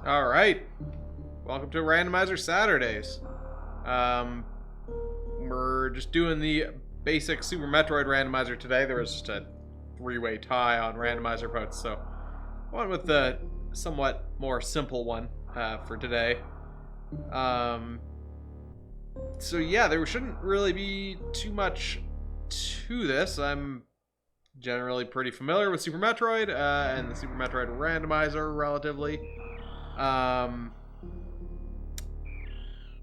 All right. Welcome to Randomizer Saturdays. We're just doing the basic Super Metroid randomizer today. There was just a three-way tie on randomizer votes, so I went with the somewhat more simple one for today. So yeah, there shouldn't really be too much to this. I'm generally pretty familiar with Super Metroid and the Super Metroid randomizer relatively.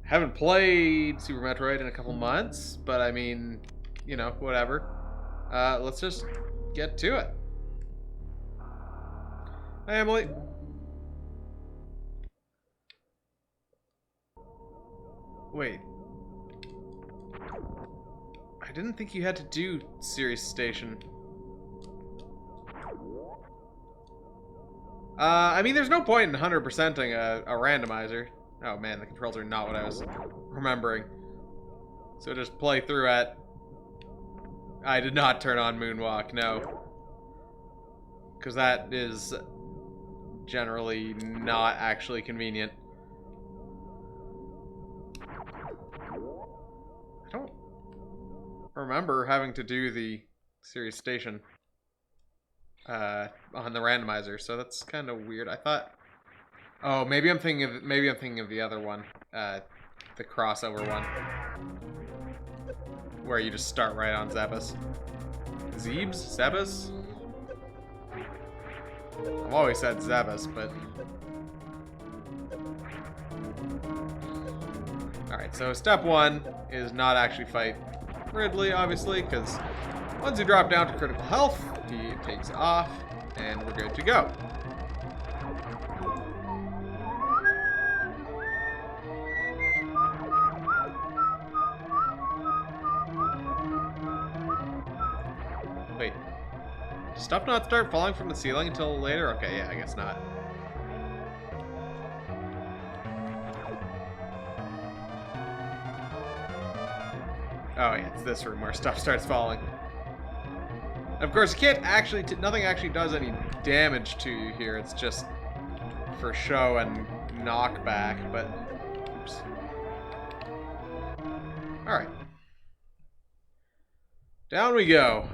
Haven't played Super Metroid in a couple months, but I mean, you know, whatever. Let's just get to it. Hi, Emily. Wait. I didn't think you had to do Series Station. I mean, there's no point in 100%ing a randomizer. Oh man, the controls are not what I was remembering. So just play through at... I did not turn on Moonwalk, no. Because that is generally not actually convenient. I don't remember having to do the Series Station on the randomizer, so that's kind of weird. I thought... Oh, maybe I'm thinking of the other one, the crossover one, where you just start right on Zebus. Zebus? I've always said Zebus, but all right. So step one is not actually fight Ridley, obviously, because once you drop down to critical health, he takes off, and we're good to go. Wait. Does stuff not start falling from the ceiling until later? Okay, yeah, I guess not. Oh yeah, it's this room where stuff starts falling. Of course, you can't actually... nothing actually does any damage to you here. It's just for show and knockback, but... Oops. Alright. Down we go.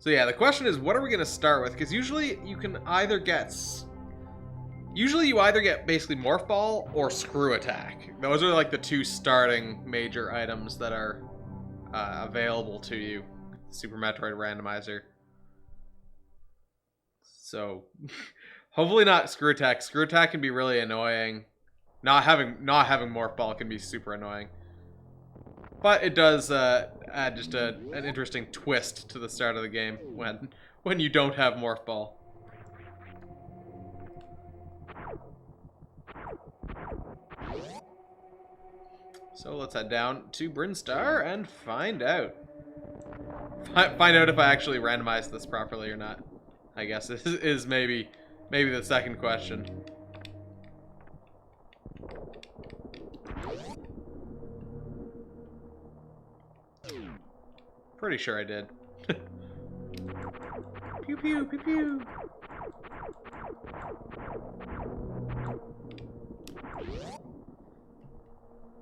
So yeah, the question is, what are we going to start with? Because usually you can either get... Usually you either get basically Morph Ball or Screw Attack. Those are like the two starting major items that are available to you. Super Metroid Randomizer. So, hopefully not Screw Attack. Screw Attack can be really annoying. Not having Morph Ball can be super annoying. But it does add just an interesting twist to the start of the game when you don't have Morph Ball. So let's head down to Brinstar and find out. Find out if I actually randomized this properly or not. I guess this is maybe the second question. Pretty sure I did. Pew pew pew pew.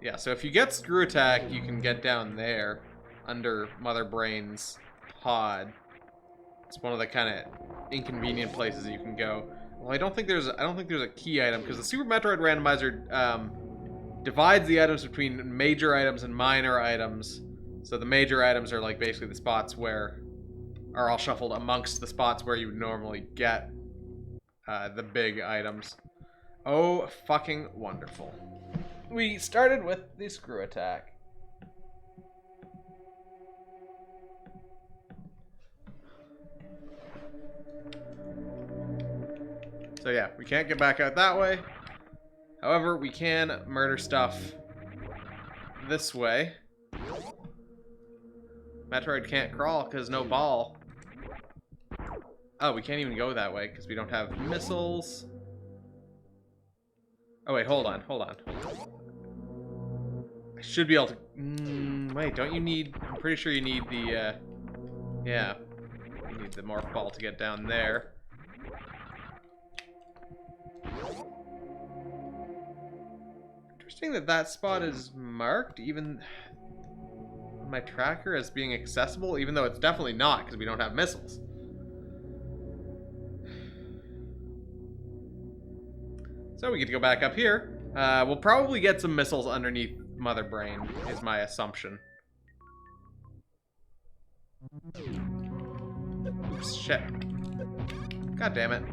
Yeah, so if you get Screw Attack, you can get down there under Mother Brain's pod. It's one of the kind of inconvenient places you can go. Well, I don't think there's a key item because the Super Metroid Randomizer divides the items between major items and minor items. So the major items are like basically the spots where are all shuffled amongst the spots where you would normally get the big items. Oh, fucking wonderful. We started with the Screw Attack. So yeah, we can't get back out that way. However, we can murder stuff this way. Metroid can't crawl because no ball. Oh, we can't even go that way because we don't have missiles. Oh wait, hold on. should be able to... wait, don't you need... I'm pretty sure you need the, yeah. You need the morph ball to get down there. Interesting that that spot is marked, even on my tracker, as being accessible, even though it's definitely not, because we don't have missiles. So we get to go back up here. We'll probably get some missiles underneath Mother Brain, is my assumption. Oops, shit. God damn it.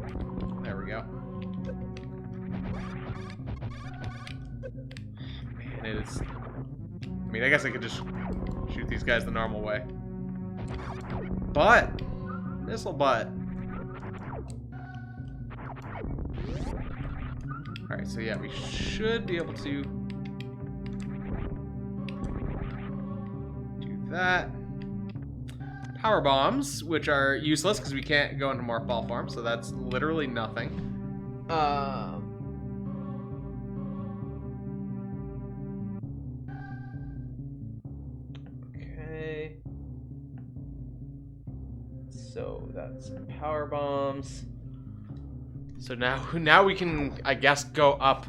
There we go. Man, it is... I mean, I guess I could just shoot these guys the normal way. But! Missile butt. Alright, so yeah, we should be able to do that. Power bombs, which are useless because we can't go into morph ball form, so that's literally nothing. Okay. So that's power bombs. So now we can, I guess, go up.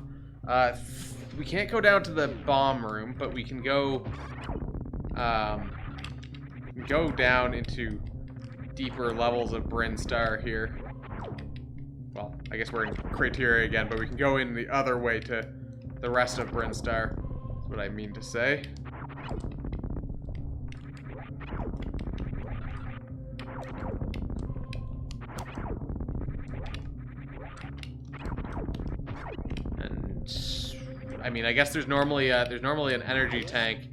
We can't go down to the bomb room, but we can go down into deeper levels of Brinstar here. Well, I guess we're in Criteria again, but we can go in the other way to the rest of Brinstar. That's what I mean to say. I mean, I guess there's normally an energy tank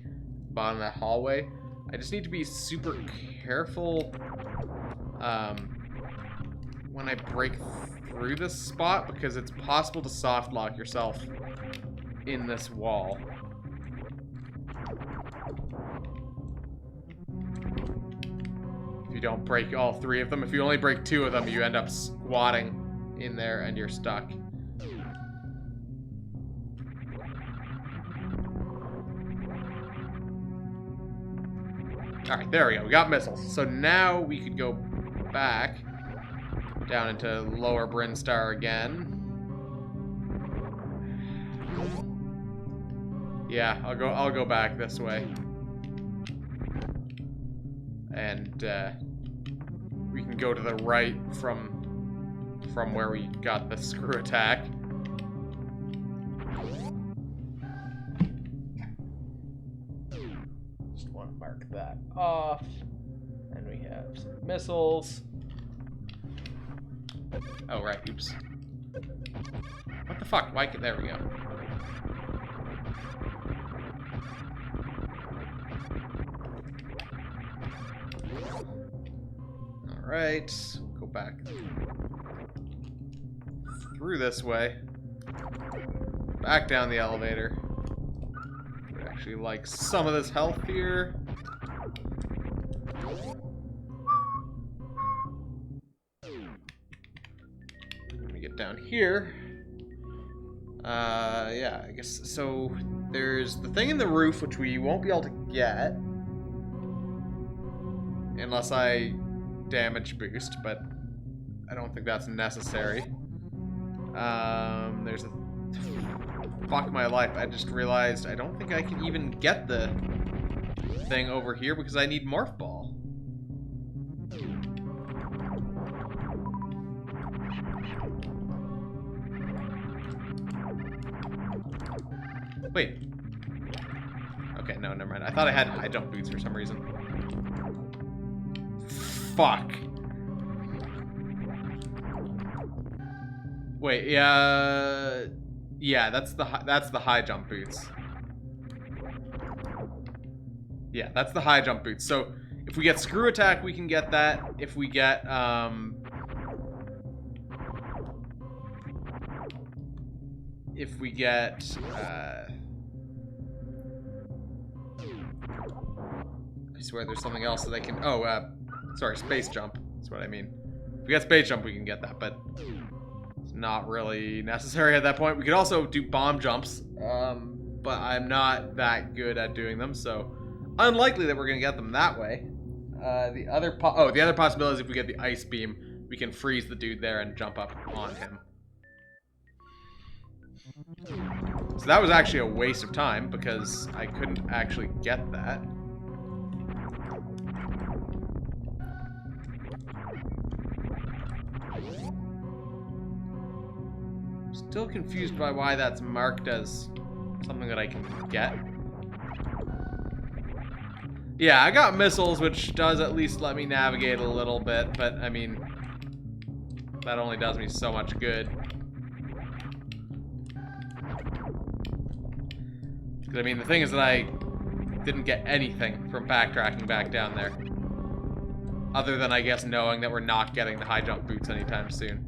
bottom of that hallway. I just need to be super careful when I break through this spot, because it's possible to soft lock yourself in this wall. If you don't break all three of them, if you only break two of them, you end up squatting in there and you're stuck. Alright, there we go. We got missiles. So now we could go back down into lower Brinstar again. Yeah, I'll go back this way. And we can go to the right from where we got the screw attack. Mark that off. And we have some missiles. Oh, right. Oops. What the fuck? Why? There we go. Alright. Go back through this way. Back down the elevator. Would actually like some of this health here. Down here. Yeah, I guess so. There's the thing in the roof, which we won't be able to get unless I damage boost, but I don't think that's necessary. There's a... Fuck my life, I just realized I don't think I can even get the thing over here because I need Morph Ball. Wait. Okay, no, never mind. I thought I had high jump boots for some reason. Fuck. Wait, yeah, that's the high jump boots. Yeah, that's the high jump boots. So if we get screw attack, we can get that. If we get I swear there's something else that I can... Oh, sorry, space jump. That's what I mean. If we get space jump, we can get that, but it's not really necessary at that point. We could also do bomb jumps, but but I'm not that good at doing them, so unlikely that we're going to get them that way. The other possibility is if we get the ice beam, we can freeze the dude there and jump up on him. So that was actually a waste of time because I couldn't actually get that. Still confused by why that's marked as something that I can get. Yeah, I got missiles, which does at least let me navigate a little bit, but I mean, that only does me so much good. I mean, the thing is that I didn't get anything from backtracking back down there. Other than, I guess, knowing that we're not getting the high jump boots anytime soon.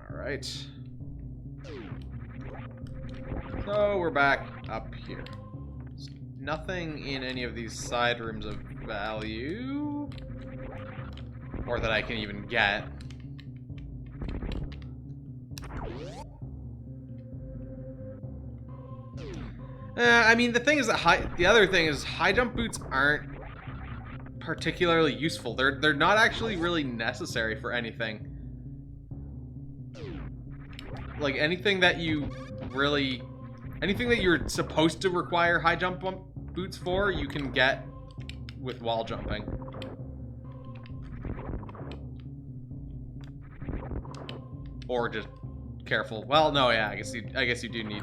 Alright. So, we're back up here. There's nothing in any of these side rooms of value. Or that I can even get. I mean, the thing is that the other thing is high jump boots aren't particularly useful. They're not actually really necessary for anything. Like anything that you're supposed to require high jump boots for, you can get with wall jumping. Or just careful. Well, no, yeah, I guess you do need.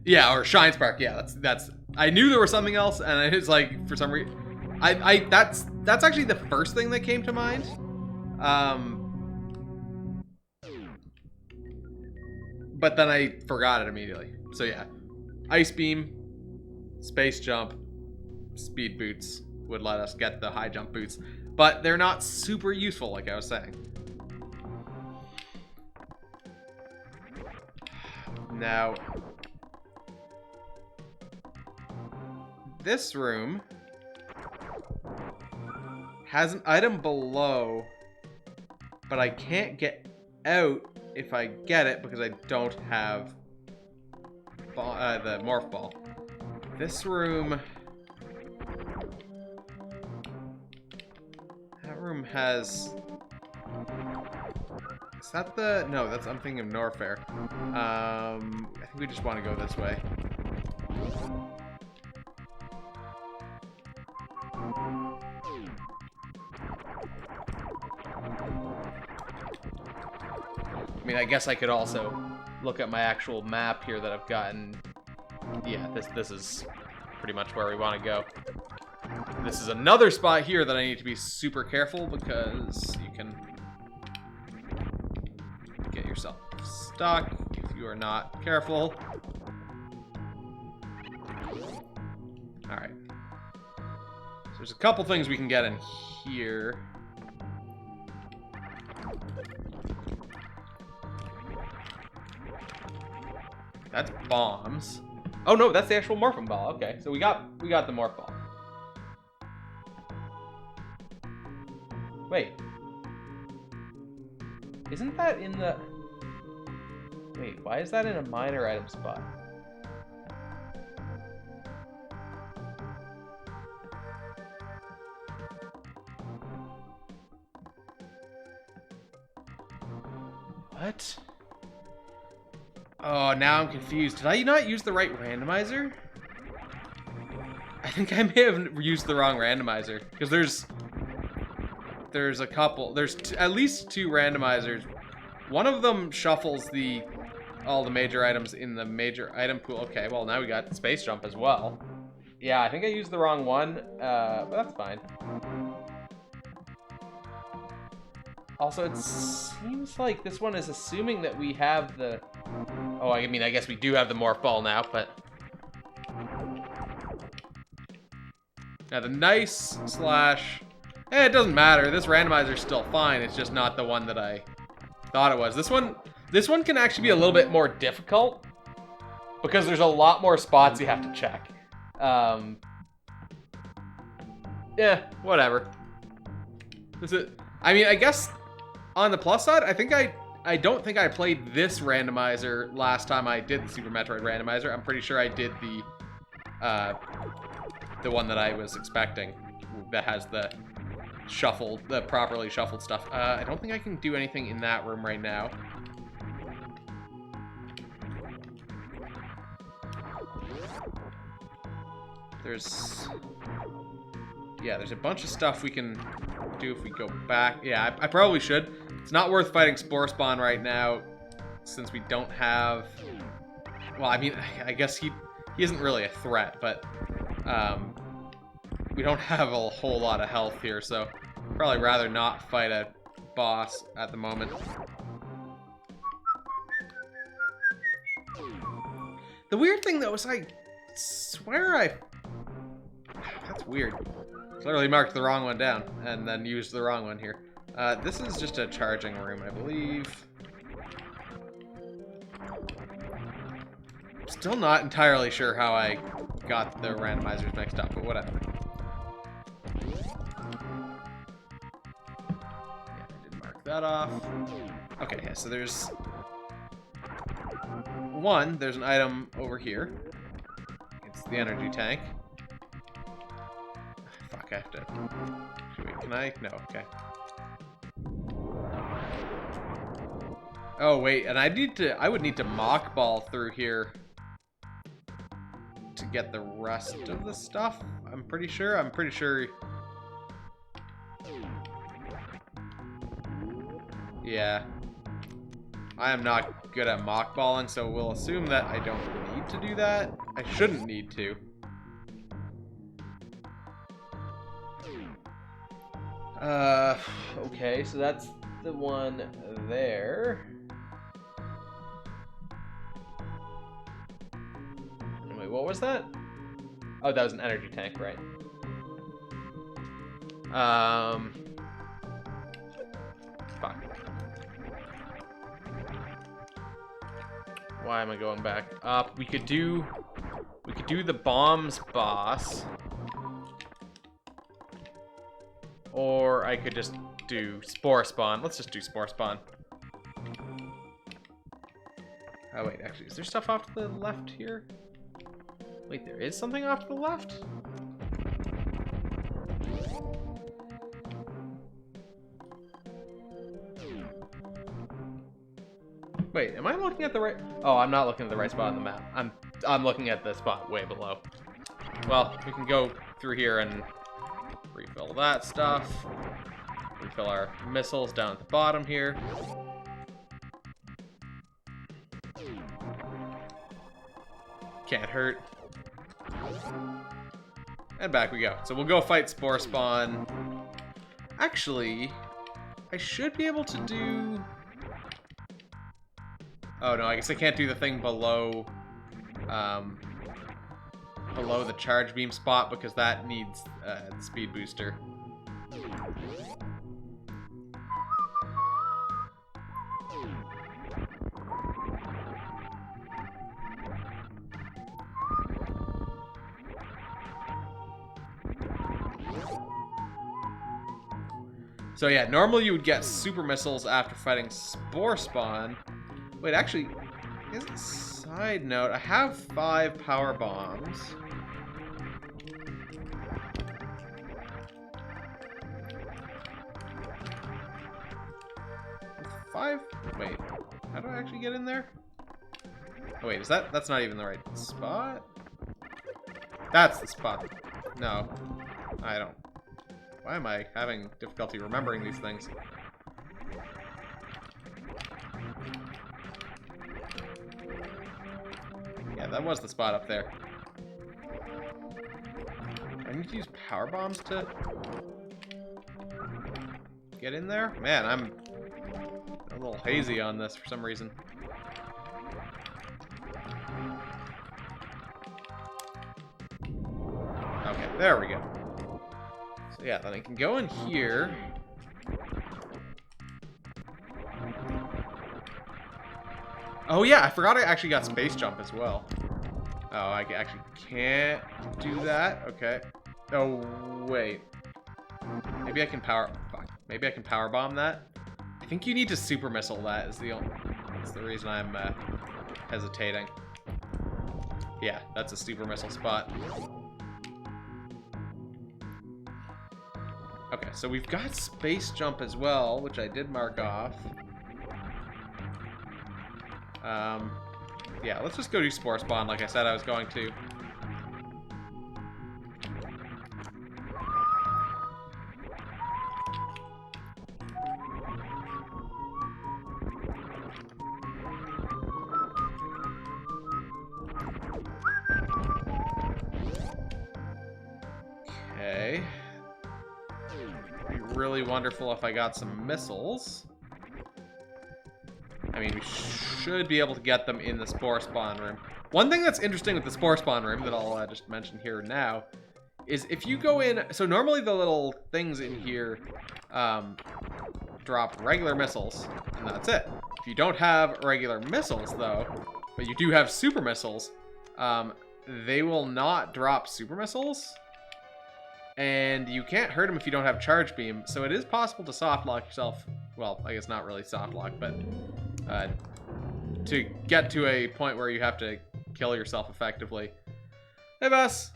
Yeah, or shine spark. Yeah, that's. I knew there was something else, and it's like for some reason, that's actually the first thing that came to mind. But then I forgot it immediately. So yeah, ice beam, space jump, speed boots would let us get the high jump boots, but they're not super useful, like I was saying. Now, this room has an item below, but I can't get out if I get it because I don't have the morph ball. This room... That room has... Is that the... No, that's... I'm thinking of Norfair. I think we just want to go this way. I mean, I guess I could also look at my actual map here that I've gotten. Yeah, this is pretty much where we want to go. This is another spot here that I need to be super careful because you can get yourself stuck if you are not careful. Alright. So there's a couple things we can get in here. That's bombs. Oh no, that's the actual morphing ball. Okay, so we got the morph ball. Wait. Isn't that in the... Wait, why is that in a minor item spot? What? Oh, now I'm confused. Did I not use the right randomizer? I think I may have used the wrong randomizer. Because there's a couple. There's at least two randomizers. One of them shuffles all the major items in the major item pool. Okay, well now we got space jump as well. Yeah, I think I used the wrong one, but that's fine. Also, it seems like this one is assuming that we have the... Oh, I mean, I guess we do have the morph ball now, but... Now, the nice slash... it doesn't matter. This randomizer's still fine. It's just not the one that I thought it was. This one can actually be a little bit more difficult because there's a lot more spots you have to check. Yeah, whatever. Is it? I mean, I guess on the plus side, I don't think I played this randomizer last time I did the Super Metroid randomizer. I'm pretty sure I did the one that I was expecting that has the properly shuffled stuff. I don't think I can do anything in that room right now. There's a bunch of stuff we can do if we go back. Yeah, I probably should. It's not worth fighting Spore Spawn right now, since we don't have... Well, I mean, I guess he isn't really a threat, but we don't have a whole lot of health here, so probably rather not fight a boss at the moment. The weird thing, though, is I swear That's weird. Clearly marked the wrong one down, and then used the wrong one here. This is just a charging room, I believe. Still not entirely sure how I got the randomizers mixed up, but whatever. Yeah, I did mark that off. Okay, yeah, so there's an item over here. It's the energy tank. Fuck, I have to... Wait, can I? No, okay. Oh, wait, and I would need to mock ball through here to get the rest of the stuff. I'm pretty sure. Yeah. I am not good at mock balling, so we'll assume that I don't need to do that. I shouldn't need to. Okay, so that's the one there. Wait, what was that? Oh, that was an energy tank, right? Fuck. Why am I going back up? We could do the bombs boss. Or I could just do Spore Spawn. Let's just do Spore Spawn. Oh, wait, actually, is there stuff off to the left here? Wait, there is something off to the left? Wait, am I looking at the right... Oh, I'm not looking at the right spot on the map. I'm looking at the spot way below. Well, we can go through here and refill that stuff. Refill our missiles down at the bottom here. Can't hurt. And back we go. So we'll go fight Spore Spawn. Actually, I should be able to do... Oh no, I guess I can't do the thing below below the charge beam spot because that needs the speed booster. So yeah, normally you would get super missiles after fighting Spore Spawn. Wait, actually, as a side note, I have 5 power bombs. Wait, how do I actually get in there? Oh wait, that's not even the right spot? That's the spot. No, I don't. Why am I having difficulty remembering these things? Yeah, that was the spot up there. I need to use power bombs to get in there? Man, I'm a little hazy on this for some reason. Okay, there we go. So yeah, then I can go in here. Oh yeah, I forgot I actually got space jump as well. Oh, I actually can't do that. Okay. Oh, wait. Maybe I can power... Fuck. Maybe I can power bomb that. I think you need to super missile that. That's the reason I'm hesitating. Yeah, that's a super missile spot. Okay, so we've got space jump as well, which I did mark off. Yeah, let's just go do Spore Spawn like I said I was going to. Okay. It'd be really wonderful if I got some missiles. I mean, we should be able to get them in the Spore Spawn room. One thing that's interesting with the Spore Spawn room that I'll just mention here now is if you go in... So normally the little things in here drop regular missiles, and that's it. If you don't have regular missiles, though, but you do have super missiles, they will not drop super missiles. And you can't hurt them if you don't have charge beam. So it is possible to soft lock yourself. Well, I guess not really soft lock, but to get to a point where you have to kill yourself effectively. Hey, boss.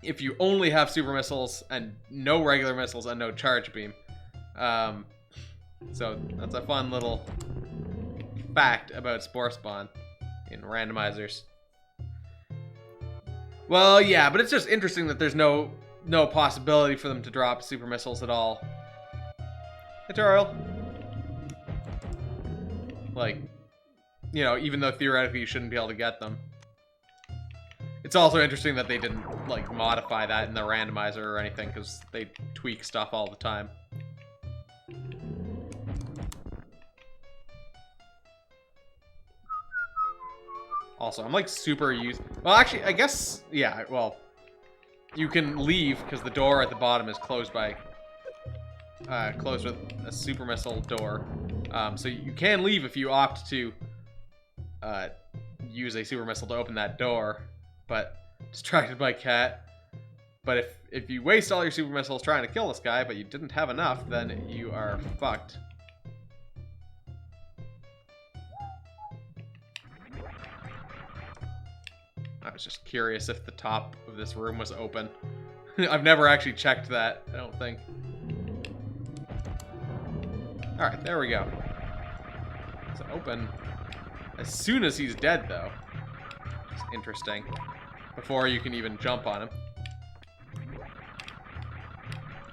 If you only have super missiles and no regular missiles and no charge beam. So that's a fun little fact about Spore Spawn in randomizers. Well, yeah, but it's just interesting that there's no possibility for them to drop super missiles at all. Tutorial. Like, you know, even though theoretically you shouldn't be able to get them. It's also interesting that they didn't, like, modify that in the randomizer or anything, because they tweak stuff all the time. Also, I'm like super used. Well, actually, I guess, yeah, well, you can leave because the door at the bottom is closed by, closed with a super missile door. So you can leave if you opt to, use a super missile to open that door, but distracted by cat. But if you waste all your super missiles trying to kill this guy, but you didn't have enough, then you are fucked. I was just curious if the top of this room was open. I've never actually checked that, I don't think. Alright, there we go. It's open as soon as he's dead, though. It's interesting. Before you can even jump on him.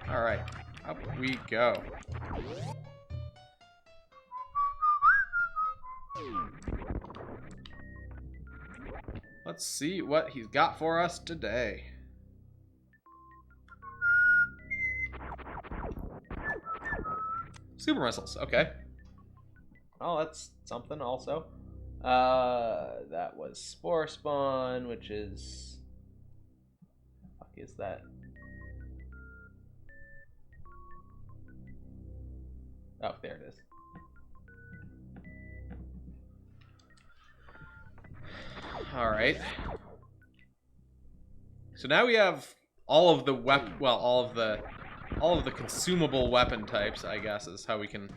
Alright, up we go. Let's see what he's got for us today. Super missiles, okay. Oh, that's something also. That was Spore Spawn, which is... What the fuck is that? Oh, there it is. Alright. So now we have all of the all of the consumable weapon types, I guess is how we can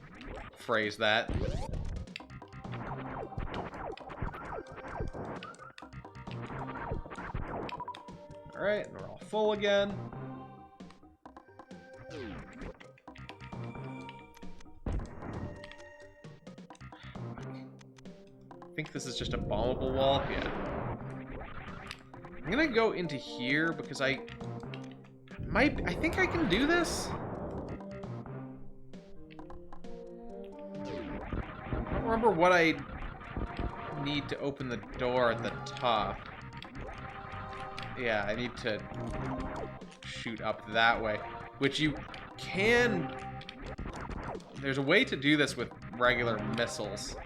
phrase that. Alright, and we're all full again. I think this is just a bombable wall. Yeah. I'm gonna go into here because I think I can do this. I don't remember what I need to open the door at the top. Yeah, I need to shoot up that way, which you can... There's a way to do this with regular missiles.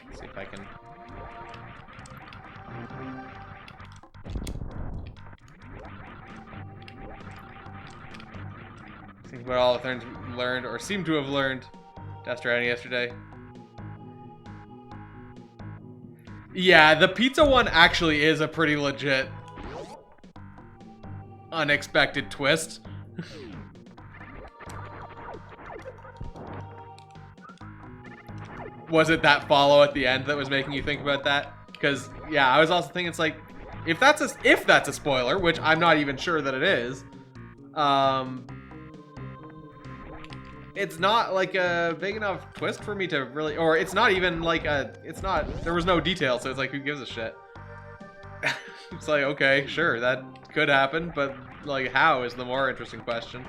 Let's see if I can... Think about all the things we learned, or seem to have learned, Death Stranding yesterday. Yeah, the pizza one actually is a pretty legit unexpected twist. Was it that follow at the end that was making you think about that? Because yeah, I was also thinking it's like, if that's a spoiler, which I'm not even sure that it is, it's not like a big enough twist for me to really, or it's not even like there was no detail, so it's like, who gives a shit? It's like, okay, sure, that could happen, but like, how is the more interesting question.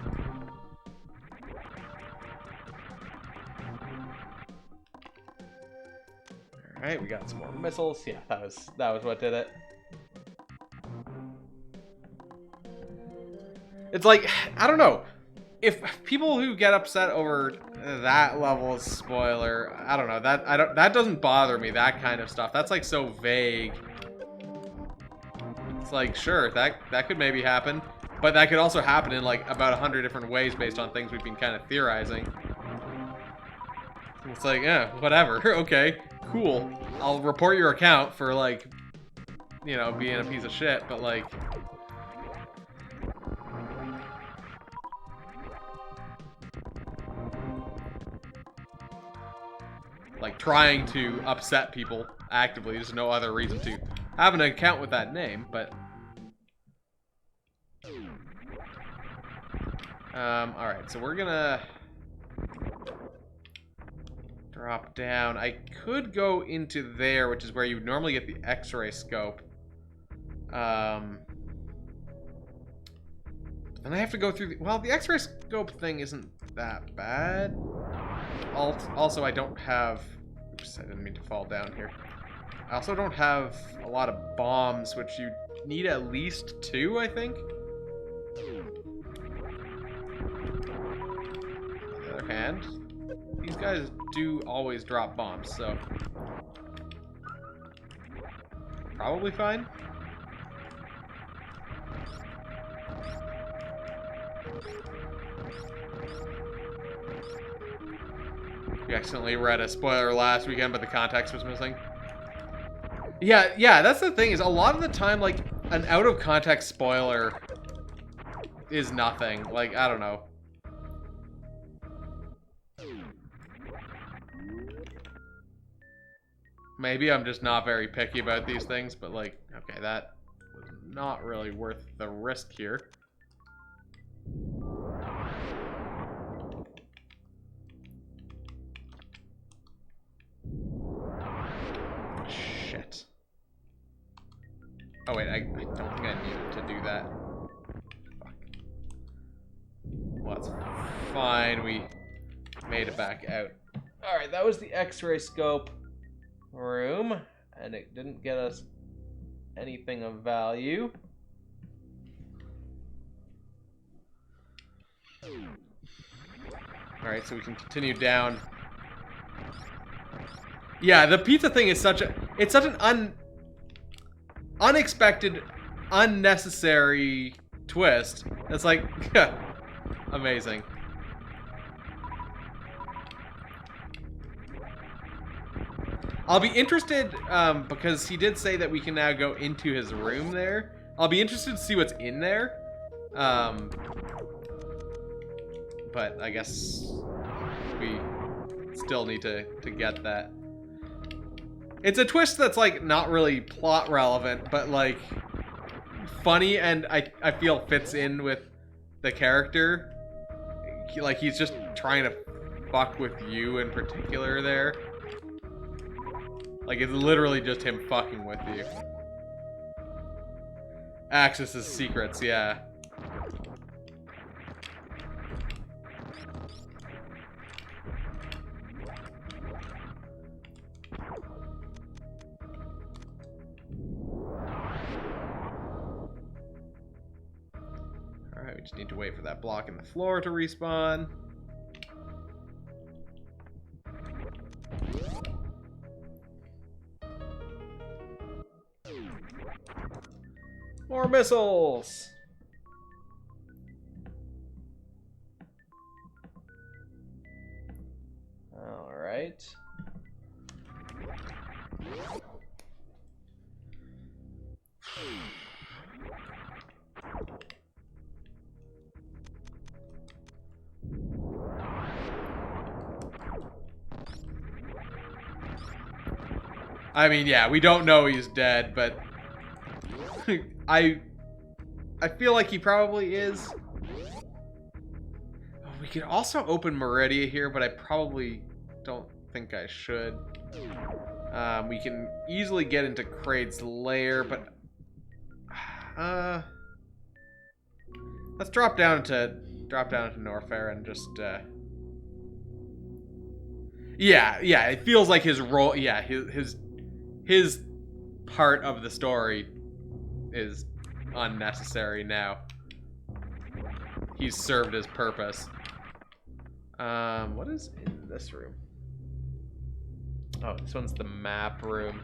All right, we got some more missiles. Yeah, that was what did it. It's like, I don't know. If people who get upset over that level of spoiler, I don't know. That doesn't bother me, that kind of stuff. That's like so vague. It's like, sure, that could maybe happen, but that could also happen in like about 100 different ways based on things we've been kind of theorizing. It's like, yeah, whatever. Okay, cool. I'll report your account for like, you know, being a piece of shit, but like, trying to upset people actively. There's no other reason to have an account with that name, but alright, so we're gonna drop down. I could go into there, which is where you would normally get the X-ray scope. Then I have to go through the... Well, the X-ray scope thing isn't that bad. Also, I don't have... Oops, I didn't mean to fall down here. I also don't have a lot of bombs, which you need at least 2, I think. On the other hand, these guys do always drop bombs, so... Probably fine. We accidentally read a spoiler last weekend, but the context was missing. Yeah, that's the thing, is a lot of the time, like, an out-of-context spoiler is nothing. Like, I don't know. Maybe I'm just not very picky about these things, but, like, okay, that was not really worth the risk here. Shit. Oh wait, I don't think I needed to do that. Fuck. Well, that's fine. We made it back out. Alright, that was the X-ray scope room, and it didn't get us anything of value. Alright, so we can continue down. Yeah, the pizza thing is such an unexpected, unnecessary twist. It's like, amazing. I'll be interested, because he did say that we can now go into his room there. I'll be interested to see what's in there. But I guess we still need to get that. It's a twist that's, like, not really plot relevant, but, like, funny, and I feel fits in with the character. Like, he's just trying to fuck with you in particular there. Like, it's literally just him fucking with you. Access his secrets, yeah. Alright, we just need to wait for that block in the floor to respawn. More missiles! Alright. I mean, yeah, we don't know he's dead, but I feel like he probably is. We could also open Meridia here, but I probably don't think I should. We can easily get into Kraid's lair, but let's drop down into Norfair and just yeah, it feels like his role, yeah, his part of the story is unnecessary now. He's served his purpose. What is in this room? Oh, this one's the map room.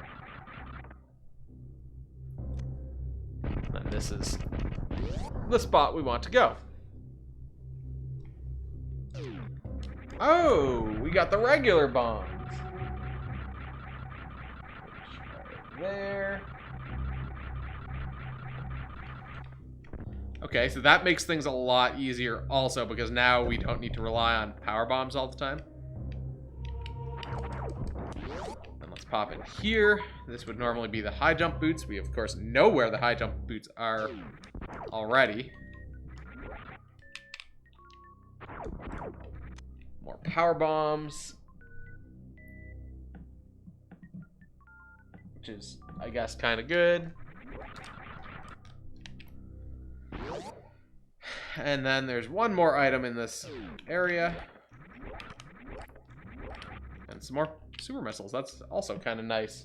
And this is the spot we want to go. Oh, we got the regular bombs. Right there. Okay, so that makes things a lot easier also, because now we don't need to rely on power bombs all the time. And let's pop in here. This would normally be the high jump boots. We, of course, know where the high jump boots are already. More power bombs. Which is, I guess, kind of good. And then there's one more item in this area. And some more super missiles. That's also kind of nice.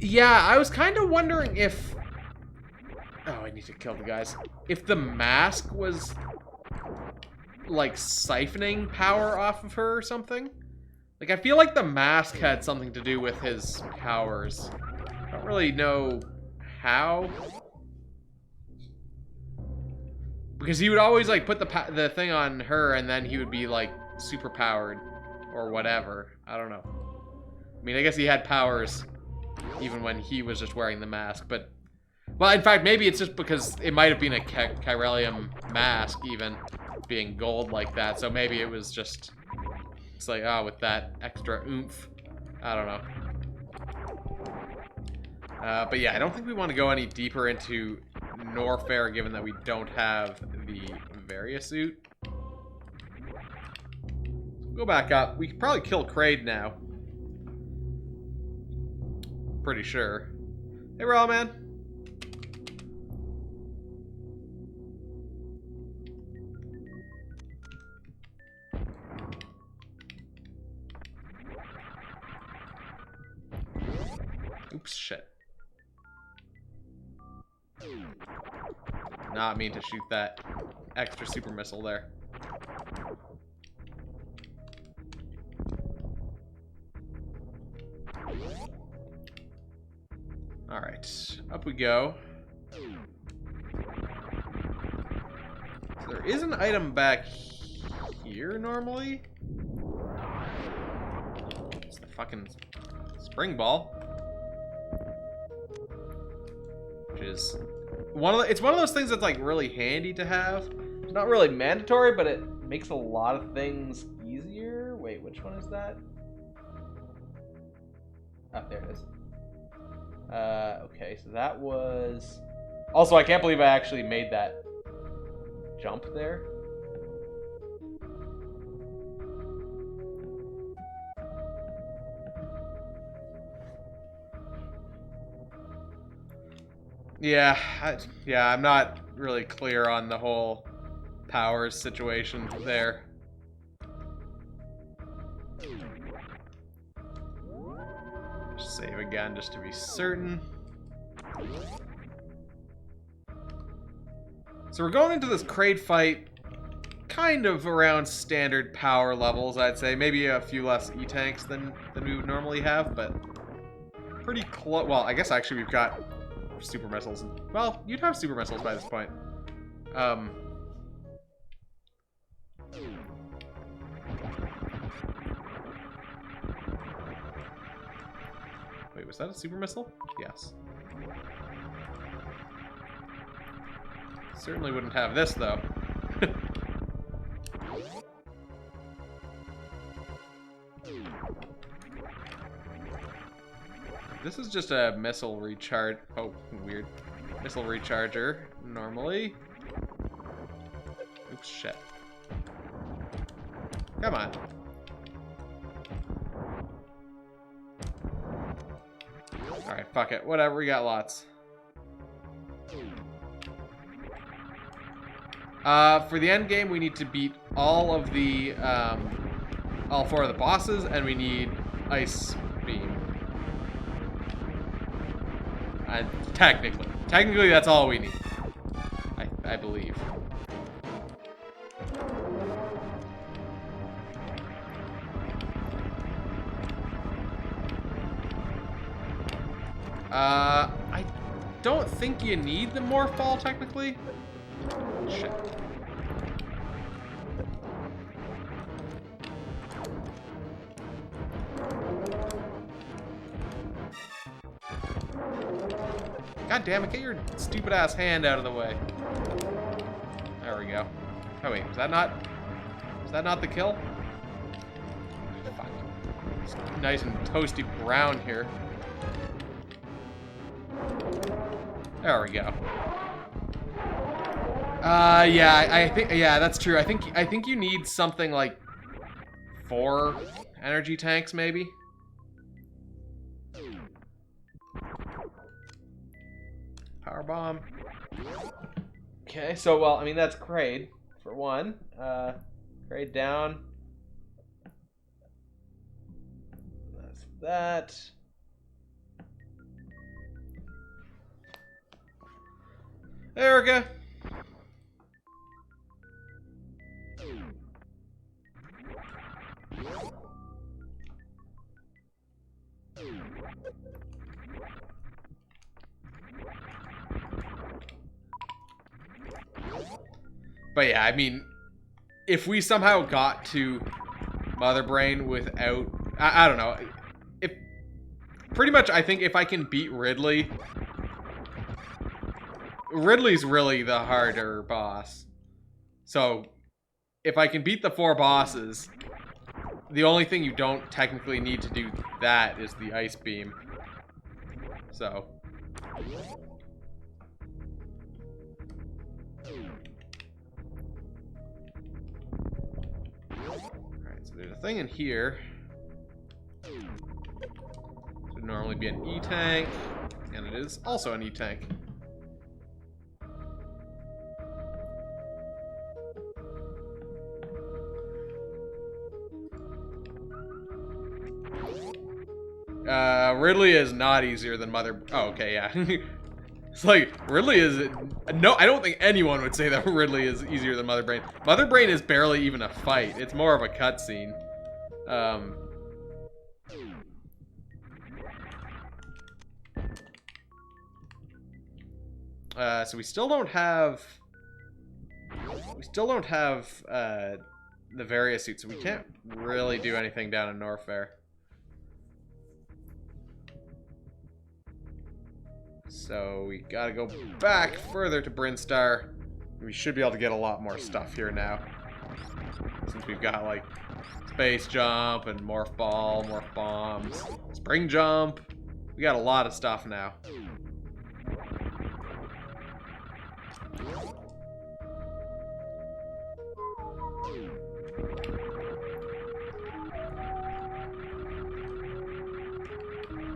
Yeah, I was kind of wondering if... Oh, I need to kill the guys. If the mask was, like, siphoning power off of her or something. Like, I feel like the mask had something to do with his powers. I don't really know how. Because he would always, like, put the thing on her and then he would be, like, super powered. Or whatever. I don't know. I mean, I guess he had powers even when he was just wearing the mask, but... Well, in fact, maybe it's just because it might have been a Chiralium mask, even, being gold like that, so maybe it was just... It's like, oh, with that extra oomph. I don't know. But yeah, I don't think we want to go any deeper into Norfair, given that we don't have the Varia suit. Go back up. We could probably kill Kraid now. Pretty sure. Hey, Raw Man. Oops, shit. Not mean to shoot that extra super missile there. Alright, up we go. So there is an item back here normally. It's the fucking spring ball. Which is it's one of those things that's like really handy to have. It's not really mandatory, but it makes a lot of things easier. Wait, which one is that? Oh, there it is. Okay, so that was... Also, I can't believe I actually made that jump there. Yeah, I'm not really clear on the whole powers situation there. Save again just to be certain. So we're going into this Kraid fight kind of around standard power levels, I'd say. Maybe a few less E-tanks than we would normally have, but pretty close. Well, I guess actually we've got super missiles. Well, you'd have super missiles by this point. Wait, was that a super missile? Yes. Certainly wouldn't have this, though. This is just a missile recharge. Oh, weird. Missile recharger, normally. Oops, shit. Come on. Alright, fuck it. Whatever, we got lots. For the end game, we need to beat all of the, all 4 of the bosses, and we need Ice Beam. Technically, that's all we need. I believe. I don't think you need the Morph Ball, technically. Shit. God damn it, get your stupid ass hand out of the way. There we go. Oh wait, was that not the kill? Fuck. It's nice and toasty brown here. There we go. Yeah, I think, yeah, that's true. I think you need something like 4 energy tanks, maybe. Power bomb. Okay, so, well, I mean, that's Kraid, for one. Kraid down. That's that. Erica. But yeah, I mean, if we somehow got to Mother Brain without, I don't know, if pretty much I think if I can beat Ridley's really the harder boss. So if I can beat the 4 bosses, the only thing you don't technically need to do that is the Ice Beam. So alright, so there's a thing in here. Would normally be an E-tank, and it is also an E-tank. Ridley is not easier than Mother... Oh, okay, yeah. It's like, Ridley is... No, I don't think anyone would say that Ridley is easier than Mother Brain. Mother Brain is barely even a fight. It's more of a cutscene. So we still don't have... the various suits, so we can't really do anything down in Norfair. So we gotta go back further to Brinstar. We should be able to get a lot more stuff here now. Since we've got like Space Jump and Morph Ball, Morph Bombs, Spring Jump. We got a lot of stuff now.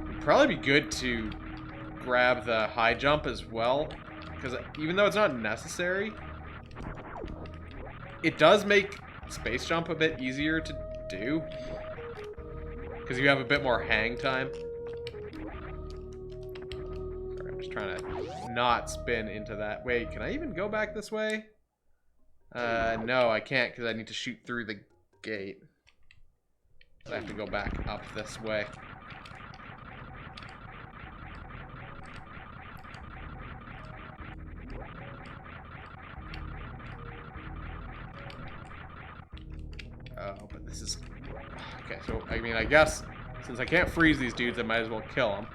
It'd probably be good to grab the high jump as well, because even though it's not necessary, it does make space jump a bit easier to do, because you have a bit more hang time. Sorry, I'm just trying to not spin into that. Wait, can I even go back this way? No, I can't, because I need to shoot through the gate. So I have to go back up this way. Oh, but this is... Okay, so, I mean, I guess, since I can't freeze these dudes, I might as well kill them.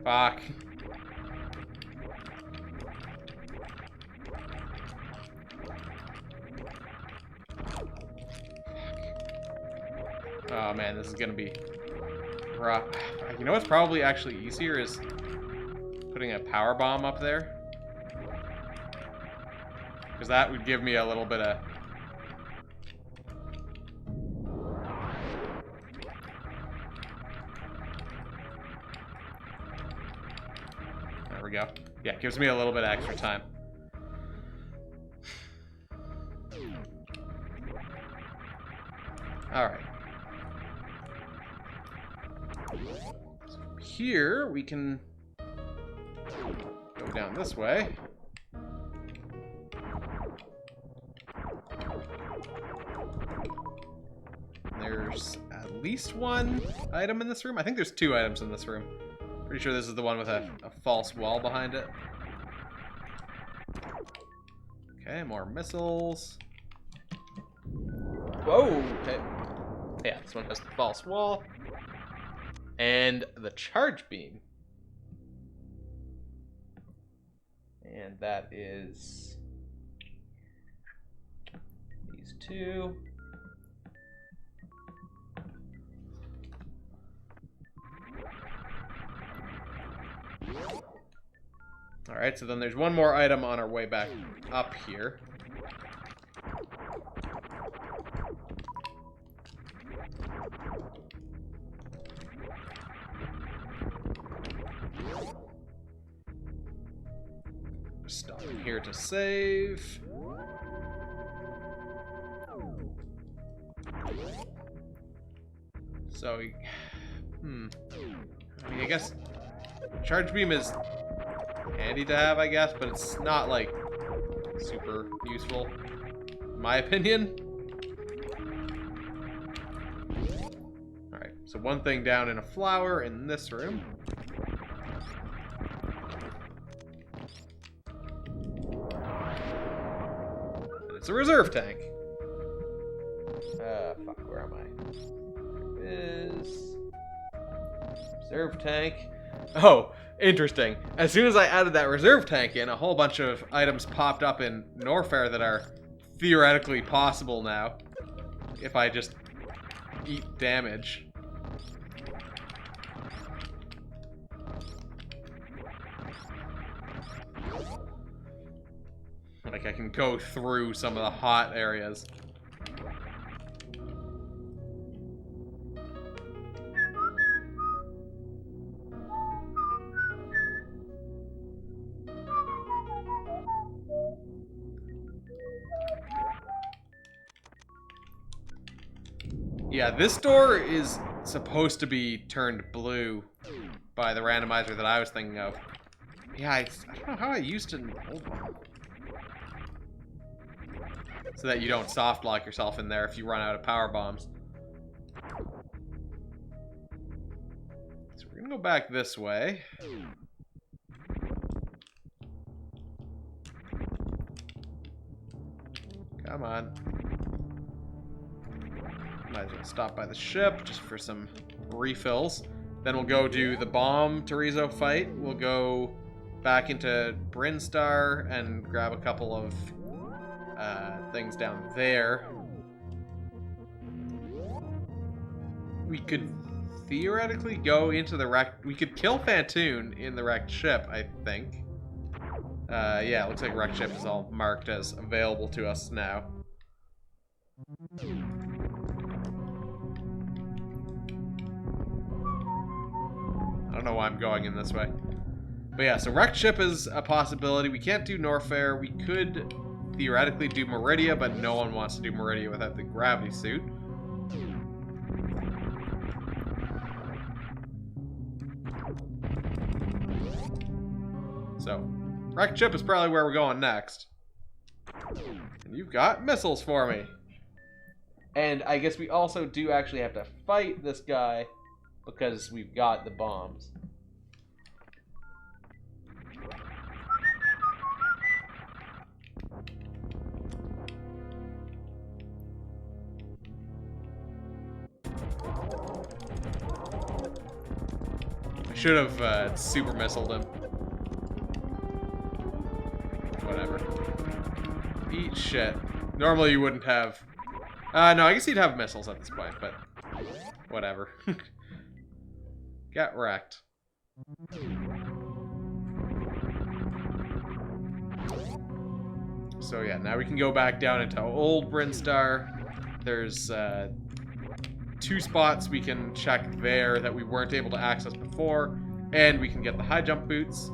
Fuck. Oh man, this is gonna be rough. You know what's probably actually easier is putting a power bomb up there. Because that would give me a little bit of... There we go. Yeah, gives me a little bit of extra time. Alright. So here, we can go down this way. There's at least one item in this room. I think there's 2 items in this room. Pretty sure this is the one with a false wall behind it. Okay, more missiles. Whoa! Okay. Yeah, this one has the false wall. And the charge beam. And that is these 2. Alright, so then there's one more item on our way back up here. Stopping here to save. So, I mean, I guess charge beam is handy to have, I guess, but it's not, like, super useful, in my opinion. Alright, so one thing down in a flower in this room. And it's a reserve tank. Fuck, where am I? There it is. Reserve tank. Oh, interesting. As soon as I added that reserve tank in, a whole bunch of items popped up in Norfair that are theoretically possible now. If I just eat damage. Like I can go through some of the hot areas. Yeah, this door is supposed to be turned blue by the randomizer that I was thinking of. Yeah, I don't know how I used an old one. So that you don't soft lock yourself in there if you run out of power bombs. So we're gonna go back this way. Come on. Might as well stop by the ship just for some refills. Then we'll go do the bomb Terizo fight. We'll go back into Brinstar and grab a couple of things down there. We could theoretically go into the wrecked... We could kill Phantoon in the wrecked ship, I think. Yeah, it looks like wrecked ship is all marked as available to us now. I don't know why I'm going in this way. But yeah, so wrecked ship is a possibility. We can't do Norfair. We could theoretically do Meridia, but no one wants to do Meridia without the gravity suit. So, wrecked ship is probably where we're going next. And you've got missiles for me. And I guess we also do actually have to fight this guy because we've got the bombs. I Should have super missiled him. Whatever. Eat shit. Normally you wouldn't have... no, I guess he'd have missiles at this point, but... Whatever. Get wrecked. So yeah, now we can go back down into Old Brinstar. There's 2 spots we can check there that we weren't able to access before, and we can get the high jump boots.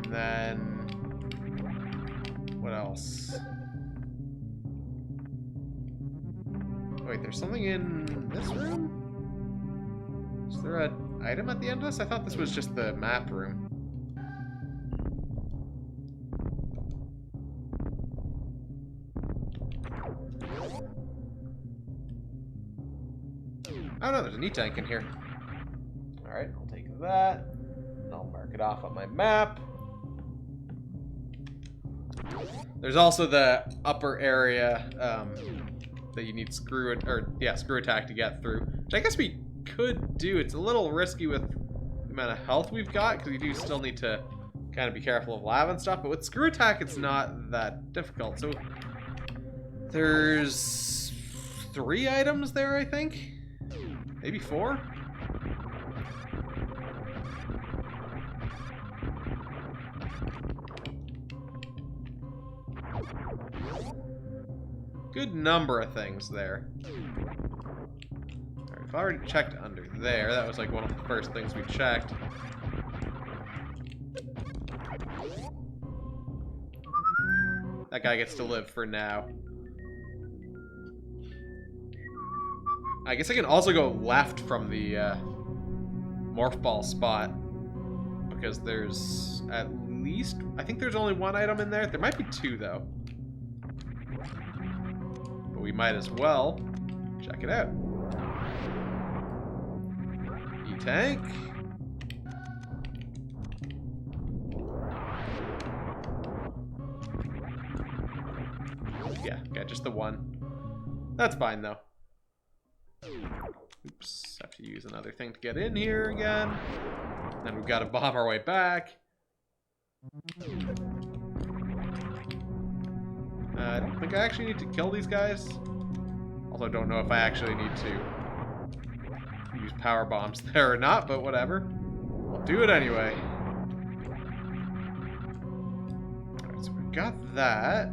And then what else? Wait, there's something in this room? Is there an item at the end of this? I thought this was just the map room. Oh no, there's an E-tank in here. Alright, I'll take that. And I'll mark it off on my map. There's also the upper area that you need screw attack to get through. Which I guess we could do. It's a little risky with the amount of health we've got, because you do still need to kind of be careful of lava and stuff. But with screw attack, it's not that difficult. So there's 3 items there, I think. Maybe 4? Good number of things there. Alright, I've already checked under there. That was like one of the first things we checked. That guy gets to live for now. I guess I can also go left from the morph ball spot, because there's at least, I think there's only 1 item in there. There might be 2 though. But we might as well check it out. E-tank. Yeah, just the 1. That's fine though. Oops, have to use another thing to get in here again. Then we've got to bomb our way back. I don't think I actually need to kill these guys. Also, don't know if I actually need to use power bombs there or not, but whatever. I'll do it anyway. Alright, so we've got that.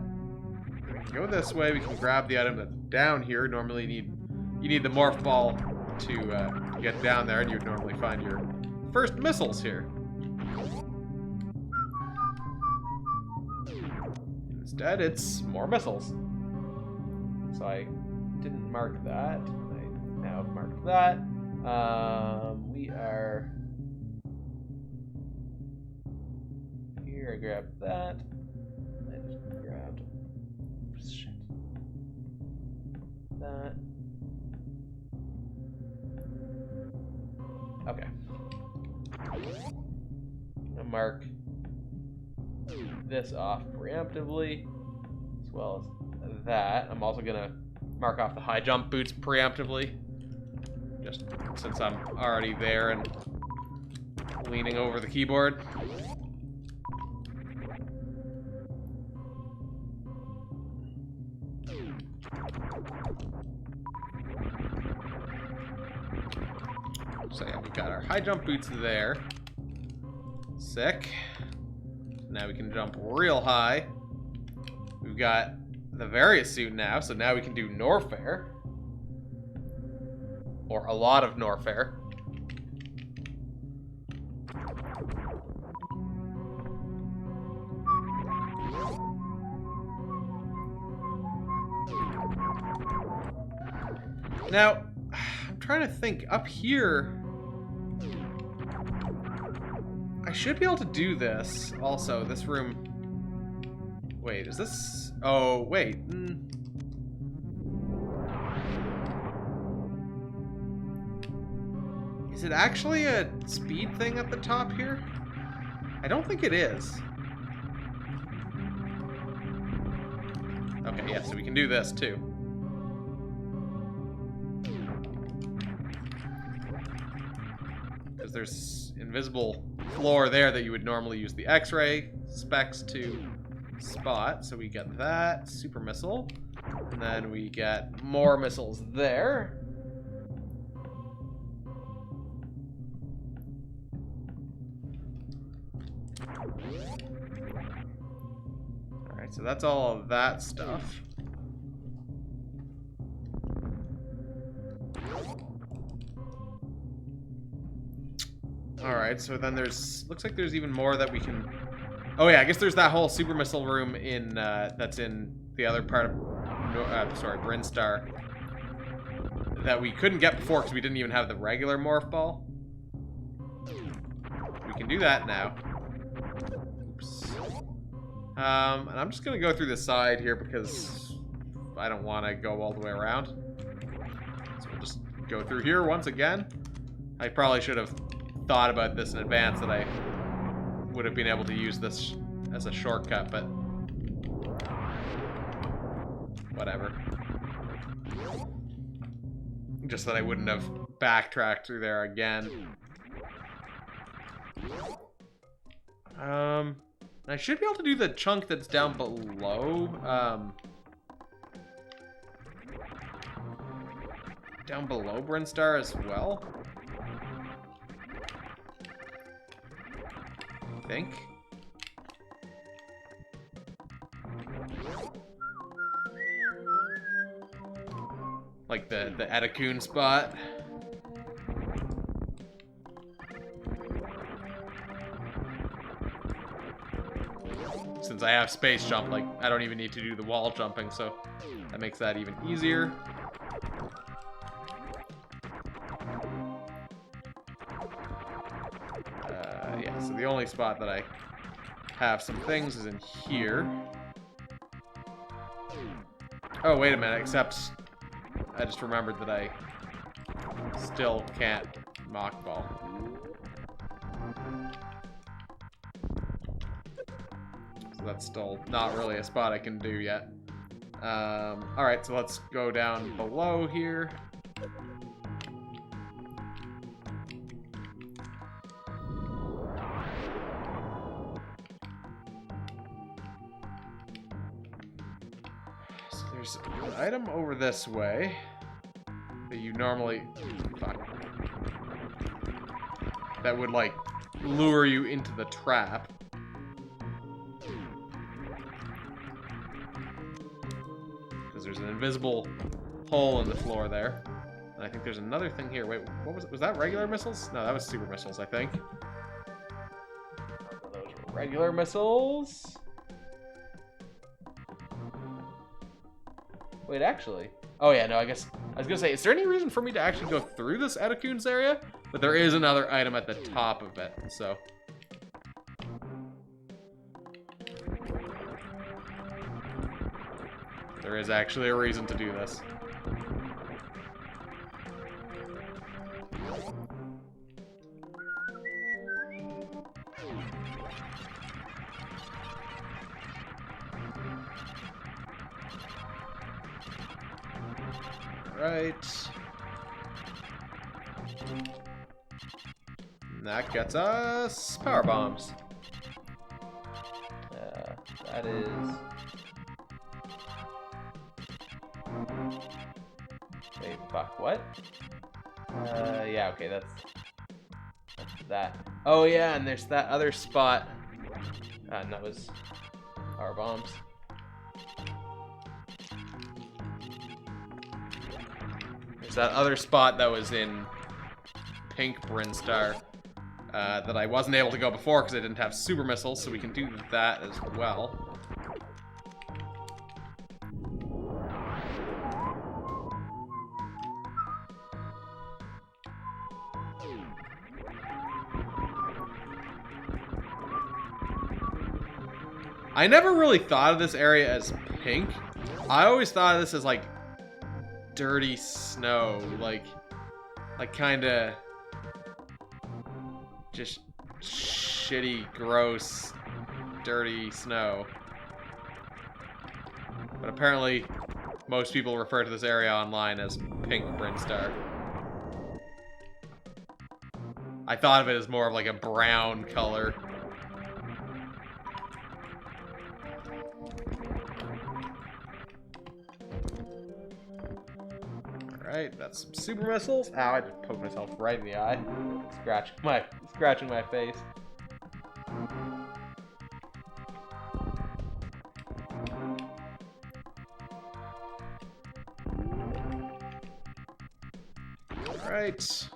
We can go this way. We can grab the item that's down here. Normally you need the morph ball to get down there, and you'd normally find your first missiles here. Instead, it's more missiles. So I didn't mark that. I now have marked that. We are here. I grabbed that. I just grabbed that. Okay. I'll mark this off preemptively, as well as that. I'm also gonna mark off the high jump boots preemptively, just since I'm already there and leaning over the keyboard. So yeah, we've got our high jump boots there. Sick. Now we can jump real high. We've got the various suit now, so now we can do Norfair. Or a lot of Norfair. Now, I'm trying to think. Up here, I should be able to do this. Also, this room... Wait, is this... Oh, wait. Is it actually a speed thing at the top here? I don't think it is. Okay, yeah, so we can do this too. Because there's invisible floor there that you would normally use the X-ray specs to spot. So we get that super missile. And then we get more missiles there. Alright, so that's all of that stuff. Alright, so then there's... looks like there's even more that we can... oh yeah, I guess there's that whole super missile room in, that's in the other part of... Brinstar. That we couldn't get before because we didn't even have the regular morph ball. We can do that now. Oops. And I'm just gonna go through the side here because I don't want to go all the way around. So we'll just go through here once again. I probably should have thought about this in advance, that I would have been able to use this as a shortcut, but whatever. Just that I wouldn't have backtracked through there again. I should be able to do the chunk that's down below. Down below Brinstar as well. I think. Like the Etakun spot. Since I have space jump, like, I don't even need to do the wall jumping, so that makes that even easier. Yeah, so the only spot that I have some things is in here. Oh, wait a minute, except I just remembered that I still can't mock ball. So that's still not really a spot I can do yet. Alright, so let's go down below here. So there's an item over this way that you normally... fuck. That would, like, lure you into the trap. Because there's an invisible hole in the floor there. And I think there's another thing here. Wait, what was it? Was that regular missiles? No, that was super missiles, I think. Those were regular missiles. Wait, actually... oh yeah, no, I guess... I was gonna say, is there any reason for me to actually go through this Etakun's area? But there is another item at the top of it, so... there is actually a reason to do this. Right. And that gets us power bombs. That is... wait, fuck, what? Yeah, okay, that's that. Oh yeah, and there's that other spot. And that was power bombs. There's that other spot that was in Pink Brinstar that I wasn't able to go before because I didn't have super missiles, so we can do that as well. I never really thought of this area as pink. I always thought of this as like dirty snow, like kind of just shitty, gross, dirty snow. But apparently, most people refer to this area online as Pink Brinstar. I thought of it as more of like a brown color. Alright, that's some super missiles. Ow, I just poked myself right in the eye. Scratching my face. Alright.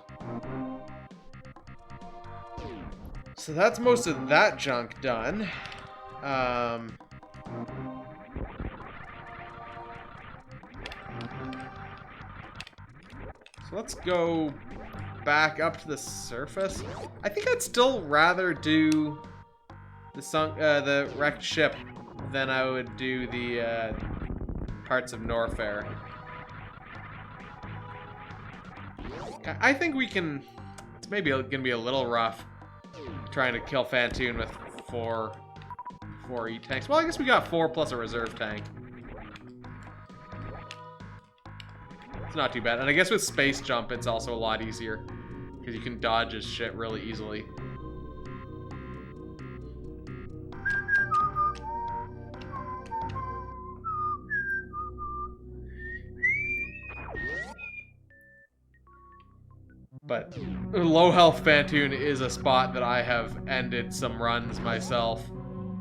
So that's most of that junk done. So let's go back up to the surface. I think I'd still rather do the wrecked ship than I would do the parts of Norfair. I think we can. It's maybe gonna be a little rough trying to kill Phantoon with four E-tanks. Well, I guess we got 4 plus a reserve tank. It's not too bad. And I guess with Space Jump, it's also a lot easier because you can dodge his shit really easily. But low health Phantoon is a spot that I have ended some runs myself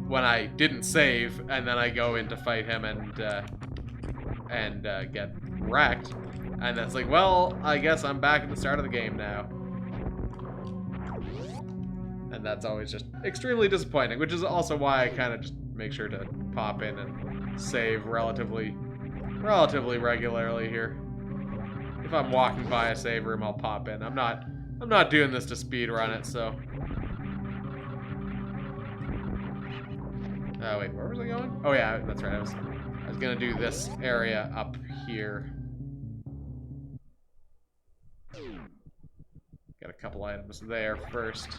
when I didn't save, and then I go in to fight him and get wrecked. And that's like, well, I guess I'm back at the start of the game now. And that's always just extremely disappointing, which is also why I kind of just make sure to pop in and save relatively regularly here. If I'm walking by a save room, I'll pop in. I'm not doing this to speed run it, so. Oh wait, where was I going? Oh yeah, that's right. I was gonna do this area up here. Got a couple items there first.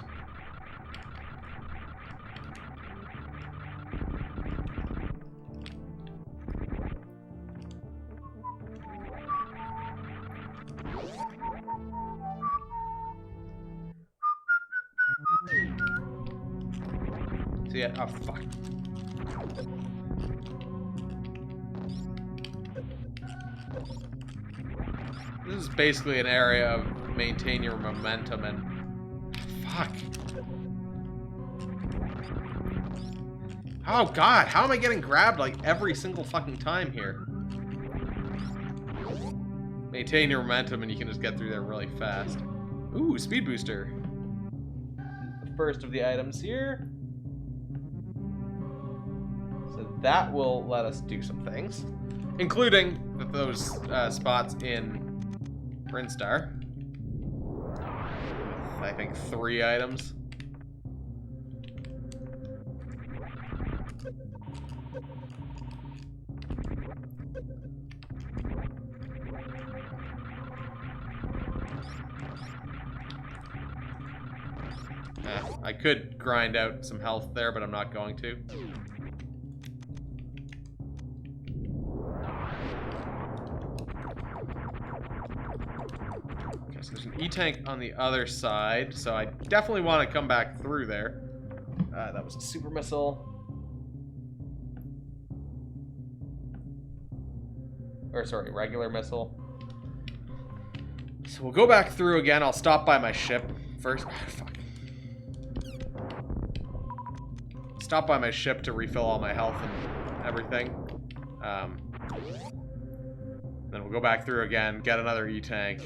So yeah, oh fuck. This is basically an area of maintain your momentum and fuck. Oh god, how am I getting grabbed like every single fucking time here? Maintain your momentum and you can just get through there really fast. Ooh, speed booster. The first of the items here. So that will let us do some things, including those spots in Brinstar. I think 3 items. I could grind out some health there, but I'm not going to. Okay, so there's an E-tank on the other side, so I definitely want to come back through there. That was a super missile. Or, sorry, regular missile. So we'll go back through again. I'll stop by my ship first. Oh, fuck. Stop by my ship to refill all my health and everything. Then we'll go back through again, get another E-tank.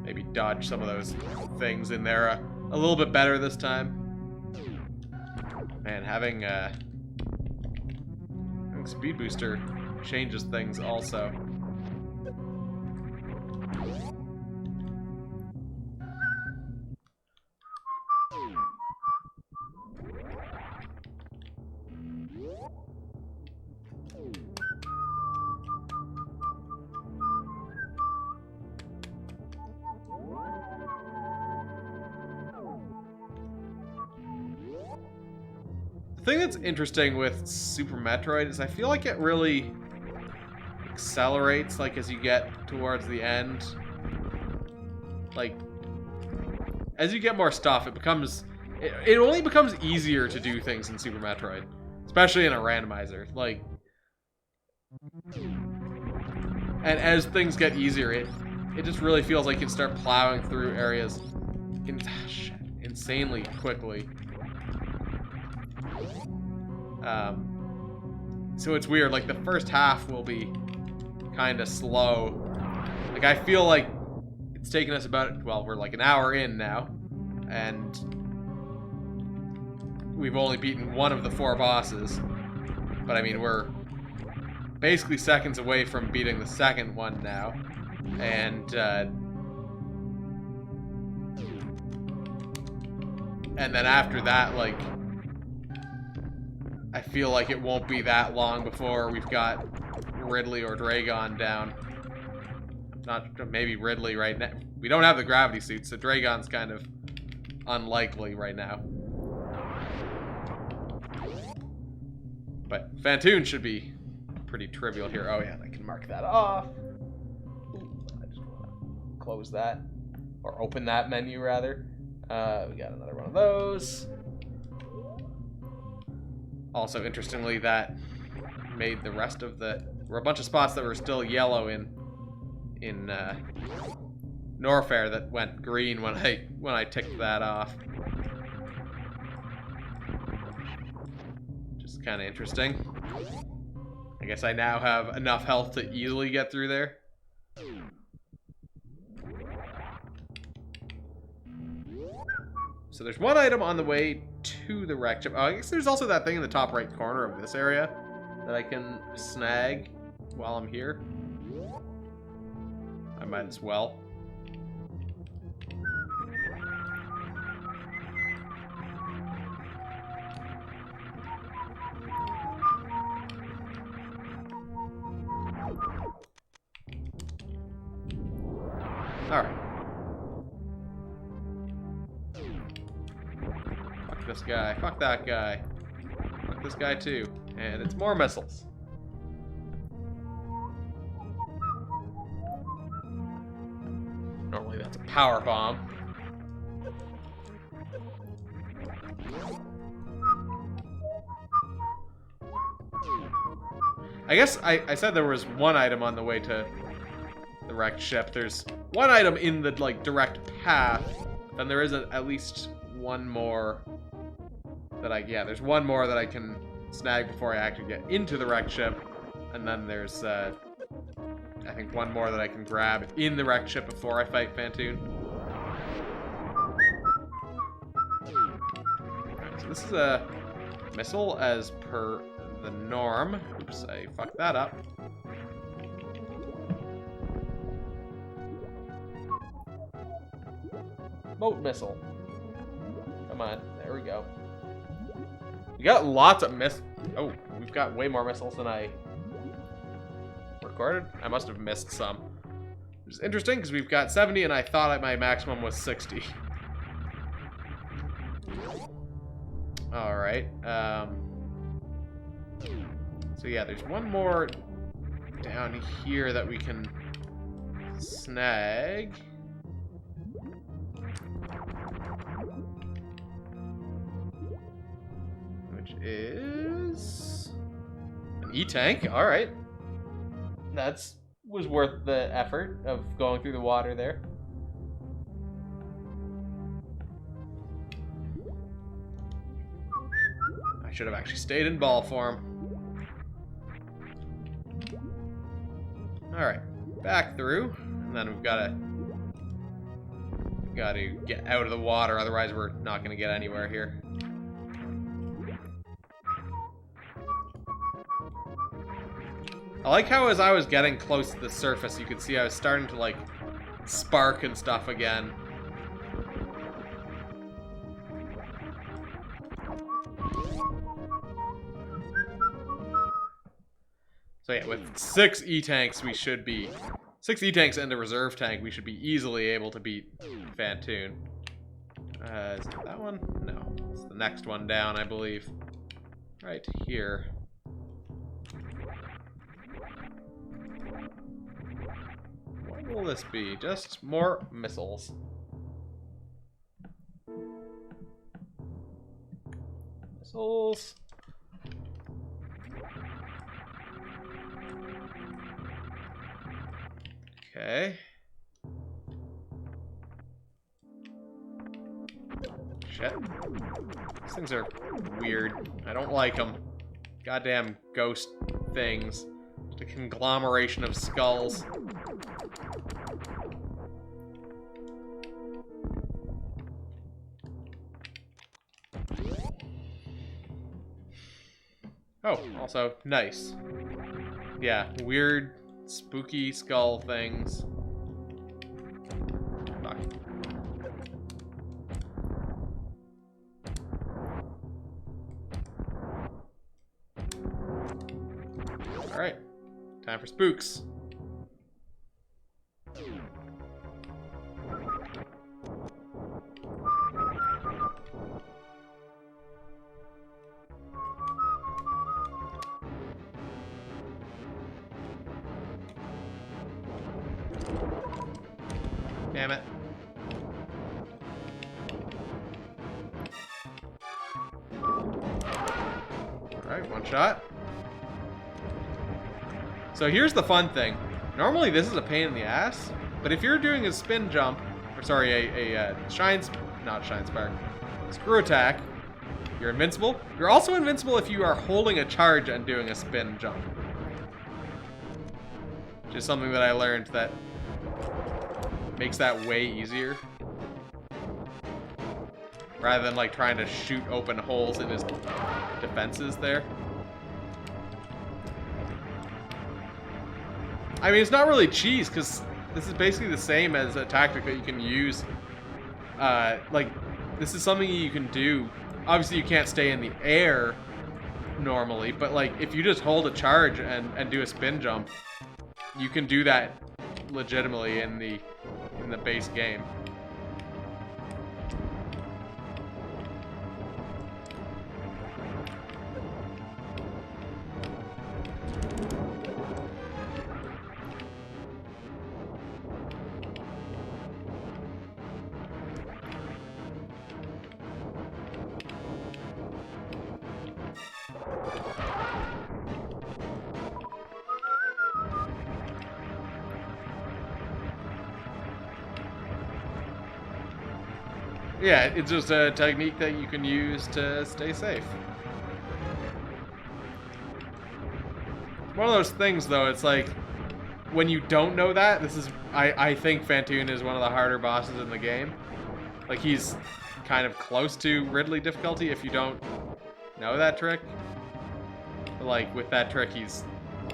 Maybe dodge some of those things in there a little bit better this time. Man, having speed booster changes things also. thing that's interesting with Super Metroid is I feel like it really accelerates, like, as you get towards the end. Like, as you get more stuff, it only becomes easier to do things in Super Metroid, especially in a randomizer. Like, and as things get easier, it just really feels like you can start plowing through areas insanely quickly. So it's weird. Like, the first half will be kind of slow. Like, I feel like it's taken us about, well, we're like an hour in now, and we've only beaten one of the 4 bosses. But I mean, we're basically seconds away from beating the second one now, and then after that, like, I feel like it won't be that long before we've got Ridley or Dragon down. Not maybe Ridley right now. We don't have the gravity suit, so Dragon's kind of unlikely right now. But Phantoon should be pretty trivial here. Oh yeah, I can mark that off. Ooh, I just want to close that, or open that menu rather. We got another one of those. Also, interestingly, that made the rest of the... There were a bunch of spots that were still yellow in Norfair that went green when I ticked that off. Just kind of interesting. I guess I now have enough health to easily get through there. So there's one item on the way to the wreck ship. Oh, I guess there's also that thing in the top right corner of this area that I can snag while I'm here. I might as well. Alright. Fuck this guy. Fuck that guy. Fuck this guy too. And it's more missiles. Normally that's a power bomb. I guess I said there was one item on the way to the wrecked ship. There's one item in the, like, direct path. Then there is at least one more that there's one more that I can snag before I actually get into the wrecked ship. And then there's, I think one more that I can grab in the wrecked ship before I fight Phantoon. Alright, so this is a missile as per the norm. Oops, I fucked that up. Boat missile. Come on, there we go. We got lots of Oh, we've got way more missiles than I recorded. I must have missed some. Which is interesting because we've got 70 and I thought my maximum was 60. Alright. So yeah, there's one more down here that we can snag. Which is an E-tank. Alright. Was worth the effort of going through the water there. I should have actually stayed in ball form. Alright, back through. And then we've got to get out of the water, otherwise we're not going to get anywhere here. I like how as I was getting close to the surface, you could see I was starting to, like, spark and stuff again. So yeah, with 6 E-tanks, we should be... 6 E-tanks and a reserve tank, we should be easily able to beat Phantoon. Is it that one? No. It's the next one down, I believe. right here. What will this be? Just more missiles. Missiles. Okay. Shit. These things are weird. I don't like them. Goddamn ghost things. The conglomeration of skulls. Oh, also, nice. Yeah, weird, spooky skull things. Fuck. Alright, time for spooks. Damn it. Alright, one shot. So here's the fun thing. Normally this is a pain in the ass, but if you're doing a spin jump, or sorry, a not shine spark, screw attack, you're invincible. You're also invincible if you are holding a charge and doing a spin jump. Which is something that I learned that makes that way easier. Rather than like trying to shoot open holes in his defenses there. I mean, it's not really cheese, because this is basically the same as a tactic that you can use. Like, this is something you can do. Obviously, you can't stay in the air normally, but like, if you just hold a charge and do a spin jump, you can do that legitimately in the base game. Yeah, it's just a technique that you can use to stay safe. One of those things, though, it's like, when you don't know that, this is, I think Phantoon is one of the harder bosses in the game. Like, he's kind of close to Ridley difficulty if you don't know that trick. But, like, with that trick, he's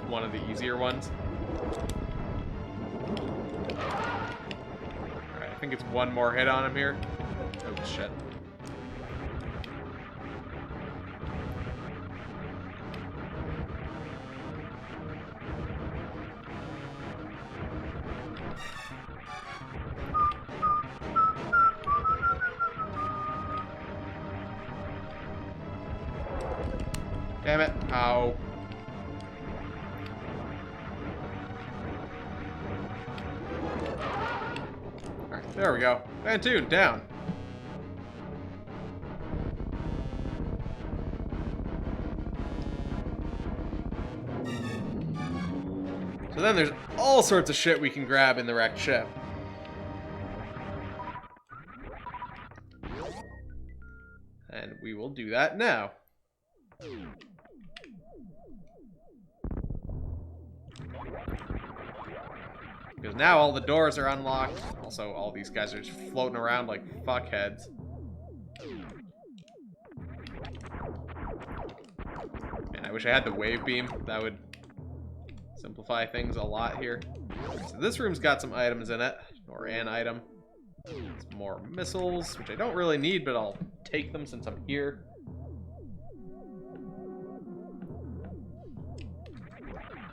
one of the easier ones. Alright, I think it's one more hit on him here. Oh, shit. Damn it. Ow. Alright, there we go. Phantoon, down. So then there's all sorts of shit we can grab in the wrecked ship. And we will do that now. Because now all the doors are unlocked. Also, all these guys are just floating around like fuckheads. Man, I wish I had the wave beam. That would simplify things a lot here. So this room's got some items in it, or an item. Some more missiles, which I don't really need, but I'll take them since I'm here.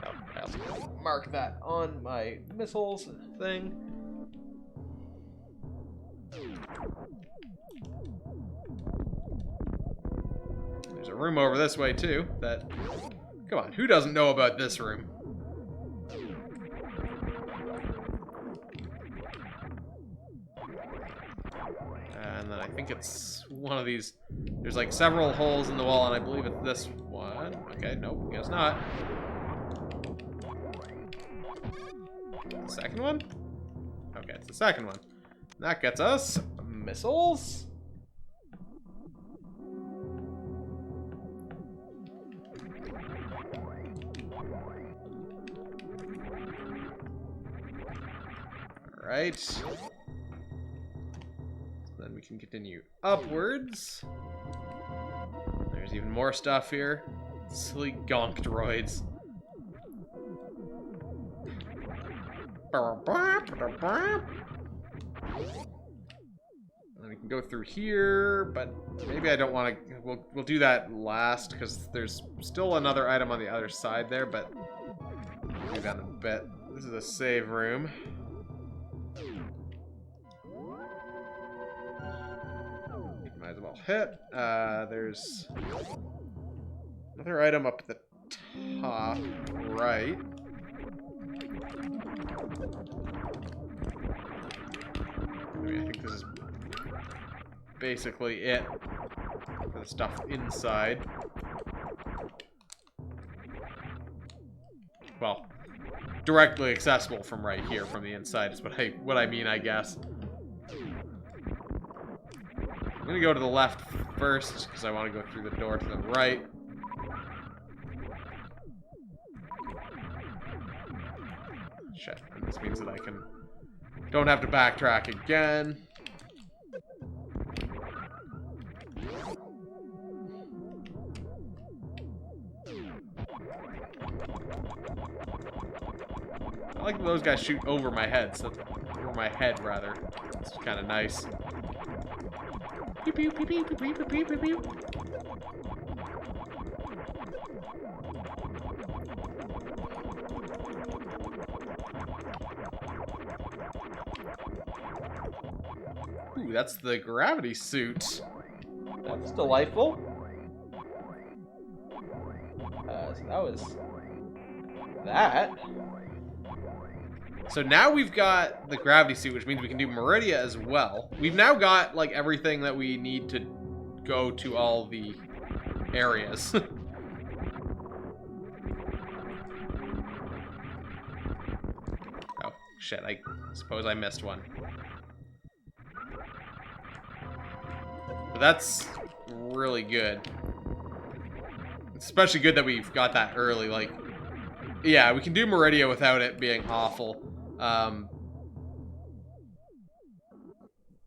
Oh, I also mark that on my missiles thing. There's a room over this way, too, that... Come on, who doesn't know about this room? And then I think it's one of these... There's like several holes in the wall, and I believe it's this one. Okay, nope, guess not. Second one? Okay, it's the second one. That gets us missiles. Alright. So then we can continue upwards. There's even more stuff here. Silly gonk droids. And we can go through here, but maybe I don't want to. We'll do that last because there's still another item on the other side there, but we'll do that in a bit. This is a save room. Might as well hit. There's another item up at the top right. I mean, I think this is basically it for the stuff inside. Well, directly accessible from right here, from the inside, is what I mean, I guess. I'm gonna go to the left first because I want to go through the door to the right. Shit, and this means that I don't have to backtrack again. I like that those guys shoot over my head, so over my head rather. It's kind of nice. Pew pew pew pew pew pew pew pew pew. Ooh, that's the gravity suit. That's delightful. So that was that. So now we've got the gravity suit, which means we can do Meridia as well. We've now got, like, everything that we need to go to all the areas. Oh, shit, I suppose I missed one. But that's really good. It's especially good that we've got that early, like... Yeah, we can do Meridia without it being awful.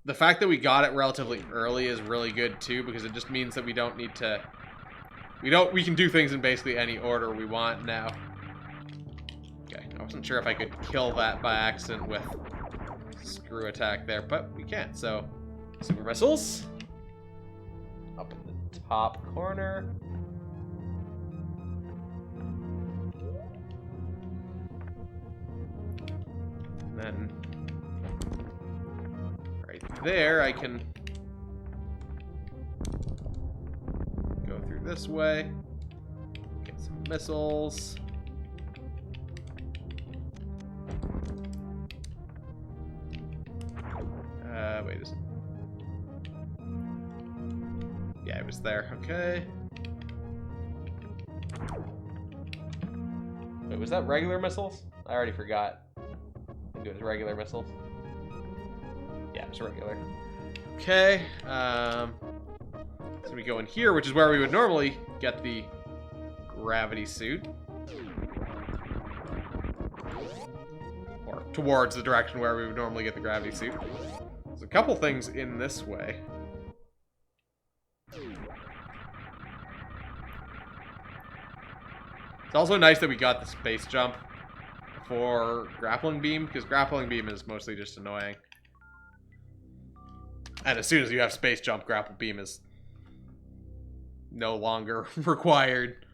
The fact that we got it relatively early is really good too, because it just means that we don't need to... We can do things in basically any order we want now. Okay, I wasn't sure if I could kill that by accident with screw attack there, but we can't, so... Super missiles. Up in the top corner. And then right there, I can go through this way, get some missiles. Wait, is it? Yeah, it was there. Okay. Wait, was that regular missiles? I already forgot. It was regular missiles. Yeah, it's regular. Okay. So we go in here, which is where we would normally get the gravity suit. Or towards the direction where we would normally get the gravity suit. There's a couple things in this way. It's also nice that we got the space jump for grappling beam, because grappling beam is mostly just annoying. And as soon as you have space jump, grapple beam is no longer required.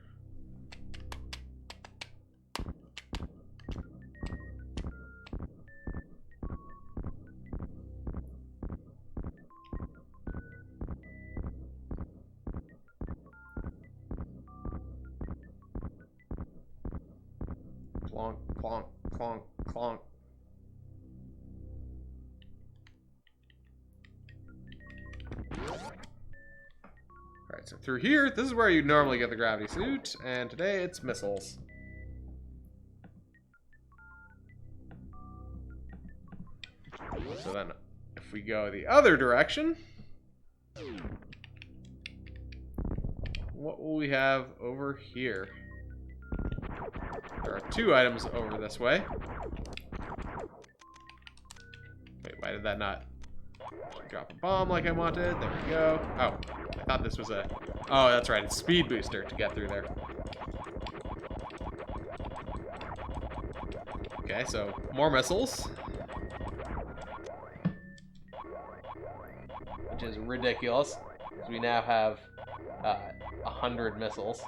Clonk, clonk, clonk, clonk. Alright, so through here, this is where you normally get the gravity suit, and today it's missiles. So then, if we go the other direction, what will we have over here? There are 2 items over this way. Wait, why did that not drop a bomb like I wanted? There we go. Oh, I thought this was a... Oh, that's right. It's speed booster to get through there. Okay, so more missiles. Which is ridiculous. Because we now have 100 missiles.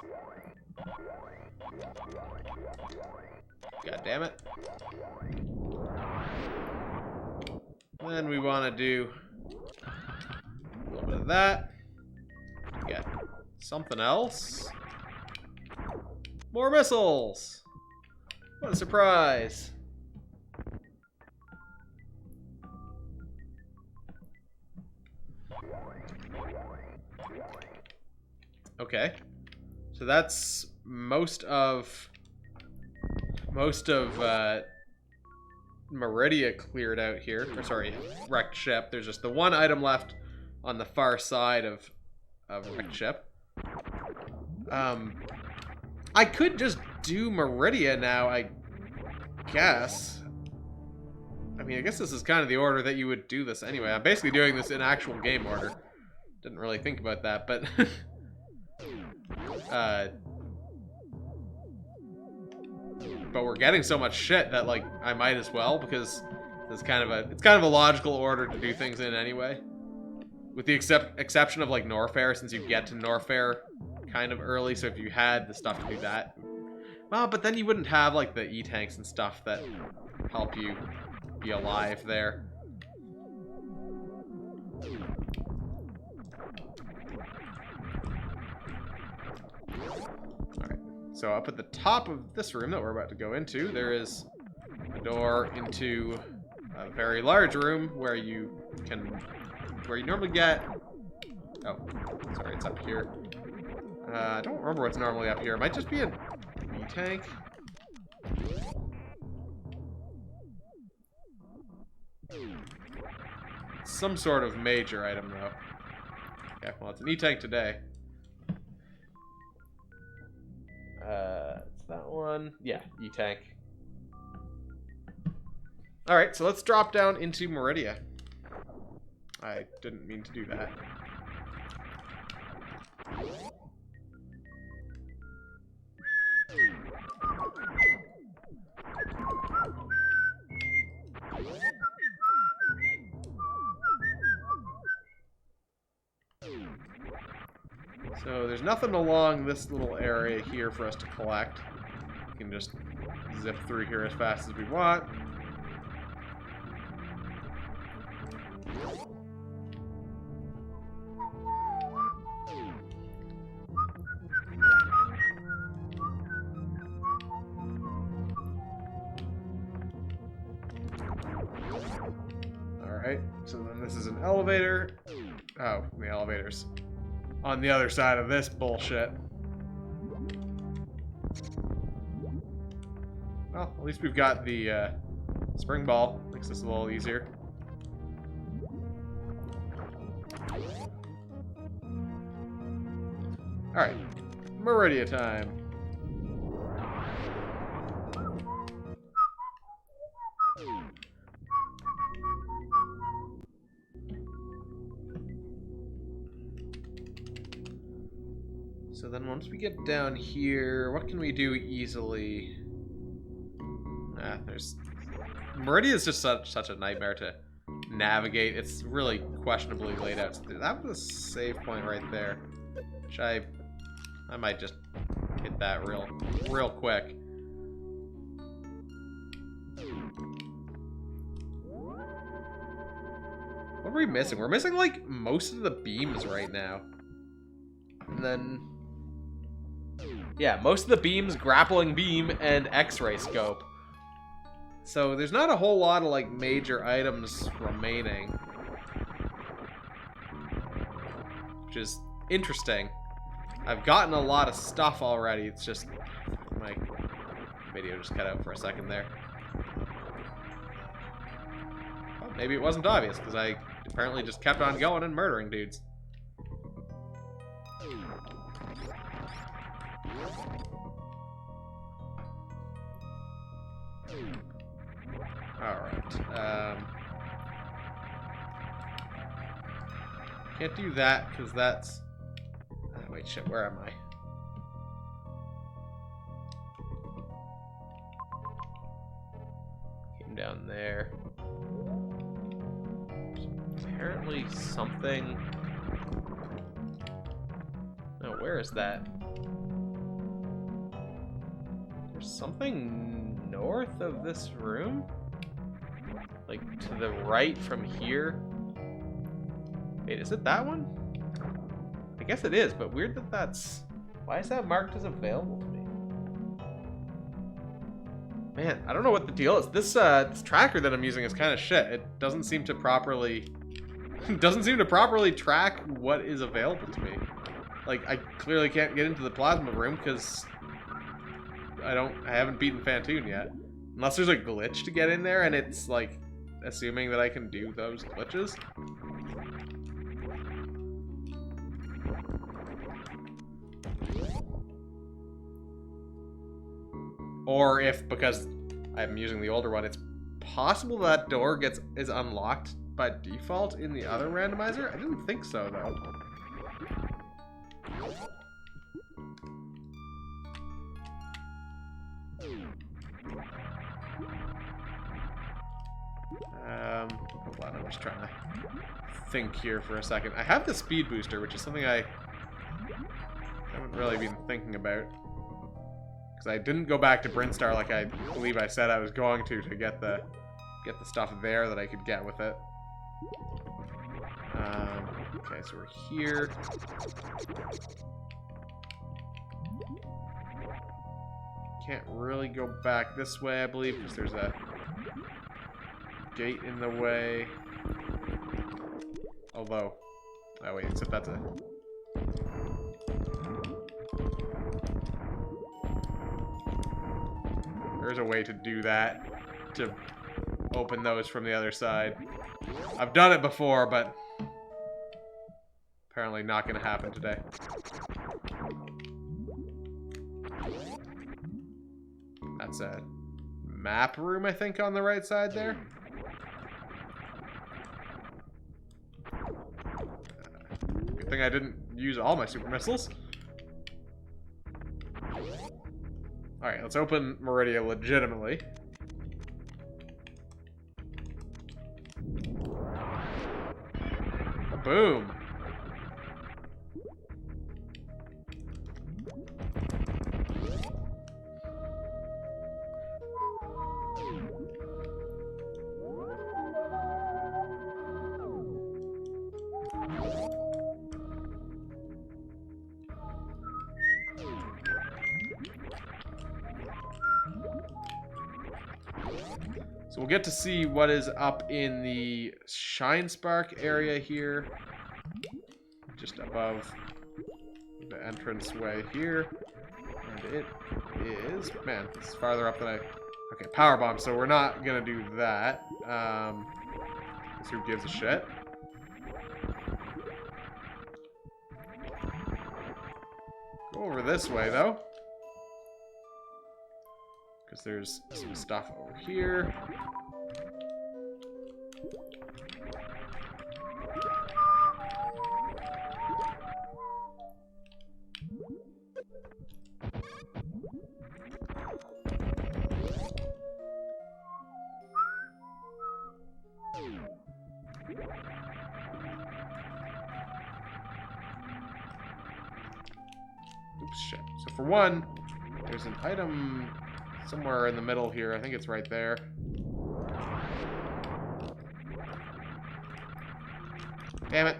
God damn it. Then we want to do a little bit of that. Get something else. More missiles! What a surprise! Okay. So that's most of Meridia cleared out here. Or sorry, wrecked ship. There's just the one item left on the far side of wrecked ship. I could just do Meridia now, I guess. I mean, I guess this is kind of the order that you would do this anyway. I'm basically doing this in actual game order. Didn't really think about that, but but we're getting so much shit that like I might as well, because it's kind of a logical order to do things in anyway. With the exception of like Norfair, since you get to Norfair kind of early, so if you had the stuff to do that, well, but then you wouldn't have like the E-tanks and stuff that help you be alive there. Alright, so up at the top of this room that we're about to go into, there is a door into a very large room where you normally get... Oh, sorry, it's up here. I don't remember what's normally up here. It might just be an E-tank. Some sort of major item, though. Okay, well, it's an E-tank today. It's that one. Yeah, E-tank. Alright, so let's drop down into Meridia. I didn't mean to do that. So there's nothing along this little area here for us to collect. We can just zip through here as fast as we want. Alright, so then this is an elevator. Oh, the elevator's on the other side of this bullshit. Well, at least we've got the spring ball. Makes this a little easier. Alright, Meridia time. So then once we get down here, what can we do easily? There's... Meridia is just such a nightmare to navigate. It's really questionably laid out. So that was a save point right there. Which I might just hit that real quick. What are we missing? We're missing like most of the beams right now. And then Yeah, most of the beams, grappling beam, and X-ray scope. So there's not a whole lot of like major items remaining, which is interesting. I've gotten a lot of stuff already. It's just my video just cut out for a second there. Well, maybe it wasn't obvious because I apparently just kept on going and murdering dudes. Alright. Can't do that because that's... Oh, wait, shit, where am I? Came down there. There's apparently something... No, where is that? There's something north of this room? Like, to the right from here? Wait, is it that one? I guess it is, but weird that that's... Why is that marked as available to me? Man, I don't know what the deal is. This tracker that I'm using is kind of shit. It doesn't seem to properly... doesn't seem to properly track what is available to me. Like, I clearly can't get into the plasma room because I haven't beaten Phantoon yet. Unless there's a glitch to get in there and it's like assuming that I can do those glitches. Or if, because I'm using the older one, it's possible that door is unlocked by default in the other randomizer? I didn't think so, though. Hold on, I'm just trying to think here for a second. I have the speed booster, which is something I haven't really been thinking about. Because I didn't go back to Brinstar like I believe I said I was going to get the stuff there that I could get with it. Okay, so we're here. Can't really go back this way, I believe, because there's a gate in the way. Although, oh wait, except that's a... There's a way to do that, to open those from the other side. I've done it before, but apparently not going to happen today. That's a map room, I think, on the right side there. Good thing I didn't use all my super missiles. Alright, let's open Meridia legitimately. Boom! So we'll get to see what is up in the Shine Spark area here. Just above the entranceway here. And it is... Man, it's farther up than I... Okay, Power Bomb, so we're not gonna do that. Who gives a shit? Go over this way, though. Because there's some stuff over here. Oops, shit. So for one, there's an item somewhere in the middle here. I think it's right there. Damn it.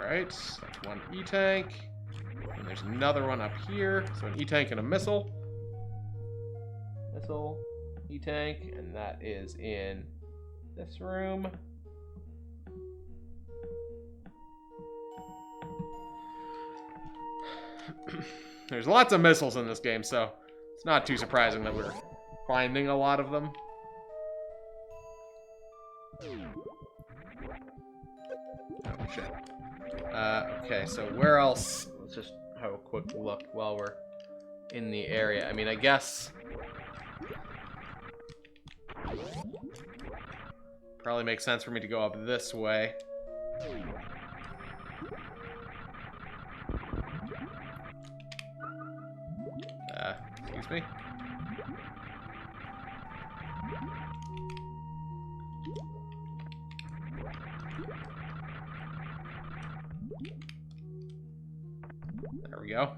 Alright, that's one E-tank. And there's another one up here. So an E-tank and a missile. Missile, E-tank, and that is in this room. There's lots of missiles in this game, so it's not too surprising that we're finding a lot of them. Oh, shit. Okay, so where else? Let's just have a quick look while we're in the area. I mean, I guess probably makes sense for me to go up this way. Excuse me. There we go.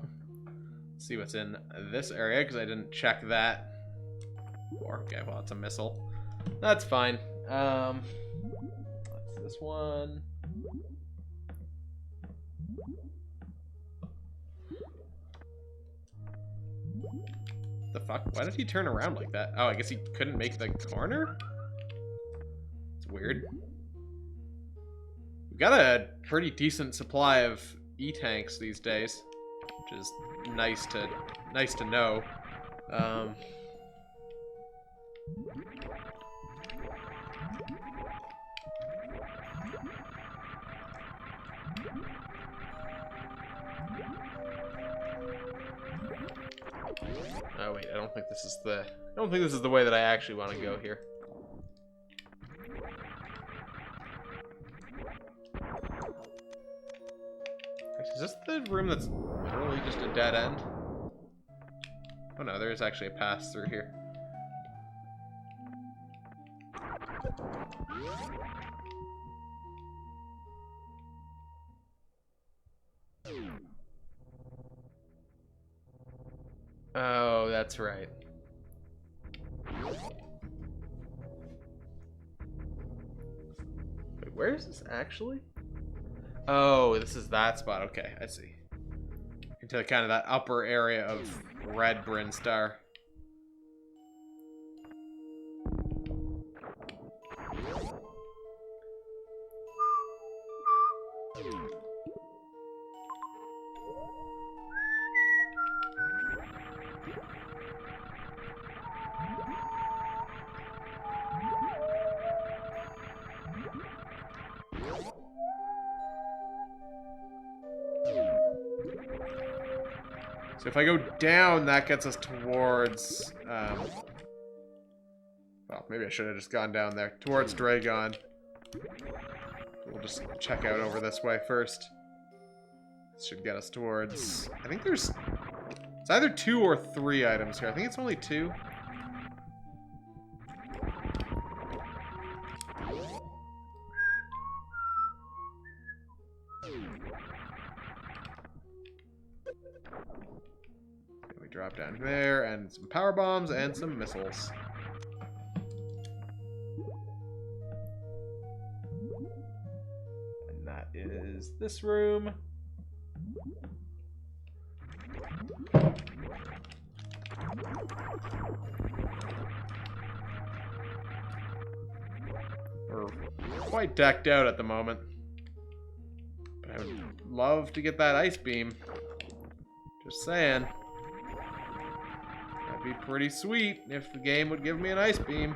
Let's see what's in this area, because I didn't check that. Okay, well, it's a missile. That's fine. What's this one? The fuck? Why did he turn around like that? Oh, I guess he couldn't make the corner? It's weird. We've got a pretty decent supply of E-tanks these days, which is nice to know. Oh wait, I don't think this is the way that I actually want to go here. Is this the room that's literally just a dead end? Oh no, there is actually a pass through here. Oh, that's right. Wait, where is this actually? Oh, this is that spot. Okay, I see. Into kind of that upper area of Red Brinstar. So if I go down, that gets us towards, well, maybe I should have just gone down there. Towards Dragon. We'll just check out over this way first. This should get us towards, I think it's either 2 or 3 items here. I think it's only 2. Drop down there, and some power bombs and some missiles. And that is this room. We're quite decked out at the moment. But I would love to get that ice beam. Just saying. Be pretty sweet if the game would give me an ice beam.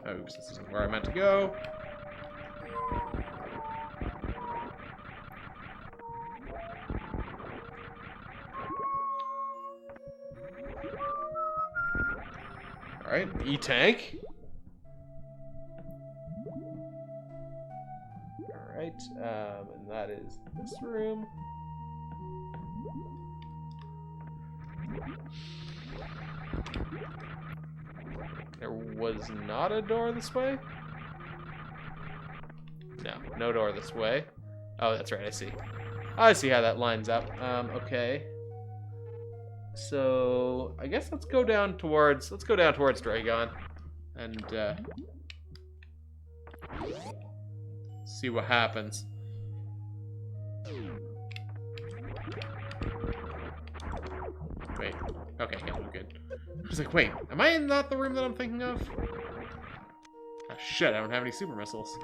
Oops, this isn't where I meant to go. Alright, E-tank. And that is this room. There was not a door this way? No, no door this way. Oh, that's right, I see. I see how that lines up. Okay. So I guess let's go down towards Dragon and see what happens. Wait. Okay, yeah, I'm good. I was like, wait, am I in not the room that I'm thinking of? Oh shit, I don't have any super missiles.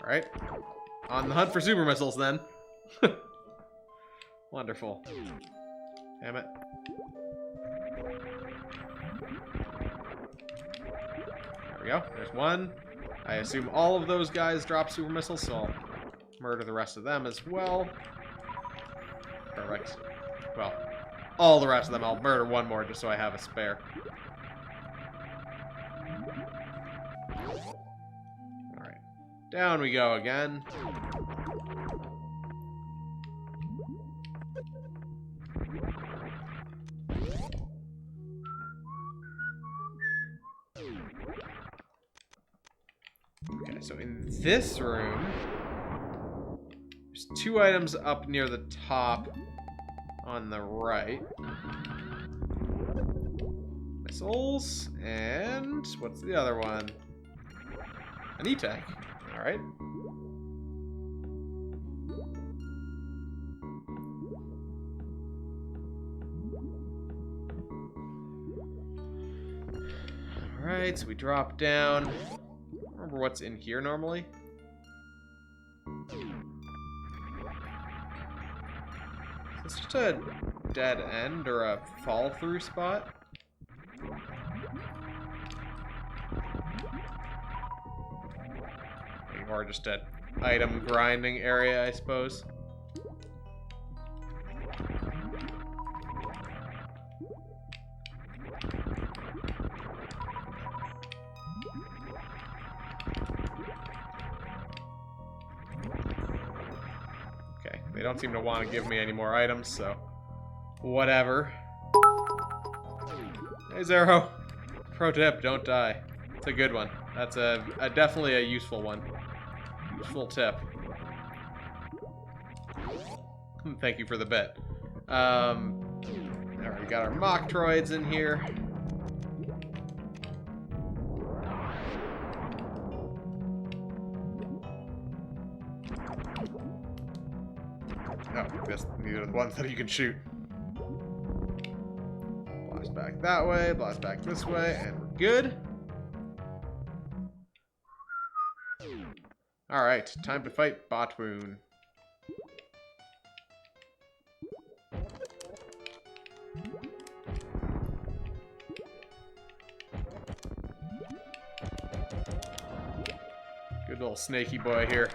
Alright. On the hunt for super missiles then. Wonderful. Damn it. There we go. There's one. I assume all of those guys drop super missiles, so I'll murder the rest of them as well. Perfect. Well, all the rest of them. I'll murder one more just so I have a spare. Alright. Down we go again. Okay, so in this room, there's two items up near the top on the right. Missiles, and what's the other one? An E-Tank. Alright. Alright, so we drop down. Remember what's in here normally? Is this just a dead end or a fall through spot? Or just an item grinding area, I suppose. Okay, they don't seem to want to give me any more items, so whatever. Hey, Zero. Pro tip, don't die. It's a good one. That's a definitely a useful one. Useful tip. Thank you for the bit. Alright, we got our mock droids in here. Oh, these are the ones that you can shoot. Blast back that way, blast back this way, and we're good. Alright, time to fight Botwoon. Good little snaky boy here.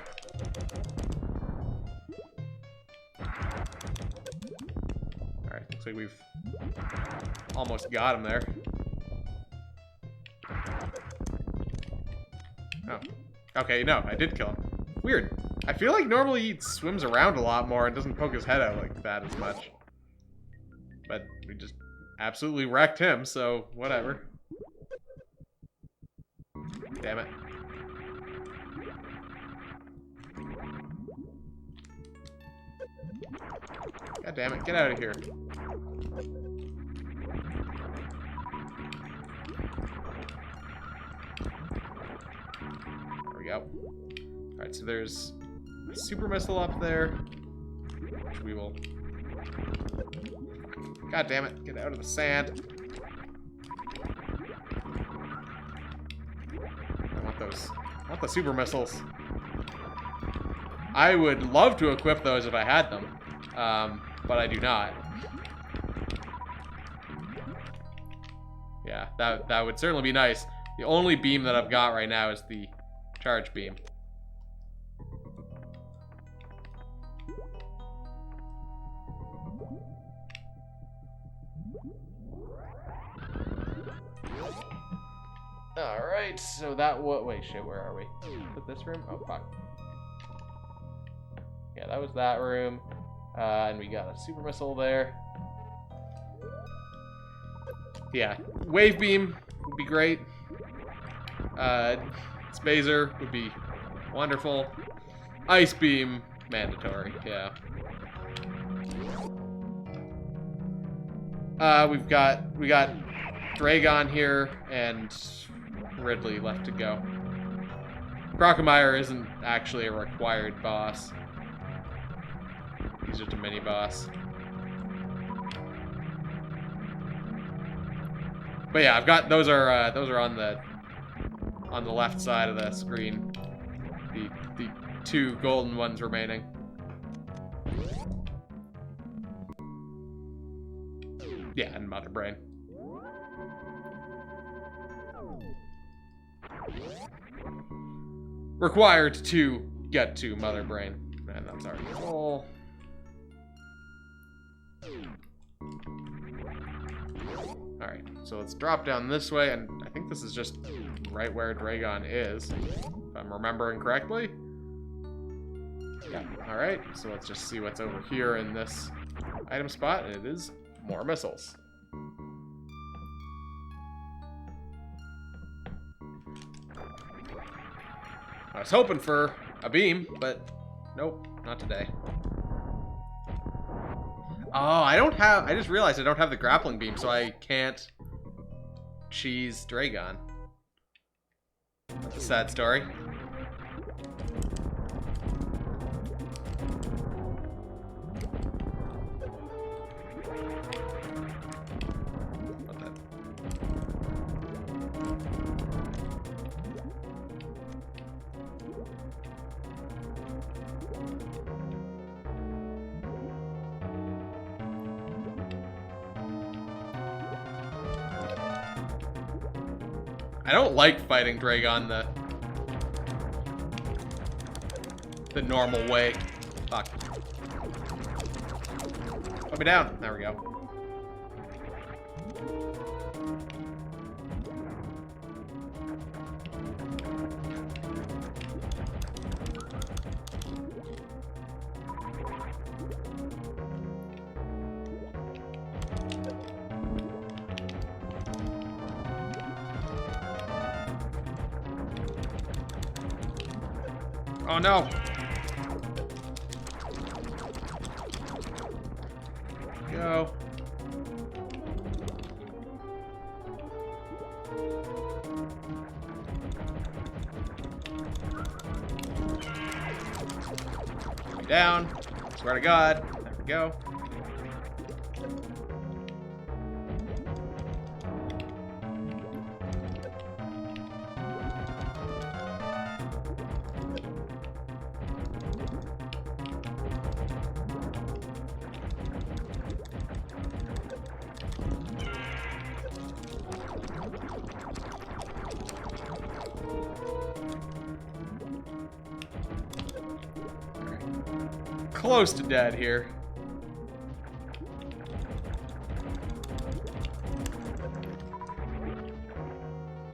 Alright, looks like we've almost got him there. Oh. Okay, no, I did kill him. Weird. I feel like normally he swims around a lot more and doesn't poke his head out like that as much. But we just absolutely wrecked him, so whatever. Damn it. God damn it, get out of here. Go. Alright, so there's a super missile up there, which we will... God damn it, get out of the sand. I want those. I want the super missiles. I would love to equip those if I had them, but I do not. Yeah, that would certainly be nice. The only beam that I've got right now is the charge beam. Alright, so that what? Wait, shit, where are we? Is it this room? Oh, fuck. Yeah, that was that room. And we got a super missile there. Yeah, wave beam would be great. Spazer would be wonderful. Ice beam mandatory, yeah. We got Dragon here and Ridley left to go. Crocomire isn't actually a required boss. He's just a mini boss. But yeah, I've got those are on the left side of the screen. The two golden ones remaining. Yeah, and Mother Brain. Required to get to Mother Brain. And that's our goal. Alright, so let's drop down this way, and I think this is just right where Dragon is, if I'm remembering correctly. Yeah, alright, so let's just see what's over here in this item spot, and it is more missiles. I was hoping for a beam, but nope, not today. Oh, I just realized I don't have the grappling beam, so I can't cheese Dragon. That's a sad story. What the? I don't like fighting Dragon the normal way. Fuck. Put me down. There we go. Oh no! Go. Down. Swear to God. There we go. Close to dead here.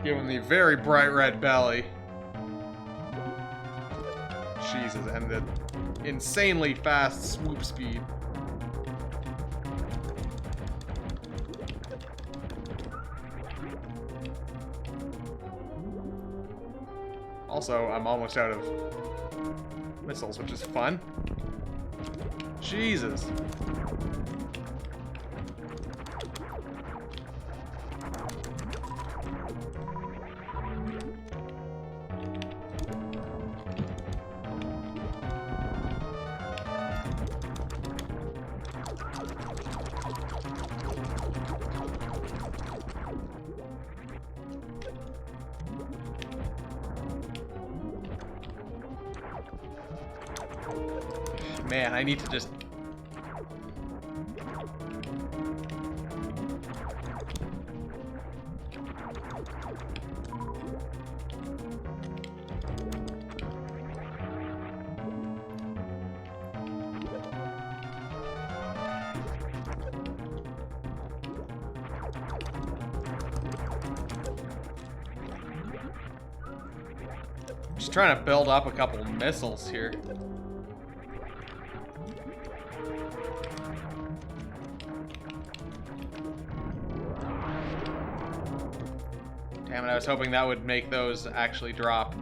Give him the very bright red belly. Jesus, and the insanely fast swoop speed. Also, I'm almost out of missiles, which is fun. Jesus. Man, I need to just... Just trying to build up a couple missiles here. Damn it, I was hoping that would make those actually drop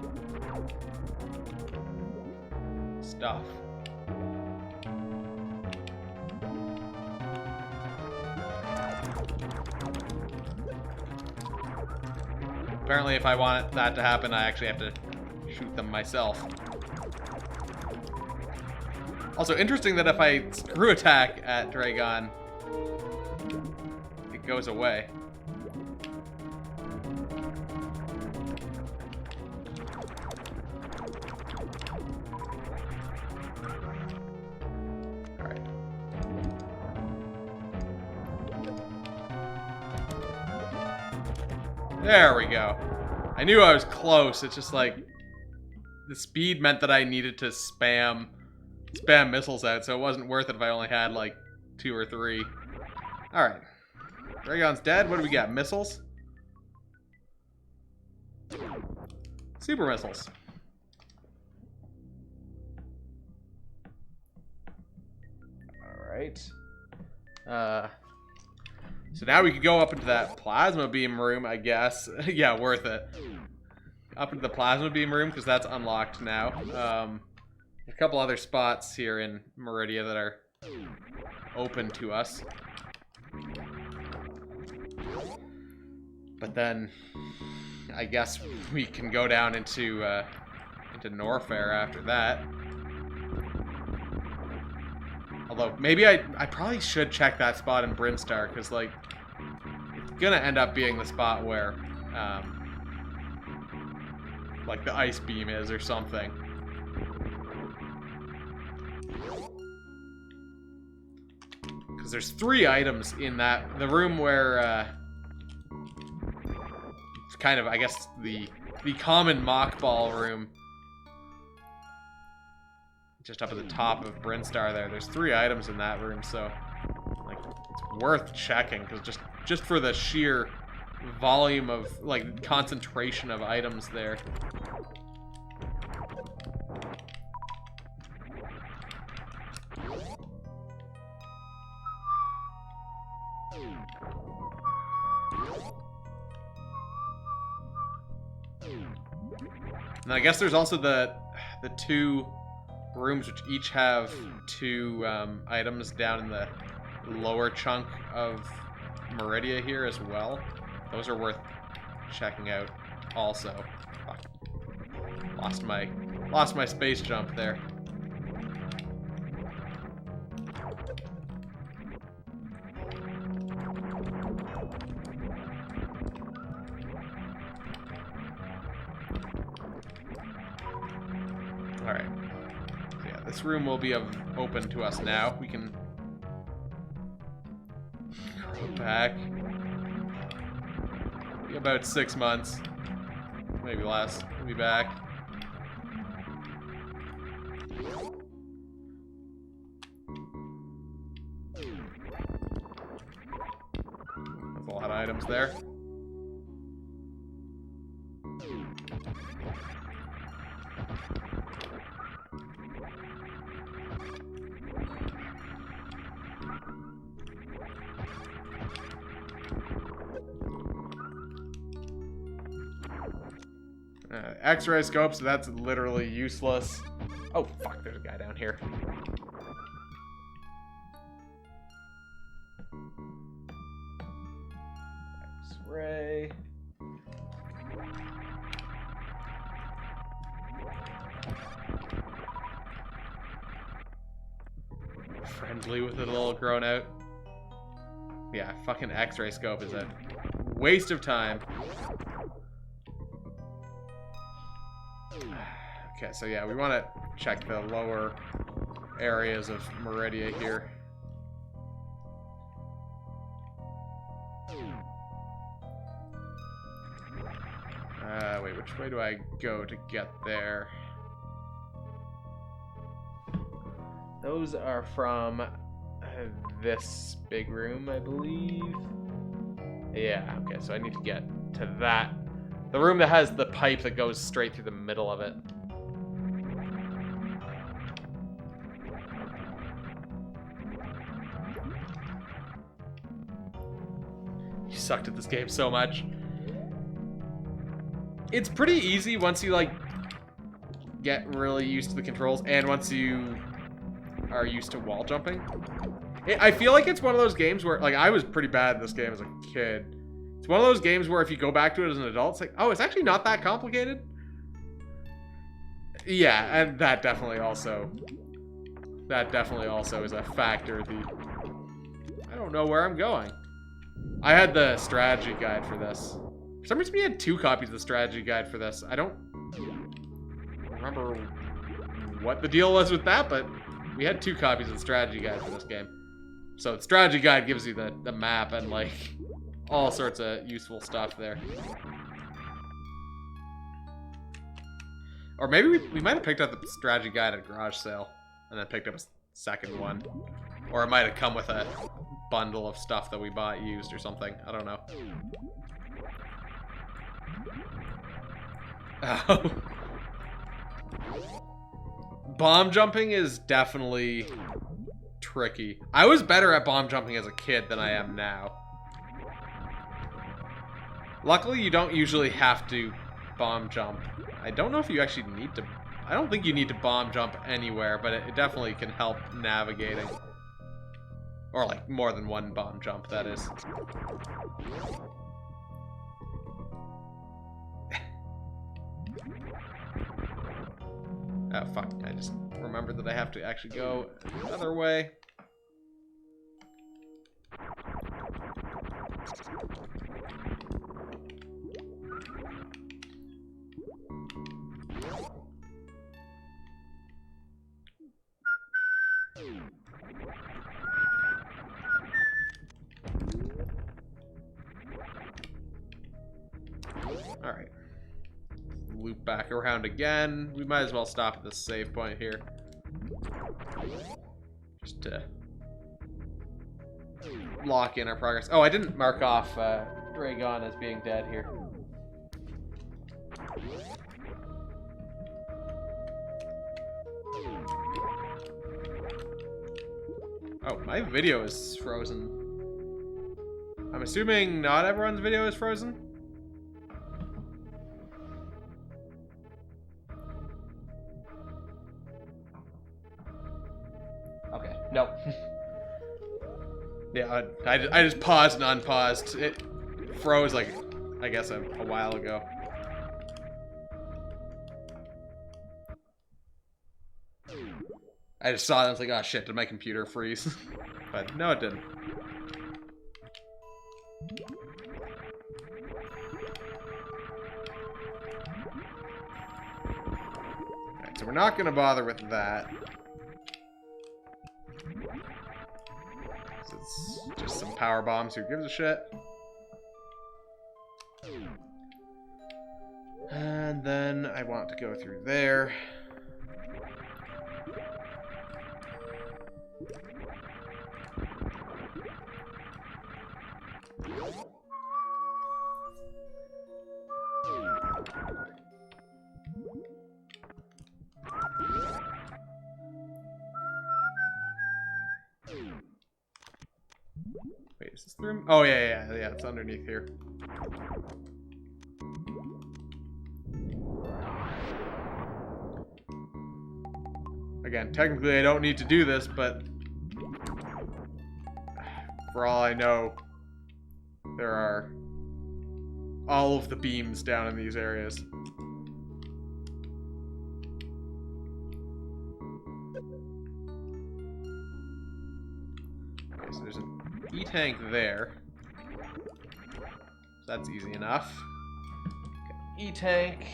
stuff. apparently if I want that to happen, I actually have to shoot them myself. Also, interesting that if I screw attack at Dragon, it goes away. Alright. There we go. I knew I was close. It's just like the speed meant that I needed to spam missiles out, so it wasn't worth it if I only had like 2 or 3. Alright. Dragon's dead. What do we got? Missiles? Super missiles. Alright. So now we could go up into that plasma beam room, I guess. Yeah, worth it. Up into the plasma beam room, because that's unlocked now. A couple other spots here in Meridia that are open to us. But then, I guess we can go down into Norfair after that. Although, maybe I probably should check that spot in Brinstar, because, like, it's gonna end up being the spot where, like, the ice beam is or something. Because there's 3 items in the room where, it's kind of, I guess, the common mock ball room. Just up at the top of Brinstar there. There's 3 items in that room, so like it's worth checking, because just for the sheer volume of, like, concentration of items there. And I guess there's also the 2 rooms which each have 2 items down in the lower chunk of Meridia here as well. Those are worth checking out also. Fuck. Lost my space jump there. Alright. So yeah, this room will be open to us now. We can go back. Be about 6 months. Maybe less. We'll be back. That's a lot of items there. X-ray scope, so that's literally useless. Oh, fuck, there's a guy down here. X-ray. Friendly with it, a little grown out. Yeah, fucking X-ray scope is a waste of time. Okay, so yeah, we want to check the lower areas of Meridia here. Wait, which way do I go to get there? Those are from this big room, I believe. Yeah, okay, so I need to get to that. The room that has the pipe that goes straight through the middle of it. You sucked at this game so much. It's pretty easy once you, like, get really used to the controls, and once you are used to wall jumping. I feel like it's one of those games where, like, I was pretty bad at this game as a kid, It's one of those games where if you go back to it as an adult, it's like, oh, it's actually not that complicated. Yeah, and that definitely also is a factor. I don't know where I'm going. I had the strategy guide for this. For some reason, we had 2 copies of the strategy guide for this. I don't remember what the deal was with that, but we had 2 copies of the strategy guide for this game. So the strategy guide gives you the map and like all sorts of useful stuff there. Or maybe we might have picked up the strategy guide at a garage sale and then picked up a second one. Or it might have come with a bundle of stuff that we bought used or something. I don't know. Oh. Bomb jumping is definitely tricky. I was better at bomb jumping as a kid than I am now. Luckily, you don't usually have to bomb jump. I don't know if you actually need to... I don't think you need to bomb jump anywhere, but it definitely can help navigating. Or, like, more than one bomb jump, that is. Oh, fuck. I just remembered that I have to actually go the other way. Alright. Loop back around again. We might as well stop at this save point here. Just to lock in our progress. Oh, I didn't mark off Dragon as being dead here. Oh, my video is frozen. I'm assuming not everyone's video is frozen? Okay, nope. Yeah, I just paused and unpaused. It froze, like, I guess a while ago. I just saw it and I was like, oh shit, did my computer freeze? But no, it didn't. Alright, so we're not gonna bother with that. It's just some power bombs, who gives a shit? And then I want to go through there. Wait, is this the room? Oh, yeah, it's underneath here. Again, technically I don't need to do this, but for all I know, there are all of the beams down in these areas. Okay, so there's an E-tank there. So that's easy enough. E-tank.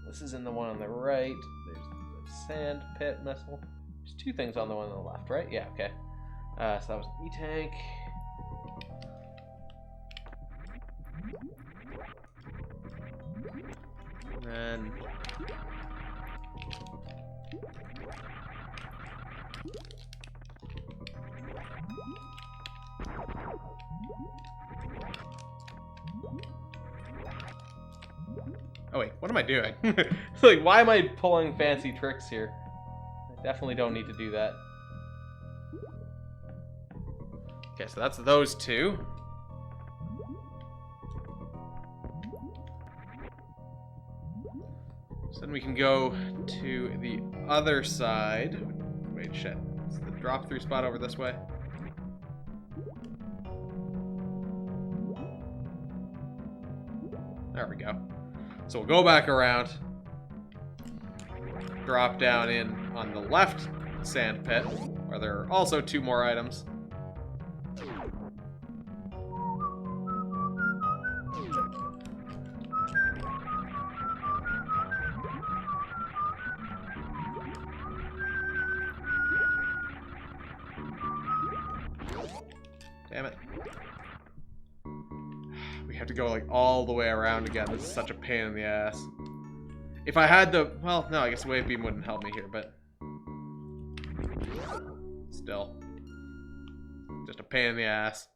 This is in the one on the right. There's the sand pit missile. There's 2 things on the one on the left, right? Yeah, okay. So that was an E-tank. And then... Oh wait, what am I doing? Like, why am I pulling fancy tricks here? I definitely don't need to do that. Okay, so that's those 2. So then we can go to the other side. Wait, shit. Is the drop-through spot over this way? There we go. So we'll go back around. Drop down in on the left sand pit, where there are also 2 more items. Damn it. We have to go like all the way around again. This is such a pain in the ass. If I had the... Well, no, I guess wave beam wouldn't help me here, but... Still. Just a pain in the ass.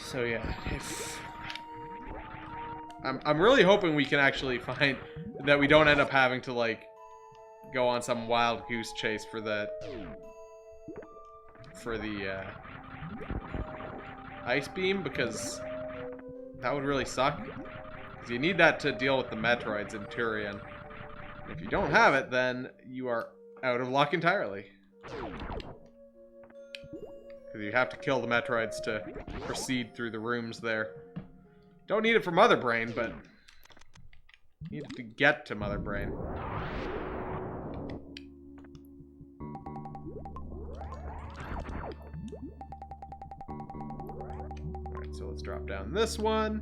So yeah, if I'm really hoping we can actually find that we don't end up having to like go on some wild goose chase for the ice beam, because that would really suck. Because you need that to deal with the Metroids in Turian. If you don't have it, then you are out of luck entirely. Because you have to kill the Metroids to proceed through the rooms there. Don't need it for Mother Brain, but need it to get to Mother Brain. Alright, so let's drop down this one.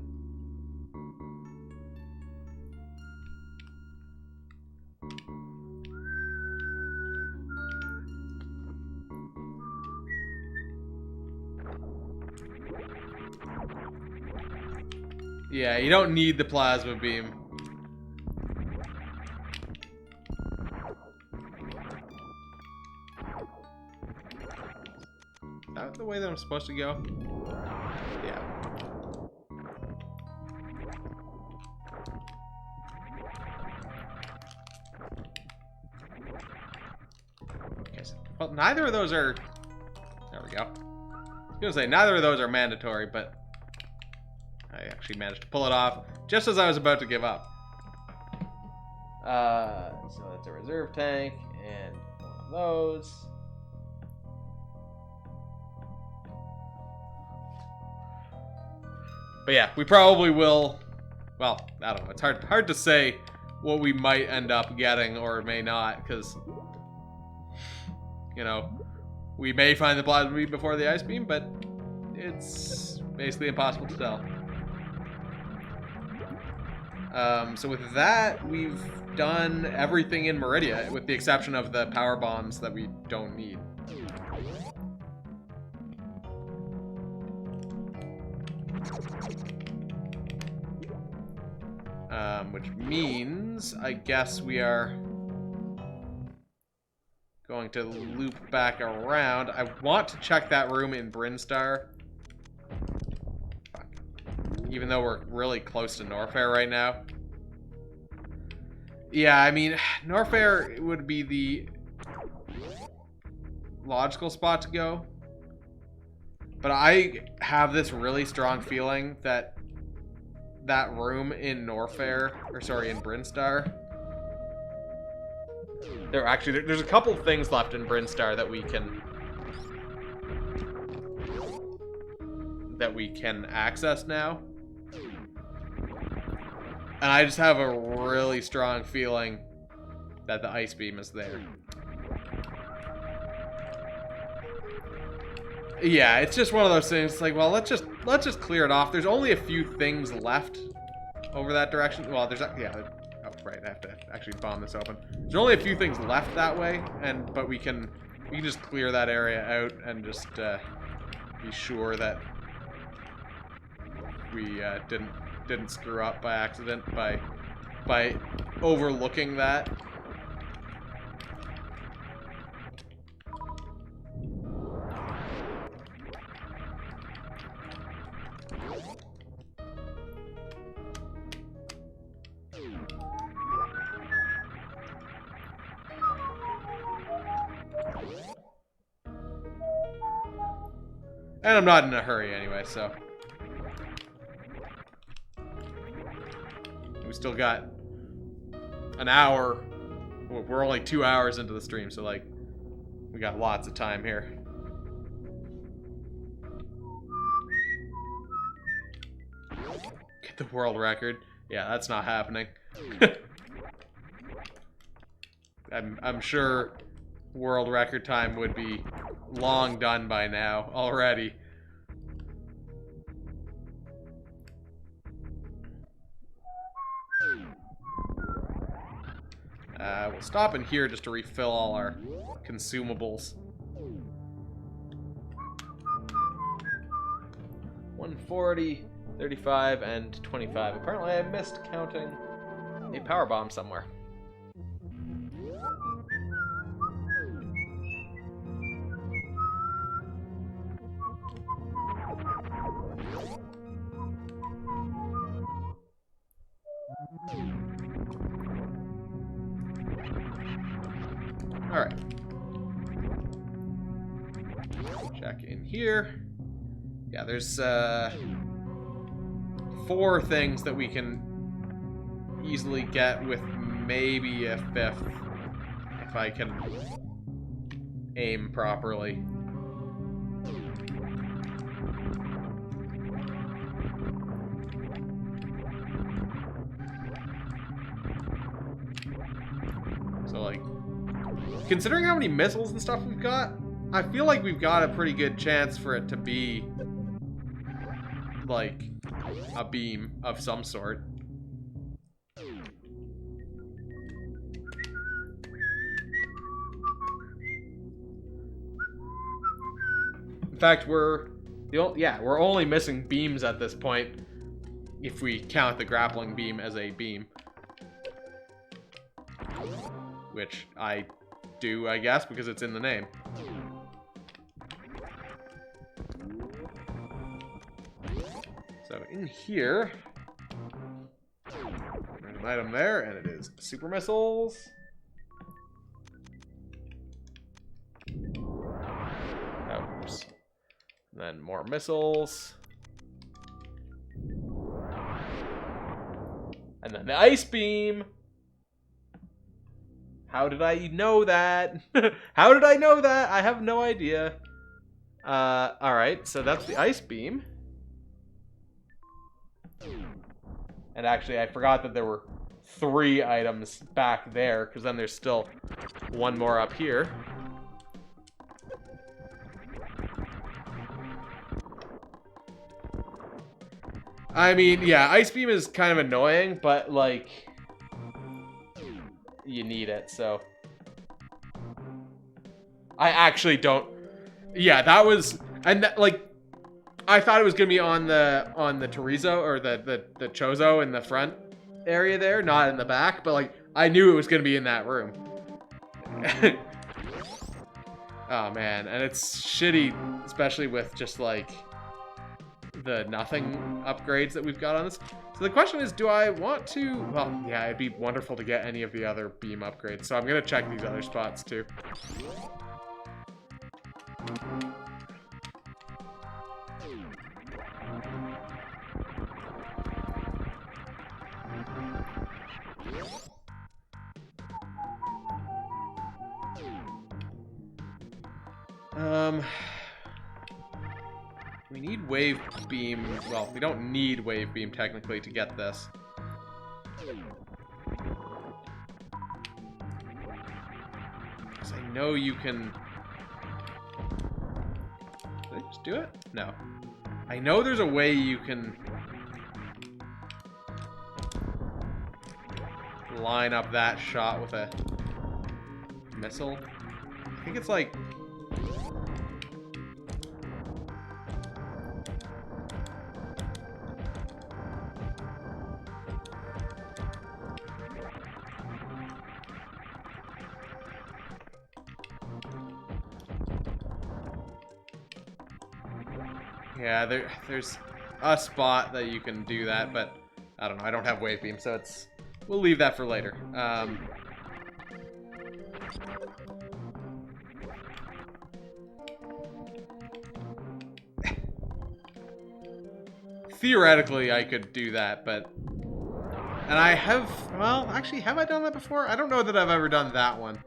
Yeah, you don't need the plasma beam. Is that the way that I'm supposed to go? Yeah. Okay, so, well, neither of those are... There we go. I was gonna say, neither of those are mandatory, but... I actually managed to pull it off just as I was about to give up. So that's a reserve tank and one of those. But yeah, we probably will. Well, I don't know. It's hard to say what we might end up getting or may not, because you know, we may find the plasma beam before the ice beam, but it's basically impossible to tell. So with that, we've done everything in Meridia, with the exception of the power bombs that we don't need. Which means, I guess we are going to loop back around. I want to check that room in Brinstar. Even though we're really close to Norfair right now. Yeah, I mean, Norfair would be the logical spot to go. But I have this really strong feeling that that room in Norfair, or sorry, in Brinstar. There's a couple things left in Brinstar that we can access now. And I just have a really strong feeling that the ice beam is there. Yeah, it's just one of those things. It's like, well, let's just clear it off. There's only a few things left over that direction. Well, there's yeah. Oh, right. I have to actually bomb this open. There's only a few things left that way, but we can just clear that area out and just be sure that we didn't screw up by accident by overlooking that. And I'm not in a hurry anyway, so. We still got an hour. We're only 2 hours into the stream, so like, we got lots of time here. Get the world record. Yeah, that's not happening. I'm sure world record time would be long done by now already. We'll stop in here just to refill all our consumables. 140, 35, and 25. Apparently I missed counting a power bomb somewhere. Alright. Check in here. Yeah, there's 4 things that we can easily get with maybe a 5th if I can aim properly. So like, considering how many missiles and stuff we've got, I feel like we've got a pretty good chance for it to be like a beam of some sort. In fact, we're only missing beams at this point if we count the grappling beam as a beam. Which I do, I guess, because it's in the name. So in here, there's an item there, and it is super missiles. Oops. And then more missiles. And then the ice beam. How did I know that? How did I know that? I have no idea. Alright, so that's the ice beam. And actually, I forgot that there were 3 items back there, because then there's still 1 more up here. I mean, yeah, ice beam is kind of annoying, but like, you need it, so. I actually don't. Yeah, that was, and that, like, I thought it was gonna be on the chorizo or the chozo in the front area there, not in the back, but like, I knew it was gonna be in that room. Oh man, and it's shitty, especially with just like the nothing upgrades that we've got on this. So the question is, do I want to? Well, yeah, it'd be wonderful to get any of the other beam upgrades. So I'm gonna check these other spots too. We need wave beam. Well, we don't need wave beam technically to get this. Because I know you can. Did I just do it? No. I know there's a way you can line up that shot with a missile. I think it's like. Yeah, there's a spot that you can do that, but I don't know. I don't have wave beam, so it's. We'll leave that for later. theoretically, I could do that, but... And I have... Well, actually, have I done that before? I don't know that I've ever done that one.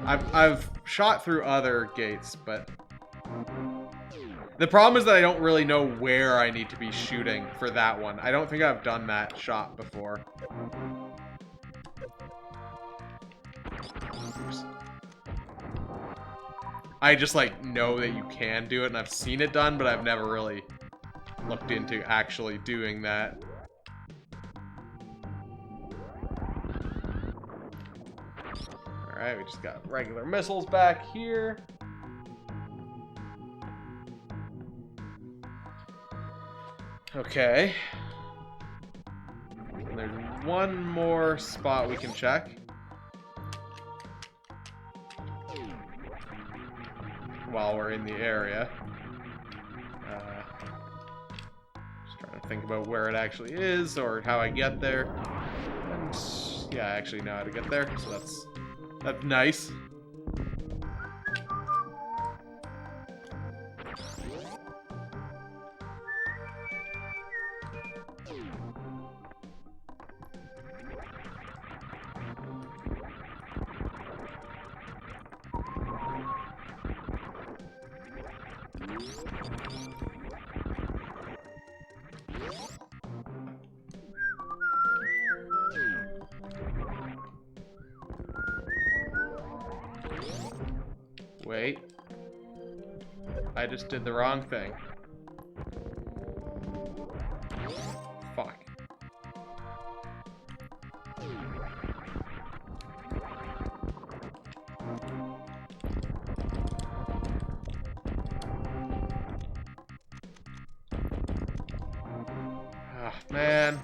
I've shot through other gates, but... The problem is that I don't really know where I need to be shooting for that one. I don't think I've done that shot before. Oops. I just, like, know that you can do it, and I've seen it done, but I've never really looked into actually doing that. Alright, we just got regular missiles back here. Okay. And there's one more spot we can check. While we're in the area. Just trying to think about where it actually is or how I get there. And yeah, I actually know how to get there, so that's nice. Wait. I just did the wrong thing. Fuck. Oh, man.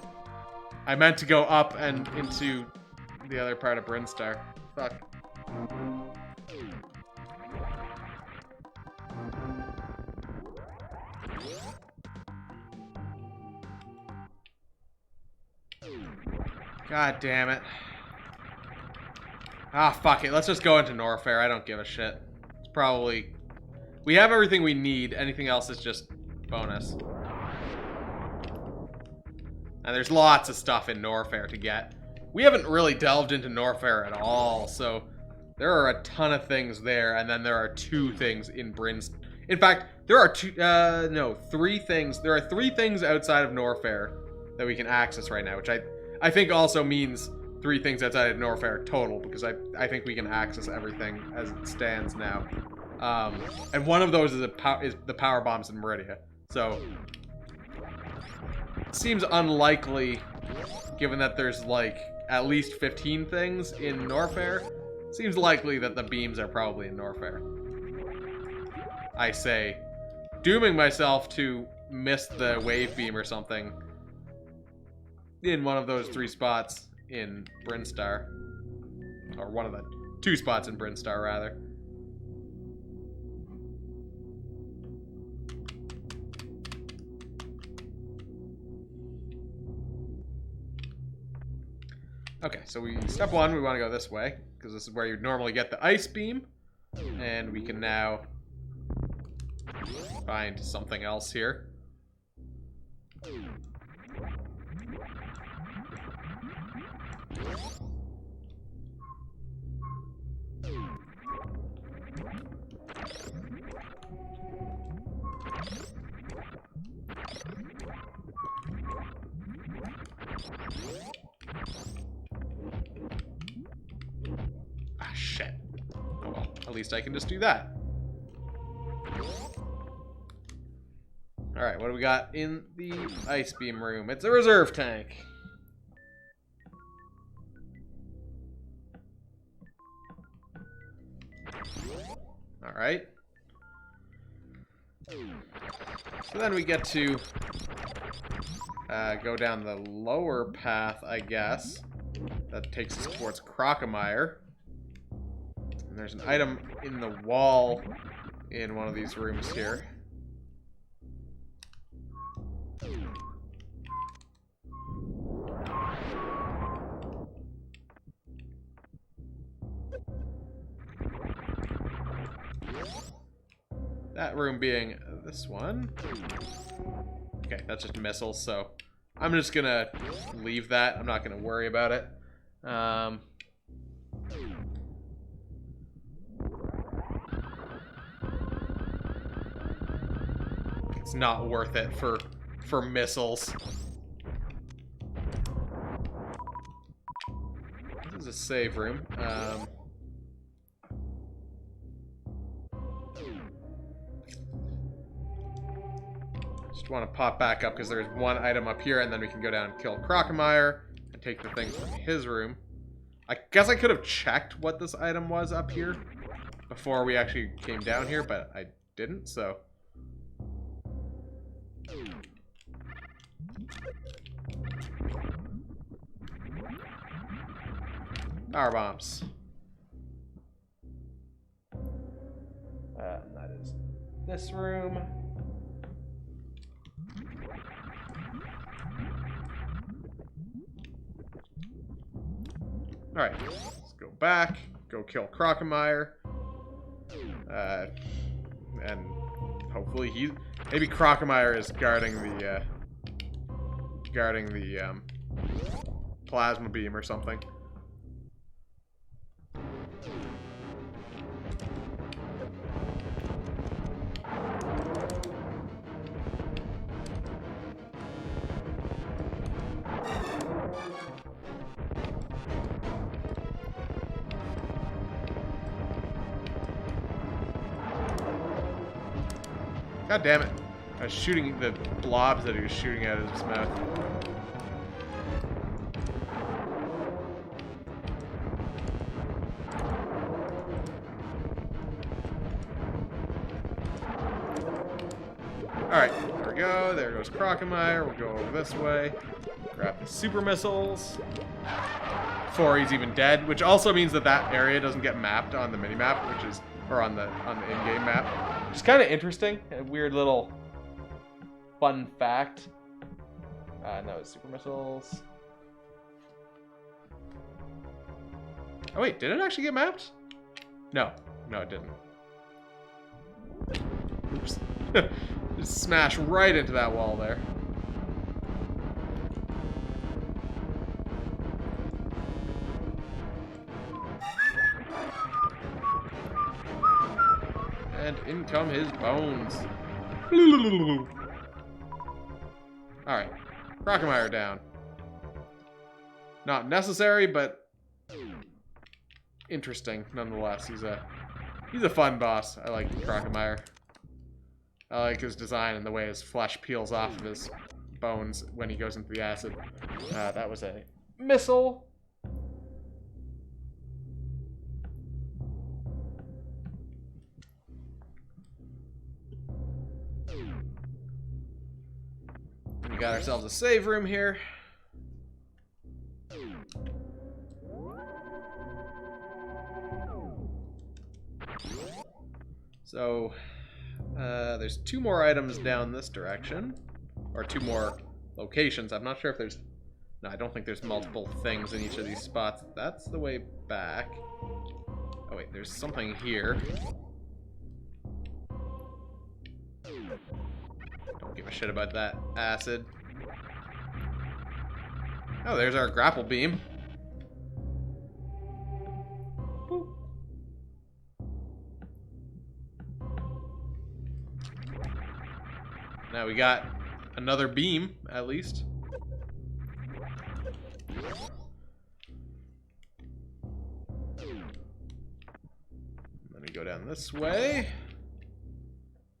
I meant to go up and into the other part of Brinstar. Fuck. God damn it. Ah, fuck it. Let's just go into Norfair. I don't give a shit. It's probably... We have everything we need. Anything else is just bonus. And there's lots of stuff in Norfair to get. We haven't really delved into Norfair at all, so... There are a ton of things there, and then there are 2 things in Brinstar. In fact, there are 3 things. There are 3 things outside of Norfair that we can access right now, which I think also means 3 things outside of Norfair total, because I think we can access everything as it stands now. And one of those is the power bombs in Meridia. So, it seems unlikely, given that there's like at least 15 things in Norfair. Seems likely that the beams are probably in Norfair. I say, dooming myself to miss the wave beam or something in one of those 3 spots in Brinstar. Or one of the 2 spots in Brinstar, rather. Okay, so step 1, we want to go this way, because this is where you'd normally get the ice beam. And we can now find something else here. Ah, shit. Oh well, at least I can just do that. Alright, what do we got in the ice beam room? It's a reserve tank. Alright. So then we get to go down the lower path, I guess. That takes us towards Crocomire. And there's an item in the wall in one of these rooms here. That room being this one. Okay, that's just missiles, so I'm just gonna leave that. I'm not gonna worry about it. It's not worth it for missiles. This is a save room. Just want to pop back up because there's one item up here, and then we can go down and kill Crocomire and take the things from his room. I guess I could have checked what this item was up here before we actually came down here, but I didn't, so... Power bombs. That is this room. Alright, let's go back, go kill Crocomire. And hopefully maybe Crocomire is guarding the plasma beam or something. God damn it. I was shooting the blobs that he was shooting out of his mouth. Alright, there we go. There goes Crocomire. We'll go over this way. Grab the super missiles. Before he's even dead, which also means that that area doesn't get mapped on the minimap, which is, or on the in-game map. Which is kind of interesting. A weird little fun fact. No, it's super missiles. Oh wait, did it actually get mapped? No, no, it didn't. Oops. Just smash right into that wall there. And in come his bones. Alright. Crocomire down. Not necessary, but interesting nonetheless. He's a fun boss. I like Crocomire. I like his design and the way his flesh peels off of his bones when he goes into the acid. That was a missile. We got ourselves a save room here. So, there's 2 more items down this direction. Or 2 more locations. I'm not sure if there's... No, I don't think there's multiple things in each of these spots. That's the way back. Oh wait, there's something here. Don't give a shit about that acid. Oh, there's our grapple beam. Boop. Now we got another beam, at least. Let me go down this way.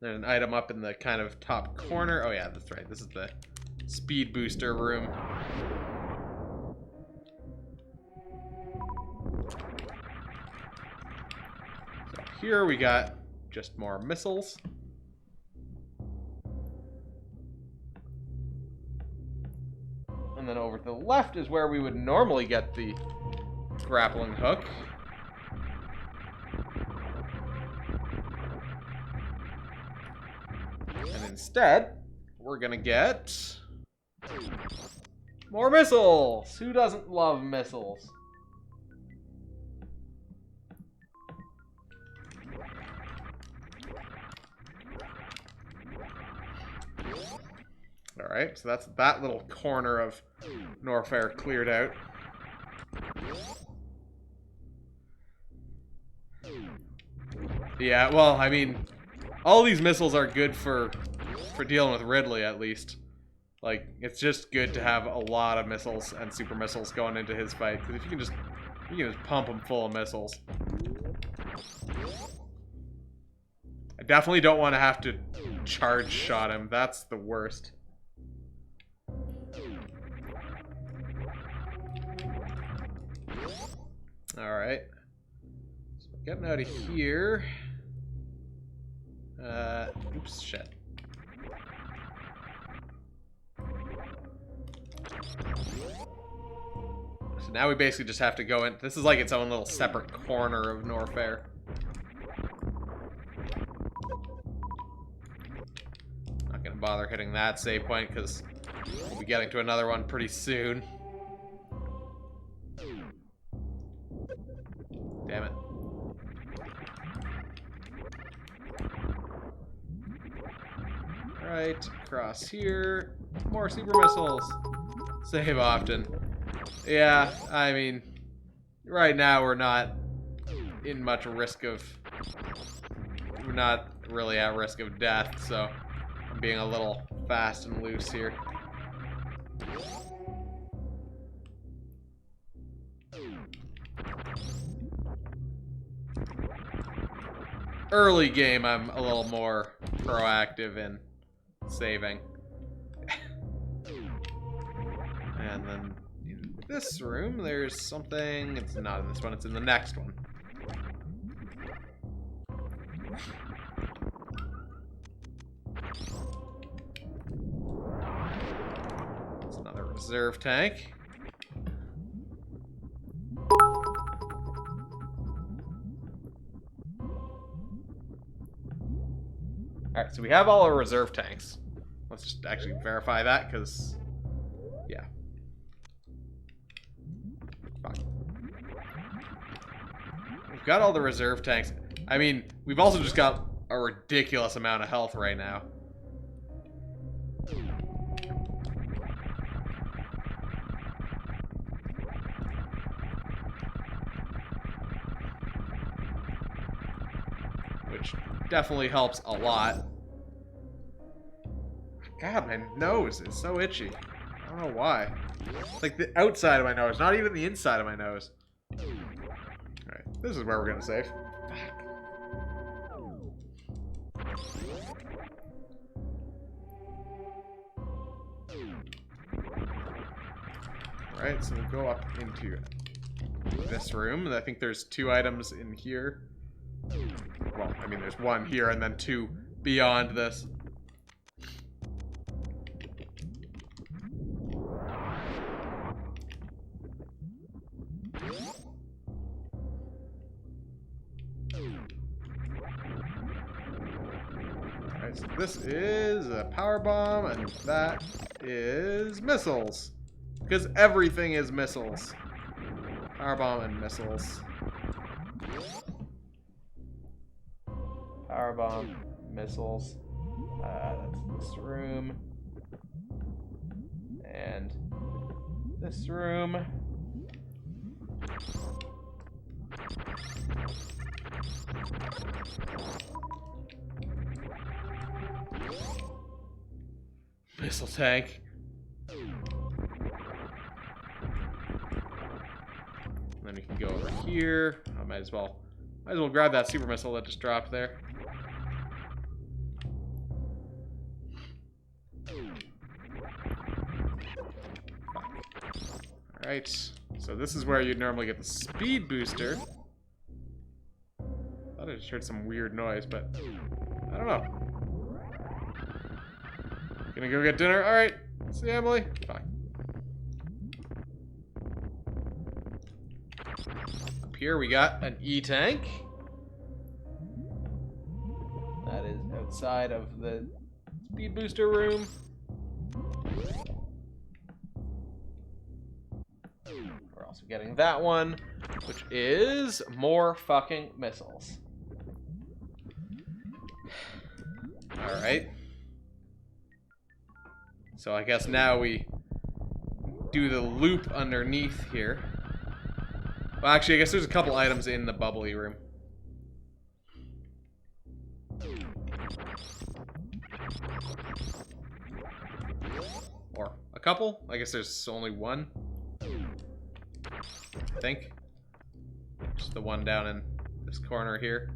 There's an item up in the kind of top corner. Oh yeah, that's right. This is the speed booster room. So here we got just more missiles. And then over to the left is where we would normally get the grappling hook. And instead, we're gonna get more missiles. Who doesn't love missiles? Alright, so that's that little corner of Norfair cleared out. Yeah, well, I mean, all these missiles are good for dealing with Ridley, at least. Like, it's just good to have a lot of missiles and super missiles going into his fight, because if you can just pump him full of missiles. I definitely don't want to have to charge shot him. That's the worst. Alright. So getting out of here. Oops, shit. So now we basically just have to go in. This is like its own little separate corner of Norfair. Not gonna bother hitting that save point because we'll be getting to another one pretty soon. Damn it. Right, across here. More super missiles. Save often. Yeah, I mean, right now we're not in much risk of... We're not really at risk of death, so I'm being a little fast and loose here. Early game, I'm a little more proactive in saving. And then in this room, there's something. It's not in this one, it's in the next one. It's another reserve tank. Alright, so we have all our reserve tanks. Let's just actually verify that, because... yeah. Fine. We've got all the reserve tanks. I mean, we've also just got a ridiculous amount of health right now. Which definitely helps a lot. God, my nose is so itchy. I don't know why. It's like the outside of my nose, not even the inside of my nose. Alright, this is where we're gonna save. Alright, so we'll go up into this room. I think there's 2 items in here. Well, I mean, there's 1 here and then 2 beyond this. Alright, so this is a power bomb, and that is missiles. Because everything is missiles. Power bomb and missiles. Power bomb, missiles. That's this room. And this room. Missile tank. And then we can go over here. I might as well grab that super missile that just dropped there. Alright, so this is where you'd normally get the speed booster. Thought I just heard some weird noise, but I don't know. Gonna go get dinner? Alright, see you, Emily. Bye. Up here we got an E-tank. That is outside of the speed booster room. We're also getting that one, which is more fucking missiles. Alright. So I guess now we do the loop underneath here. Well, actually, I guess there's a couple items in the bubbly room. Or a couple? I guess there's only one. I think. Just the one down in this corner here.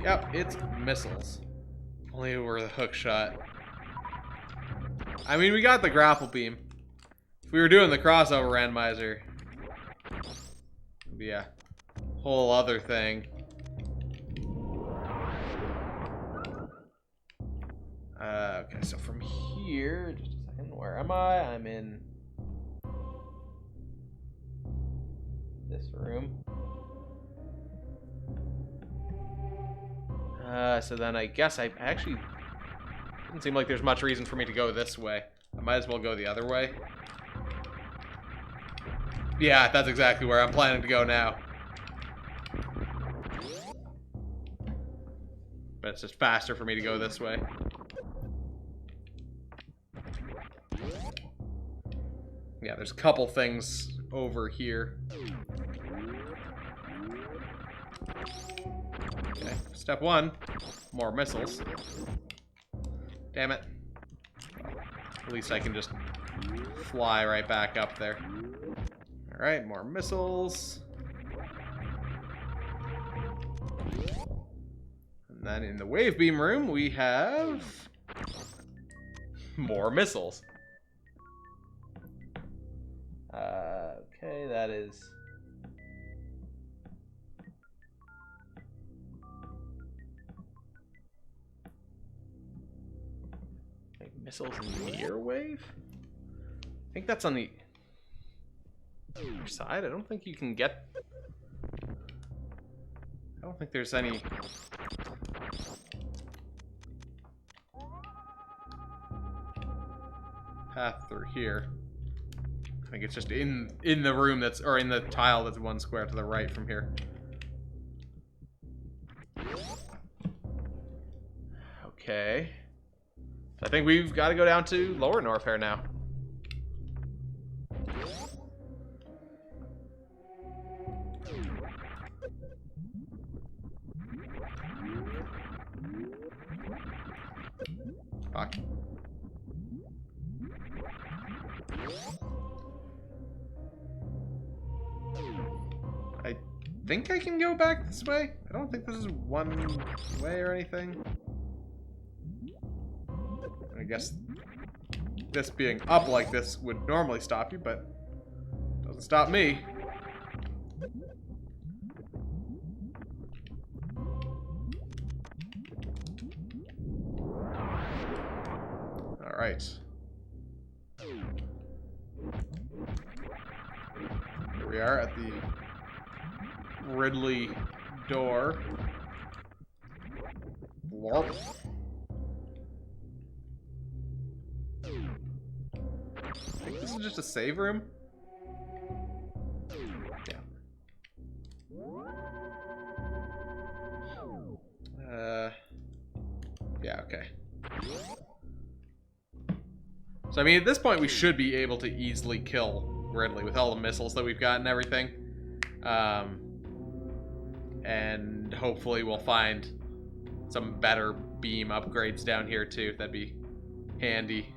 Yep, it's missiles. Only we're the hook shot. I mean, we got the grapple beam. If we were doing the crossover randomizer, it'd be a whole other thing. Okay, so from here, just a second, where am I? I'm in this room. So then I guess I actually doesn't seem like there's much reason for me to go this way. I might as well go the other way. Yeah, that's exactly where I'm planning to go now. But it's just faster for me to go this way. Yeah, there's a couple things over here. Okay, step one, more missiles. Damn it. At least I can just fly right back up there. Alright, more missiles. And then in the wave beam room, we have more missiles. Okay, that is... like missiles near wave? I think that's on the other side. I don't think you can get... I don't think there's any... path through here. I think it's just in the room that's, or in the tile that's one square to the right from here. Okay. So I think we've got to go down to Lower Norfair now. Fuck. I think I can go back this way. I don't think this is one way or anything. I guess this being up like this would normally stop you, but doesn't stop me. All right. Here we are at the Ridley door. Warp. I think this is just a save room. Yeah. Yeah, okay. So, I mean, at this point, we should be able to easily kill Ridley with all the missiles that we've got and everything. And hopefully we'll find some better beam upgrades down here, too. That'd be handy.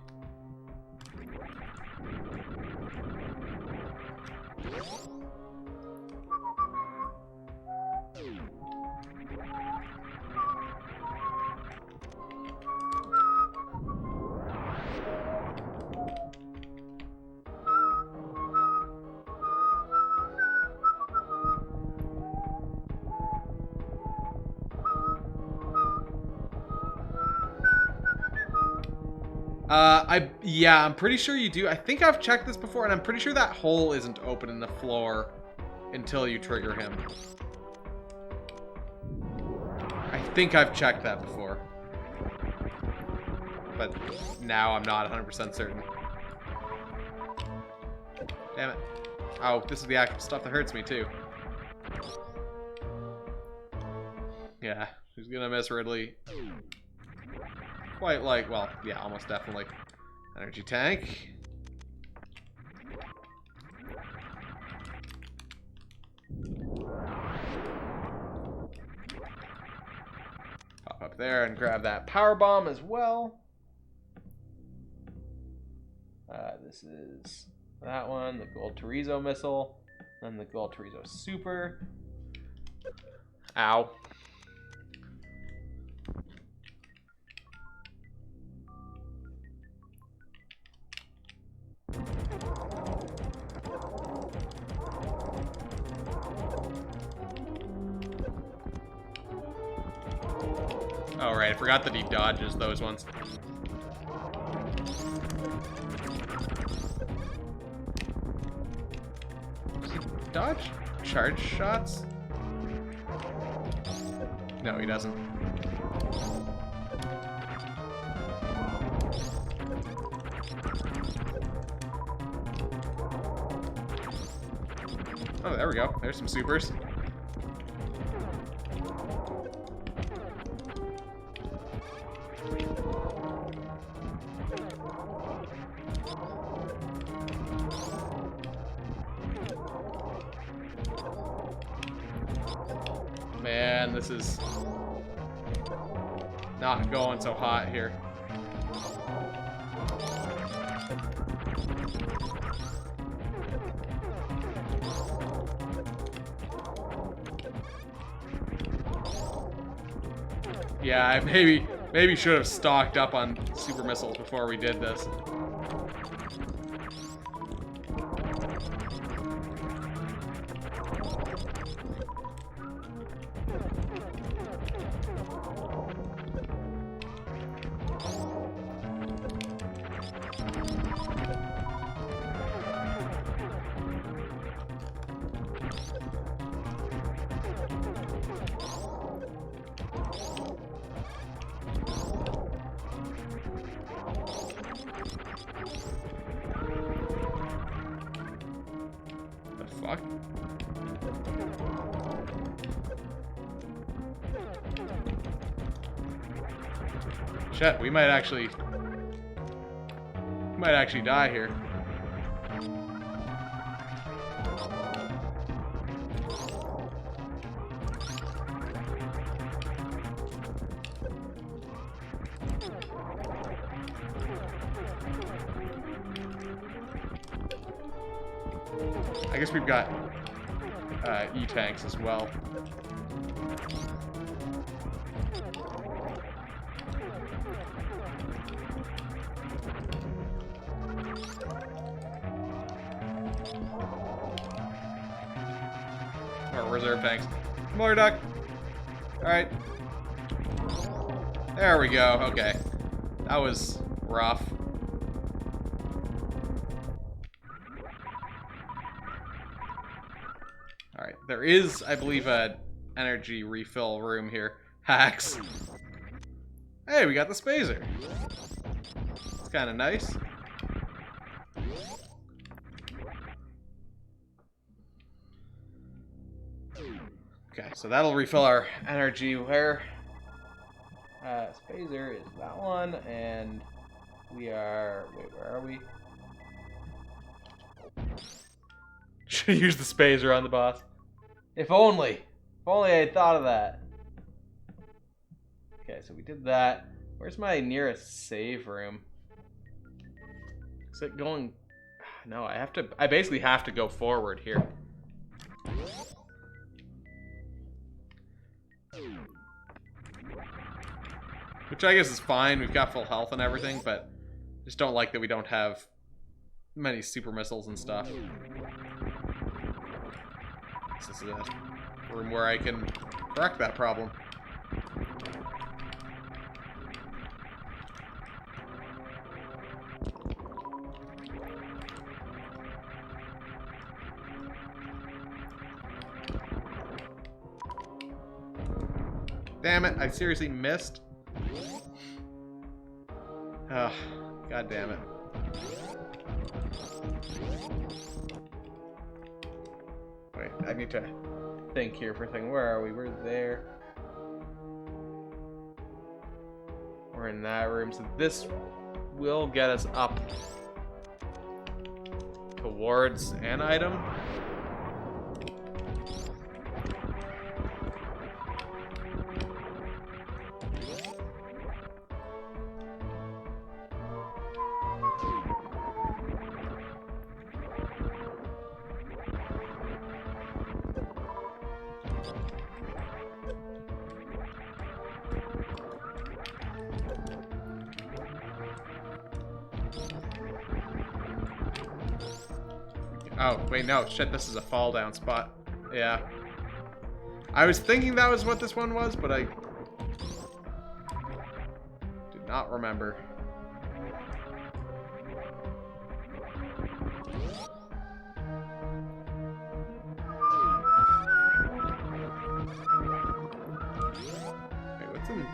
Yeah, I'm pretty sure you do. I think I've checked this before, and I'm pretty sure that hole isn't open in the floor until you trigger him. I think I've checked that before. But now I'm not 100% certain. Damn it. Oh, this is the actual stuff that hurts me, too. Yeah, she's gonna miss Ridley. Quite like, well, yeah, almost definitely. Energy tank. Pop up there and grab that power bomb as well. This is that one, the gold Torizo missile, then the gold Torizo super. Ow. Oh, right, I forgot that he dodges those ones. Does he dodge charge shots? No, he doesn't. Oh, there we go. There's some supers. Man, this is not going so hot here. Yeah, I maybe should have stocked up on super missiles before we did this. Fuck. Shit, we might actually die here. I guess we've got E-tanks as well. Or reserve tanks. More duck. Alright. There we go. Okay. That was rough. Alright, there is, I believe, a energy refill room here. Hacks. Hey, we got the spazer. It's kind of nice. Okay, so that'll refill our energy. Where? Spazer is that one, and we are... Wait, where are we? Should use the spazer on the boss. If only. If only I had thought of that. Okay, so we did that. Where's my nearest save room? Is it going... No, I basically have to go forward here. Which I guess is fine. We've got full health and everything, but just don't like that we don't have many super missiles and stuff. This is a room where I can correct that problem. Damn it, I seriously missed. Ugh, god damn it. Wait, I need to think here for a second. Where are we? We're there. We're in that room, so this will get us up towards an item. Oh, wait, no. Shit, this is a fall down spot. Yeah. I was thinking that was what this one was, but I did not remember. Wait, what's in...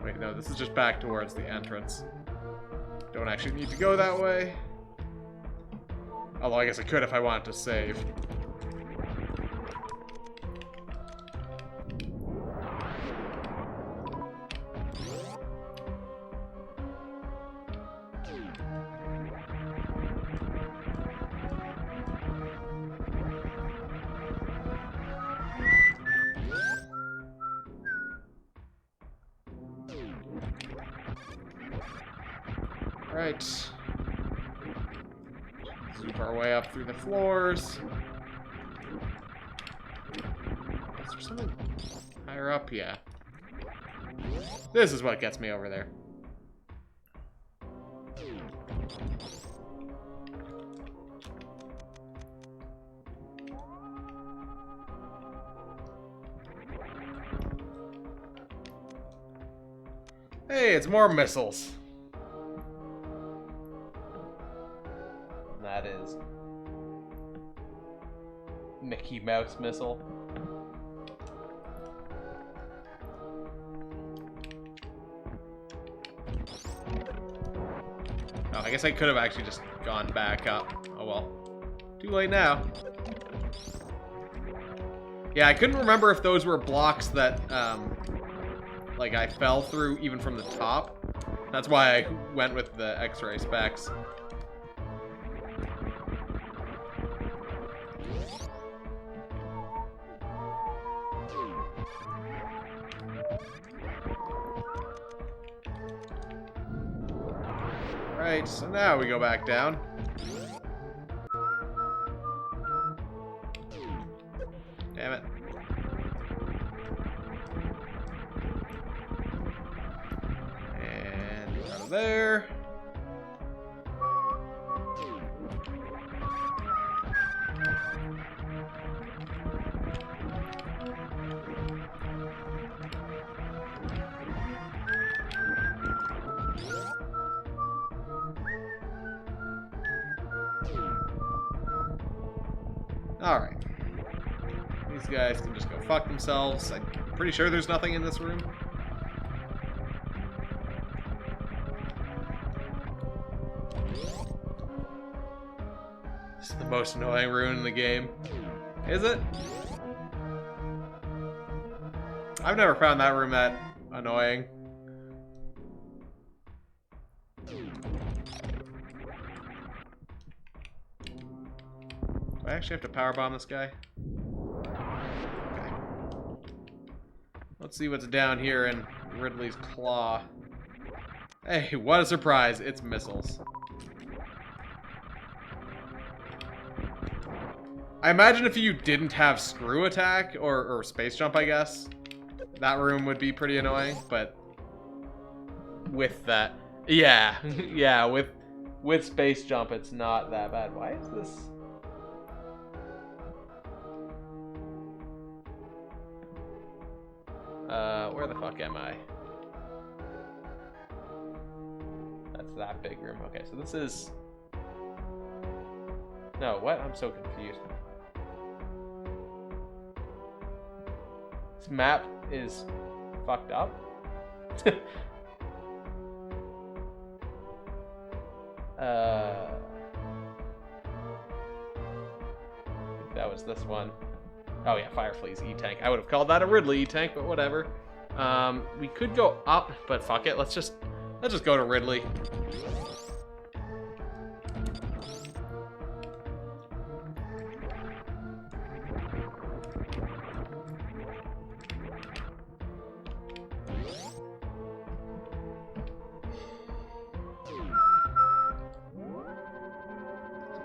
Wait, no, this is just back towards the entrance. Don't actually need to go that way. Although I guess I could if I wanted to save. Right. Zoop our way up through the floors. Is there something higher up? Yeah. This is what gets me over there. Hey, it's more missiles. That is Mickey Mouse missile. Oh, I guess I could have actually just gone back up. Oh well. Too late now. Yeah, I couldn't remember if those were blocks that, like I fell through even from the top. That's why I went with the X-ray specs. Right, so now we go back down. Damn it. And out of there. Alright. These guys can just go fuck themselves. I'm pretty sure there's nothing in this room. This is the most annoying room in the game. Is it? I've never found that room that annoying. Do I actually have to powerbomb this guy? Okay. Let's see what's down here in Ridley's claw. Hey, what a surprise. It's missiles. I imagine if you didn't have screw attack, or space jump, I guess, that room would be pretty annoying, but with that, yeah, yeah, with space jump, it's not that bad. Why is this? Where the fuck am I? That's that big room. Okay, so this is... No, what? I'm so confused. This map is fucked up. I think that was this one. Oh yeah, Firefly's E-Tank. I would have called that a Ridley E-Tank, but whatever. We could go up, but fuck it. Let's just go to Ridley.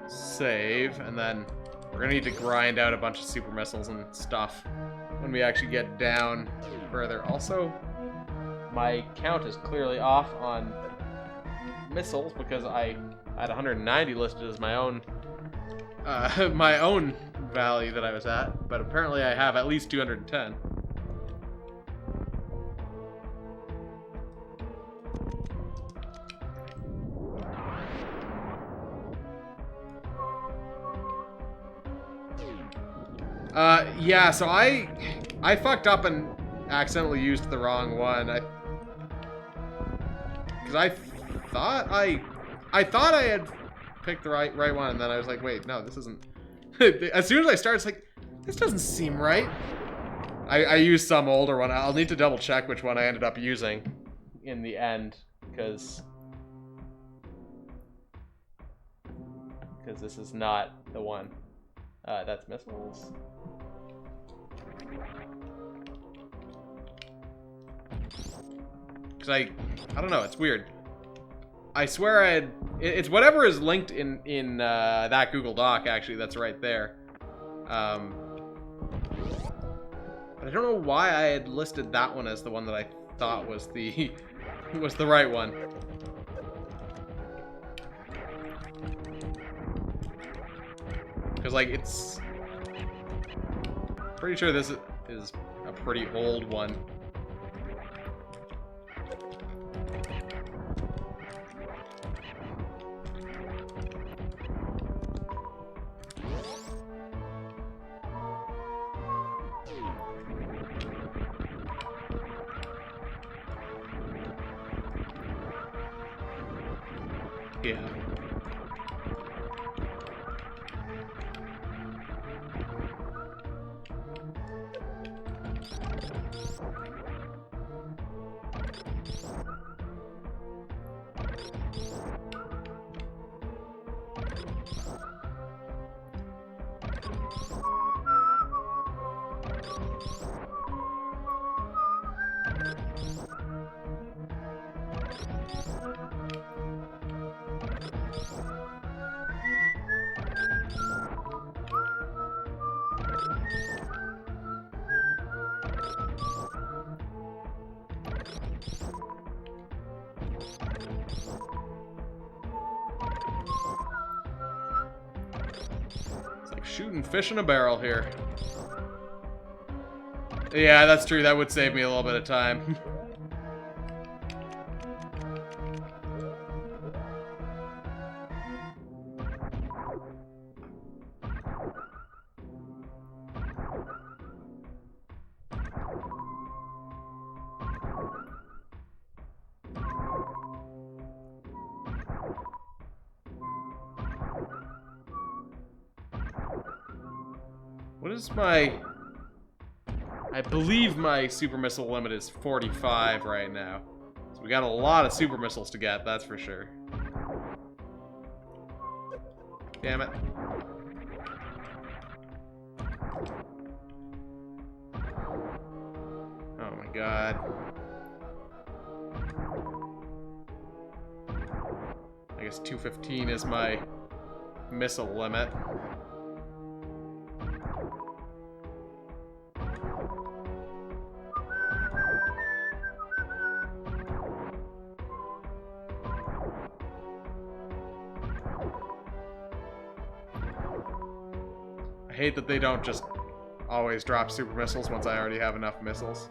Save, and then we're gonna need to grind out a bunch of super missiles and stuff when we actually get down further. Also, my count is clearly off on missiles because I had 190 listed as my own my own value that I was at, but apparently I have at least 210. Yeah, so I fucked up and accidentally used the wrong one. Because I thought I had picked the right one, and then I was like, wait, no, this isn't. As soon as I started, it's like, this doesn't seem right. I used some older one. I'll need to double check which one I ended up using in the end, because this is not the one. That's missiles. Because I don't know, it's weird. I swear it's whatever is linked in that Google Doc, actually, that's right there. But I don't know why I had listed that one as the one that I thought was the was the right one. Because, like, it's pretty sure this is a pretty old one. Yeah. Shooting fish in a barrel here. Yeah, that's true. That would save me a little bit of time. What is my... I believe my super missile limit is 45 right now. So we got a lot of super missiles to get, that's for sure. Damn it. Oh my god. I guess 215 is my missile limit. I hate that they don't just always drop super missiles once I already have enough missiles.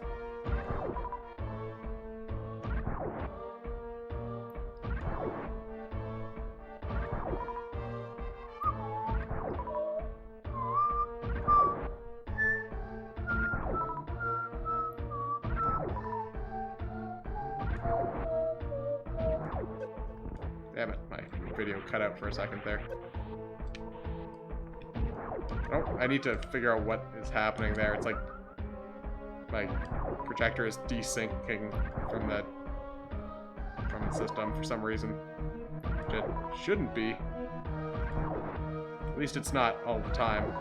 Damn it, my video cut out for a second there. Oh, I need to figure out what is happening there. It's like projector is desyncing from the system for some reason. Which it shouldn't be. At least it's not all the time.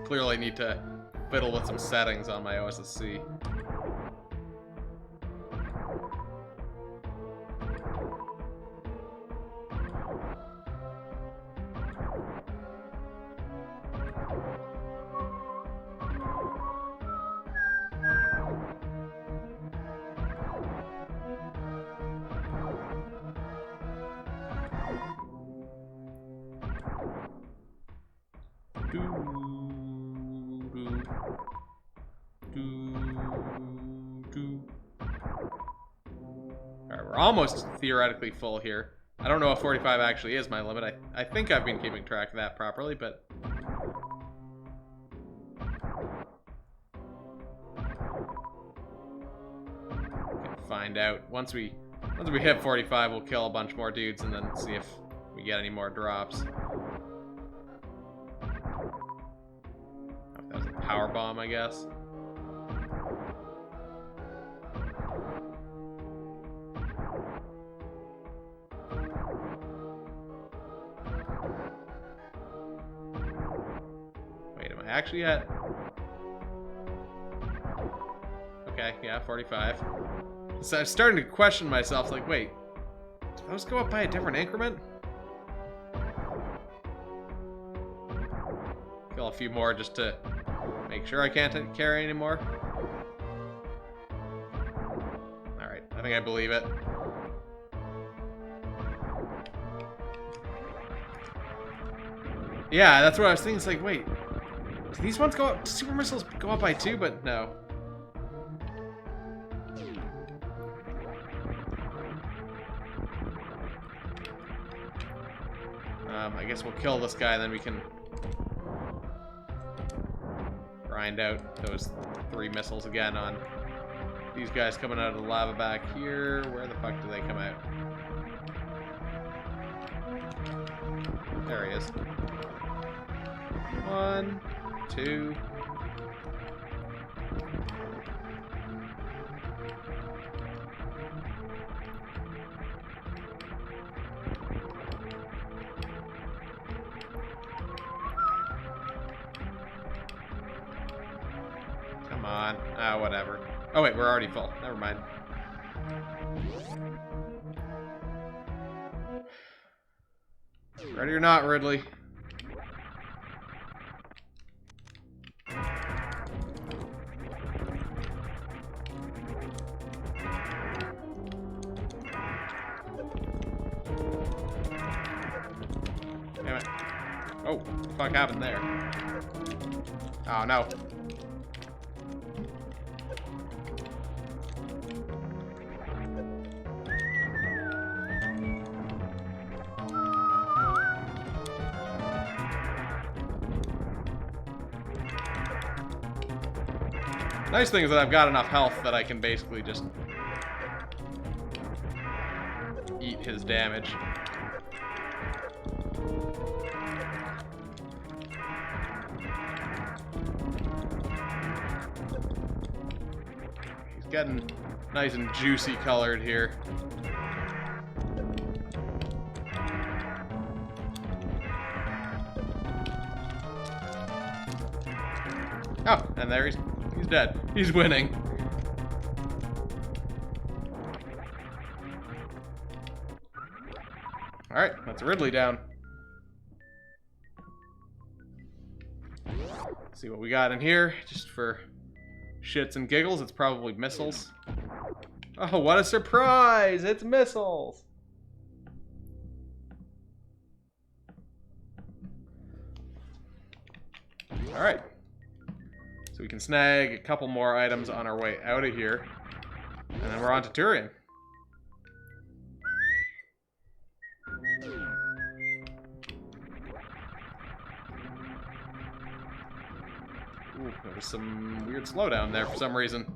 Clearly need to fiddle with some settings on my OSSC. Alright, we're almost theoretically full here. I don't know if 45 actually is my limit. I think I've been keeping track of that properly, but... Can find out. Once we hit 45, we'll kill a bunch more dudes and then see if we get any more drops. That was a power bomb, I guess. Wait, am I actually at... Okay, yeah, 45. So I'm starting to question myself, like, wait, do those go up by a different increment? Kill a few more just to make sure I can't carry anymore. Alright, I think I believe it. Yeah, that's what I was thinking. It's like, wait, do these ones go up? Do super missiles go up by 2? But no. I guess we'll kill this guy, and then we can grind out those 3 missiles again on these guys coming out of the lava back here. Where the fuck do they come out? There he is. 1, 2. Come on. Ah, whatever. Oh wait, we're already full. Never mind. Ready or not, Ridley? Damn it. Oh, what the fuck happened there? Oh no. Nice thing is that I've got enough health that I can basically just eat his damage. He's getting nice and juicy colored here. Oh, and there he's dead. He's winning. Alright, that's Ridley down. Let's see what we got in here, just for shits and giggles. It's probably missiles. Oh, what a surprise! It's missiles! Alright. So we can snag a couple more items on our way out of here. And then we're on to Turian. Ooh, there was some weird slowdown there for some reason.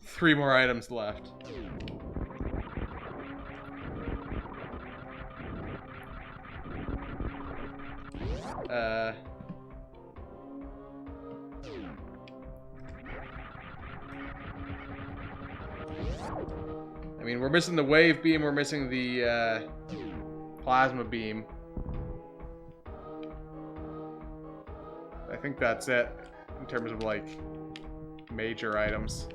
3 more items left. I mean, we're missing the wave beam, we're missing the plasma beam. I think that's it in terms of, like, major items.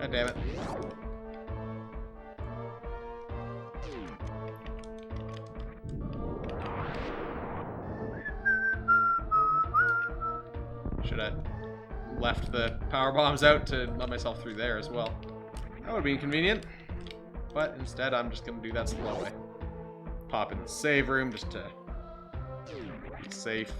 God damn it. Should have left the power bombs out to let myself through there as well. That would be inconvenient. But instead, I'm just going to do that slow way. Pop in the save room just to be safe.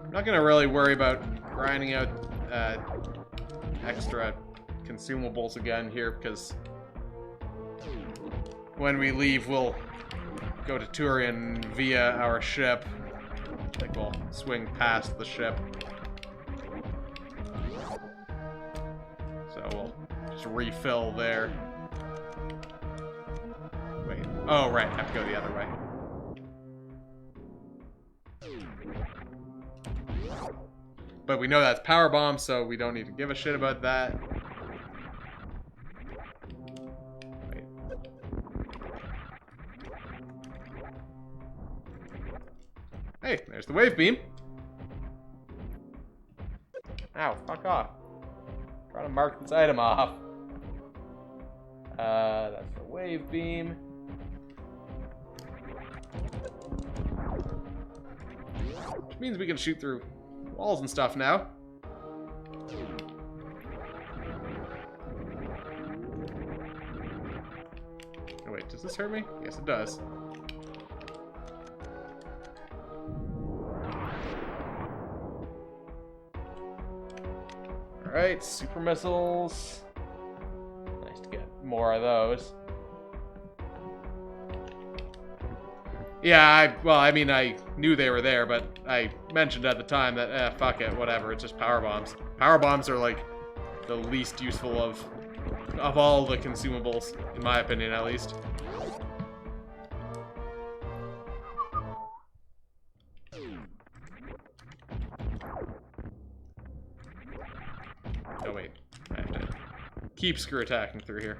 I'm not gonna really worry about grinding out extra consumables again here, because when we leave, we'll go to Turian via our ship. Like, we'll swing past the ship. So we'll just refill there. Wait. Oh, right. I have to go the other way. But we know that's power bomb, so we don't need to give a shit about that. Wait. Hey, there's the wave beam. Ow, fuck off. I'm trying to mark this item off. That's the wave beam. Which means we can shoot through walls and stuff now. Oh, wait, does this hurt me? Yes, it does. Alright, super missiles. Nice to get more of those. Yeah, I mean, I knew they were there, but I mentioned at the time that, fuck it, whatever, it's just power bombs. Power bombs are, like, the least useful of all the consumables, in my opinion, at least. Oh, wait. I have to keep screw attacking through here.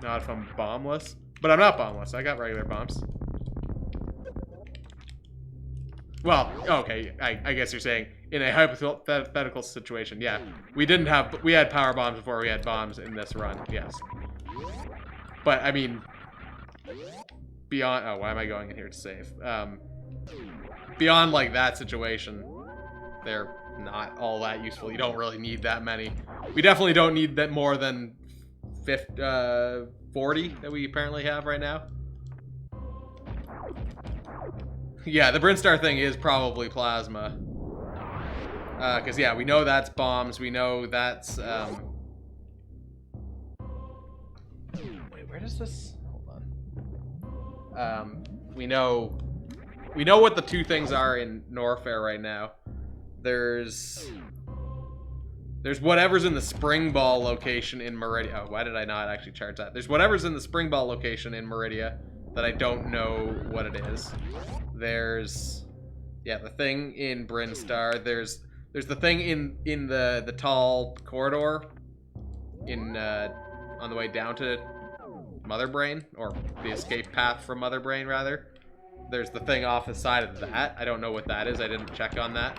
Not if I'm bombless. But I'm not bombless. I got regular bombs. Well, okay. I guess you're saying in a hypothetical situation. Yeah, we had power bombs before we had bombs in this run. Yes. But I mean, beyond. Oh, why am I going in here to save? Beyond like that situation, they're not all that useful. You don't really need that many. We definitely don't need that more than 40 that we apparently have right now. Yeah, the Brinstar thing is probably plasma. Because, yeah, we know that's bombs. We know that's, Wait, where does this... Hold on. We know what the two things are in Norfair right now. There's whatever's in the Spring Ball location in Meridia. Oh, why did I not actually charge that? There's whatever's in the Spring Ball location in Meridia that I don't know what it is. There's, yeah, the thing in Brinstar. There's the thing in the tall corridor in on the way down to Mother Brain, or the escape path from Mother Brain rather. There's the thing off the side of that. I don't know what that is. I didn't check on that.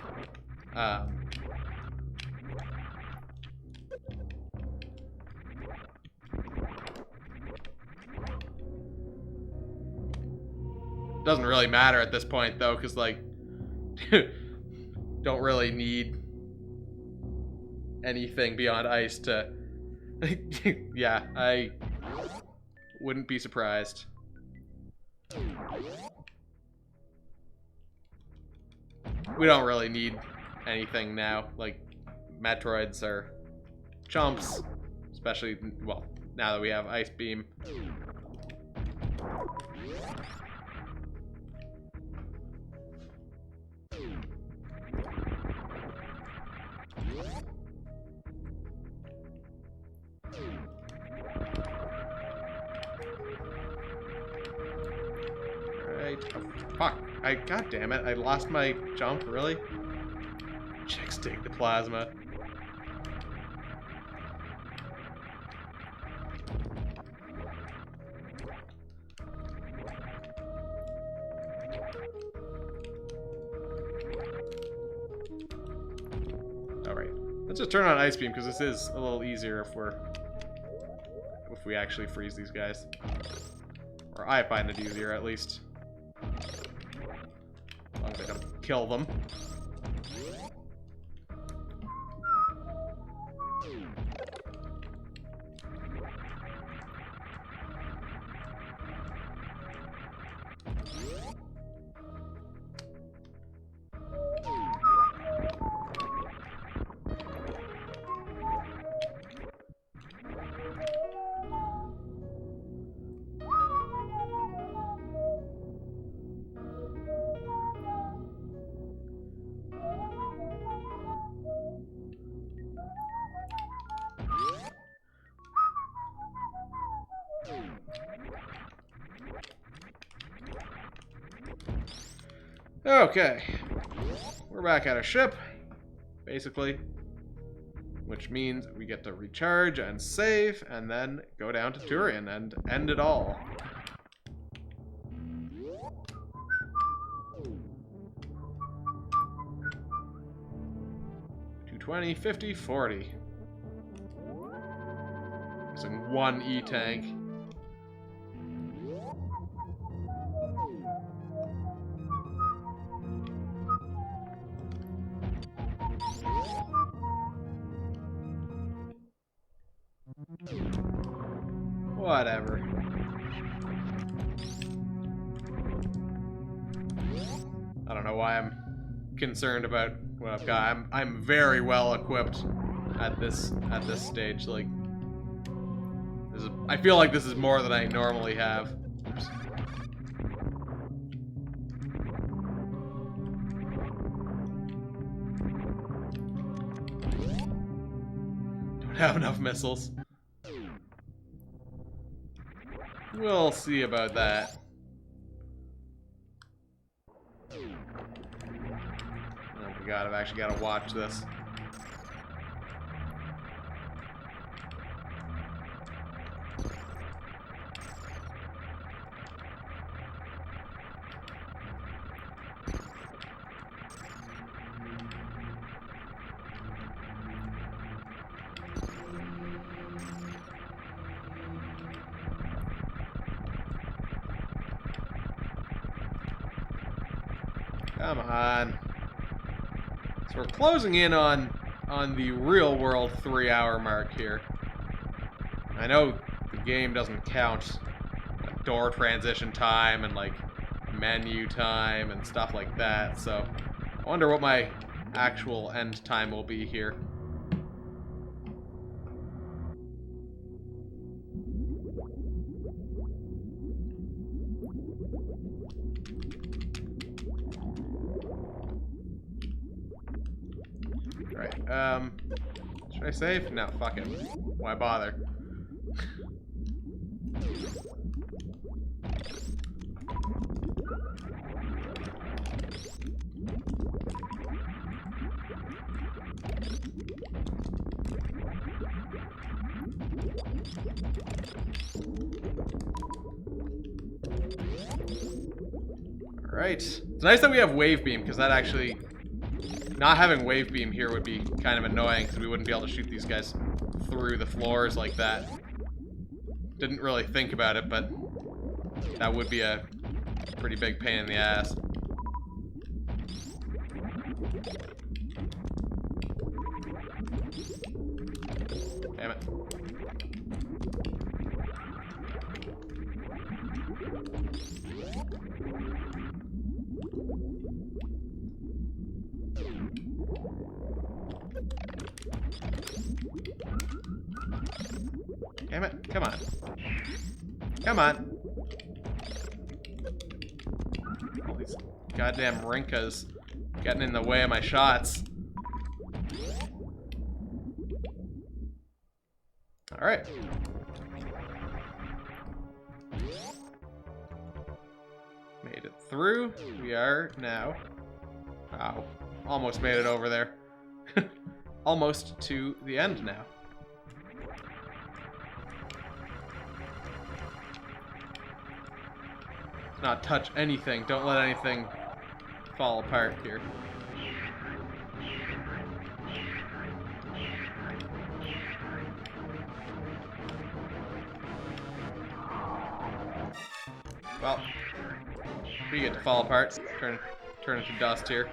Doesn't really matter at this point, though, because, like, don't really need anything beyond ice to... Yeah, I wouldn't be surprised. we don't really need anything now. Like, Metroids are chumps. Especially, well, now that we have Ice Beam. Oh, fuck. God damn it. I lost my jump, really? Chicks dig the plasma. Alright. Let's just turn on Ice Beam, because this is a little easier if we actually freeze these guys. Or I find it easier, at least. As long as I gotta kill them. Okay, we're back at our ship, basically, which means we get to recharge and save, and then go down to Turian and end it all. $220, $50, $40. Using one E-tank. Whatever. I don't know why I'm concerned about what I've got. I'm very well equipped at this stage. Like, I feel like this is more than I normally have. Oops. Don't have enough missiles. We'll see about that. Oh my god, I've actually got to watch this. Come on. So we're closing in on the real world 3-hour mark here. I know the game doesn't count like door transition time and like menu time and stuff like that, so I wonder what my actual end time will be here. Alright, should I save? No, fuck it. Why bother? Alright. It's nice that we have Wave Beam, because that actually... Not having Wave Beam here would be kind of annoying, because we wouldn't be able to shoot these guys through the floors like that. Didn't really think about it, but that would be a pretty big pain in the ass. Damn it. Damn it. Come on. Come on. All these goddamn Rinkas getting in the way of my shots. Alright. Made it through. We are now... Wow. Almost made it over there. Almost to the end now. Not touch anything. Don't let anything fall apart here. Well, we get to fall apart. Turn into dust here.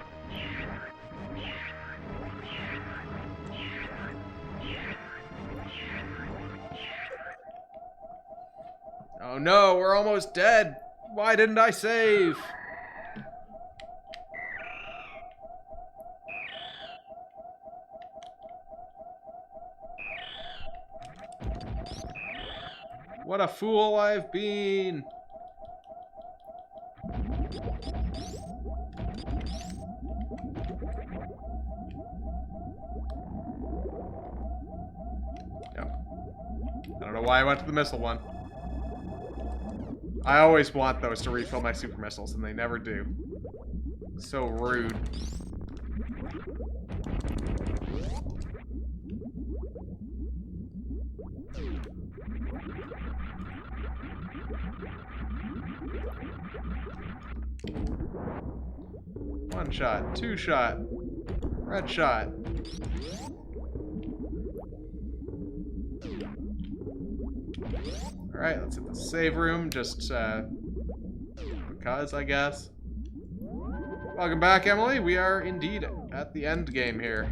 Oh no, we're almost dead. Why didn't I save? What a fool I've been. Yep. I don't know why I went to the missile one. I always want those to refill my super missiles, and they never do. So rude. One shot, two shot, red shot. Alright, let's hit the save room, just because, I guess. Welcome back, Emily. We are indeed at the end game here.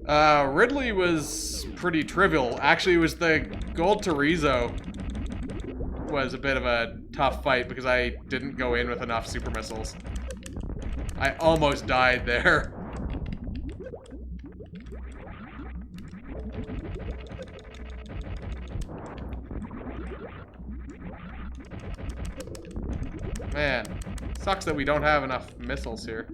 Ridley was pretty trivial. Actually, it was the Gold Torizo was a bit of a tough fight because I didn't go in with enough super missiles. I almost died there. Man, sucks that we don't have enough missiles here.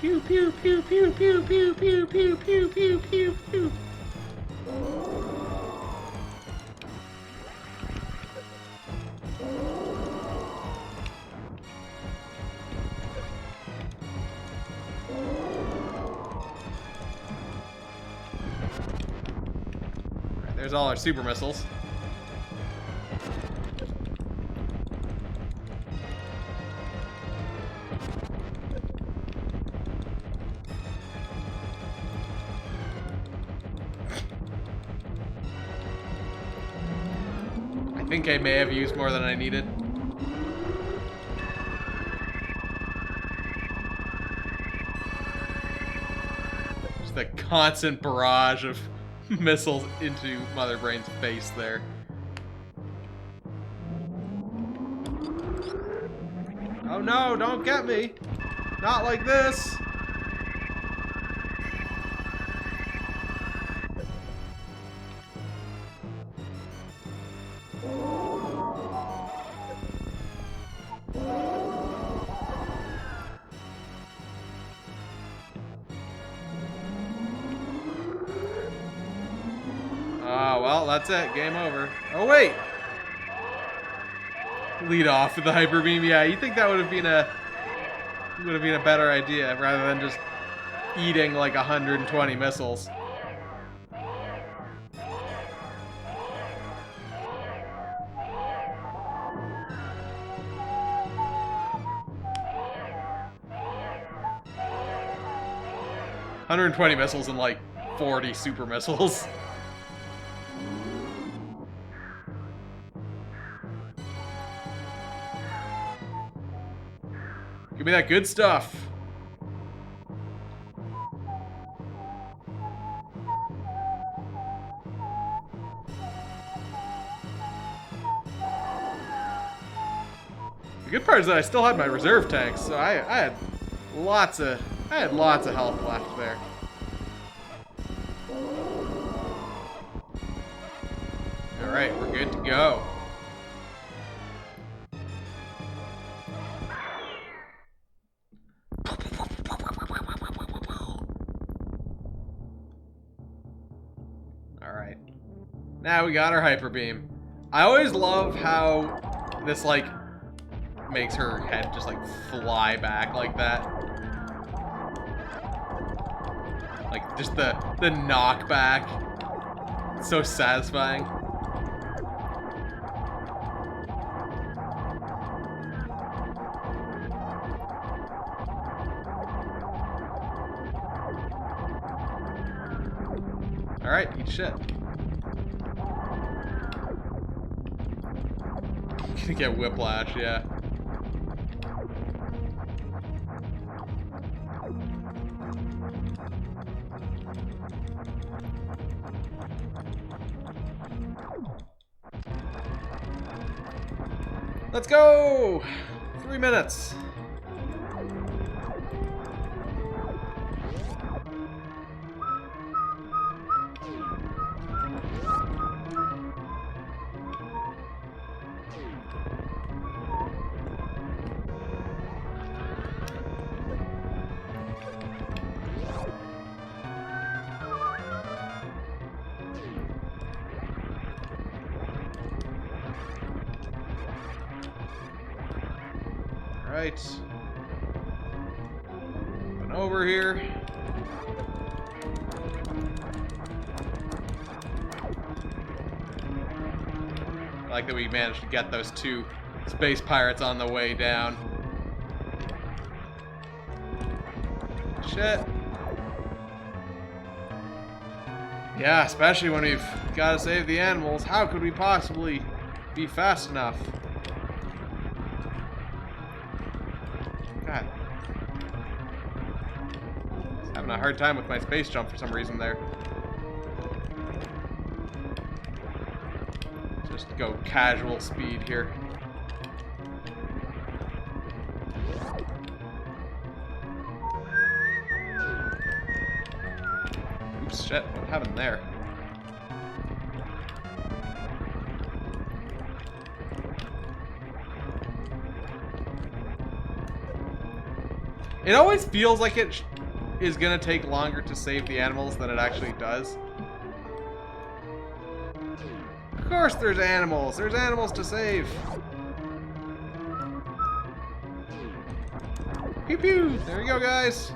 Pew pew pew pew pew pew pew pew pew pew pew pew. Right, there's all our super missiles. I think I may have used more than I needed. Just the constant barrage of missiles into Mother Brain's face there. Oh no, don't get me! Not like this! Oh, well, that's it. Game over. Oh, wait! Lead off with the hyper beam. Yeah, you think that would have been a better idea rather than just eating like 120 missiles. 120 missiles and like 40 super missiles. Give me that good stuff. The good part is that I still had my reserve tanks, so I had lots of health left there. All right, we're good to go. All right, now we got our hyper beam. I always love how this like makes her head just like fly back like that. Like just the knockback. It's so satisfying. All right, eat shit. Gonna get whiplash, yeah. Let's go! 3 minutes. Right. And over here. I like that we managed to get those 2 space pirates on the way down. Shit. Yeah, especially when we've got to save the animals. How could we possibly be fast enough? God. Just having a hard time with my space jump for some reason there. Just go casual speed here. Oops, shit, what happened there? It always feels like it is gonna take longer to save the animals than it actually does. Of course there's animals! There's animals to save! Pew pew! There we go, guys!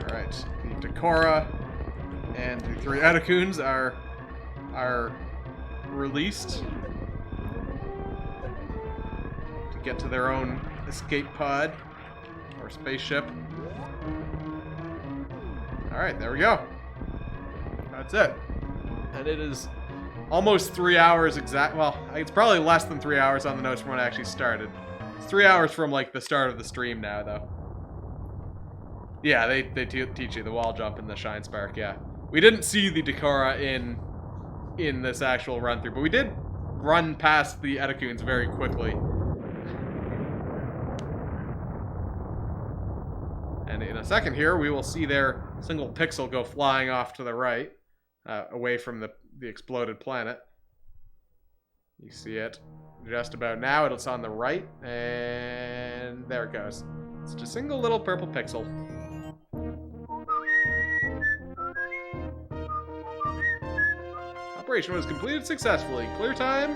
Alright, the Decora and the 3 Atacoons are released to get to their own escape pod or spaceship. Alright, there we go. That's it. And it is almost 3 hours exact. Well, it's probably less than 3 hours on the notes from when I actually started. It's 3 hours from like the start of the stream now, though. Yeah, they teach you the wall jump and the shine spark. Yeah, we didn't see the Decora in this actual run through, but we did run past the Atacoons very quickly. And in a second here, we will see their single pixel go flying off to the right, away from the exploded planet. You see it just about now. It's on the right, and there it goes. It's just a single little purple pixel. Operation was completed successfully. Clear time,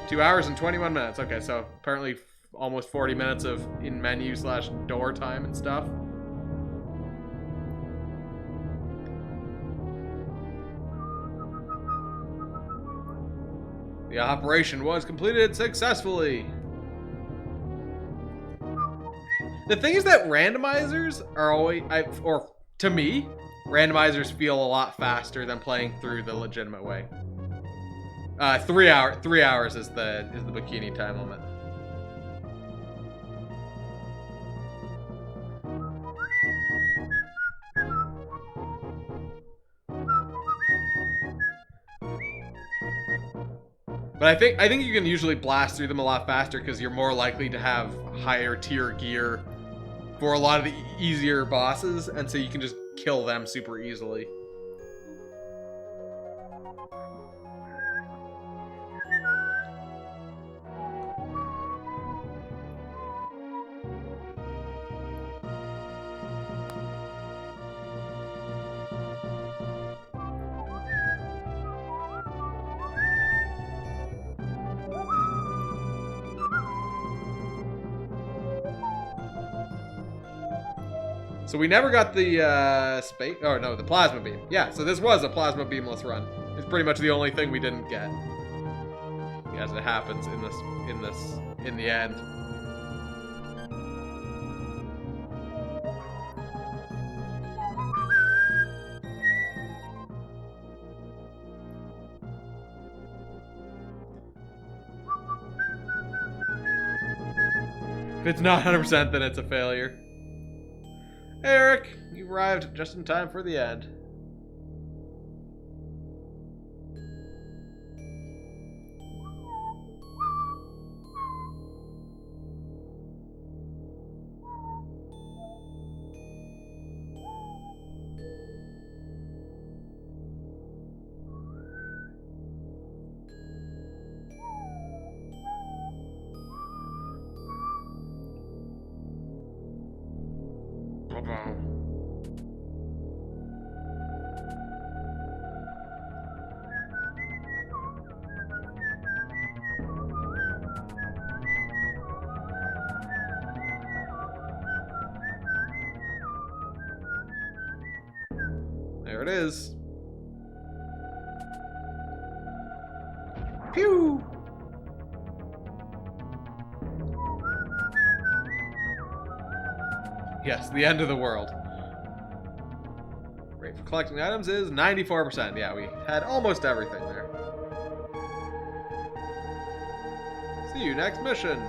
2 hours and 21 minutes. Okay, so apparently almost 40 minutes of in-menu / door time and stuff. The operation was completed successfully. The thing is that randomizers are always, or to me, randomizers feel a lot faster than playing through the legitimate way. 3 hours is the bikini time limit. But I think you can usually blast through them a lot faster because you're more likely to have higher tier gear for a lot of the easier bosses, and so you can just kill them super easily. So we never got the space. Oh no, the plasma beam. Yeah, so this was a plasma beamless run. It's pretty much the only thing we didn't get, as it happens in the end. If it's not 100%, then it's a failure. Hey, Eric, you arrived just in time for the end. There it is. Pew! Yes, the end of the world. Rate for collecting items is 94%. Yeah, we had almost everything there. See you next mission.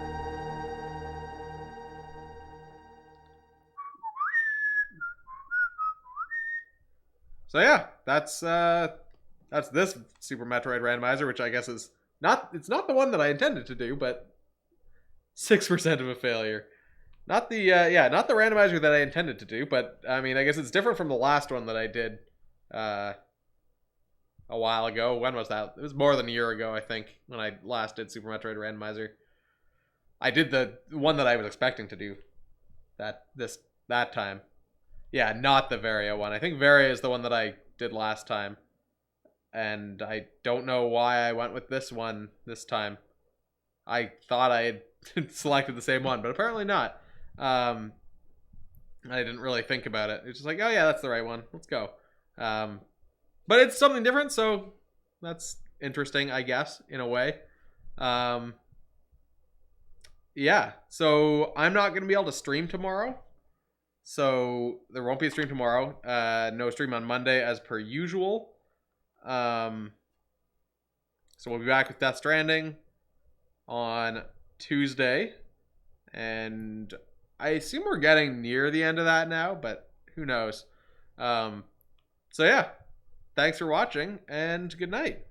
So yeah, that's this Super Metroid Randomizer, which I guess is it's not the one that I intended to do, but 6% of a failure. Not the not the randomizer that I intended to do, but I mean, I guess it's different from the last one that I did a while ago. When was that? It was more than a year ago, I think, when I last did Super Metroid Randomizer. I did the one that I was expecting to do that time. Yeah, not the Varia one. I think Varia is the one that I did last time. And I don't know why I went with this one this time. I thought I had selected the same one, but apparently not. I didn't really think about it. It's just like, oh yeah, that's the right one. Let's go. But it's something different, so that's interesting, I guess, in a way. Yeah, so I'm not going to be able to stream tomorrow. So there won't be a stream tomorrow. No stream on Monday as per usual. So we'll be back with Death Stranding on Tuesday. And I assume we're getting near the end of that now, but who knows. So yeah, thanks for watching and good night.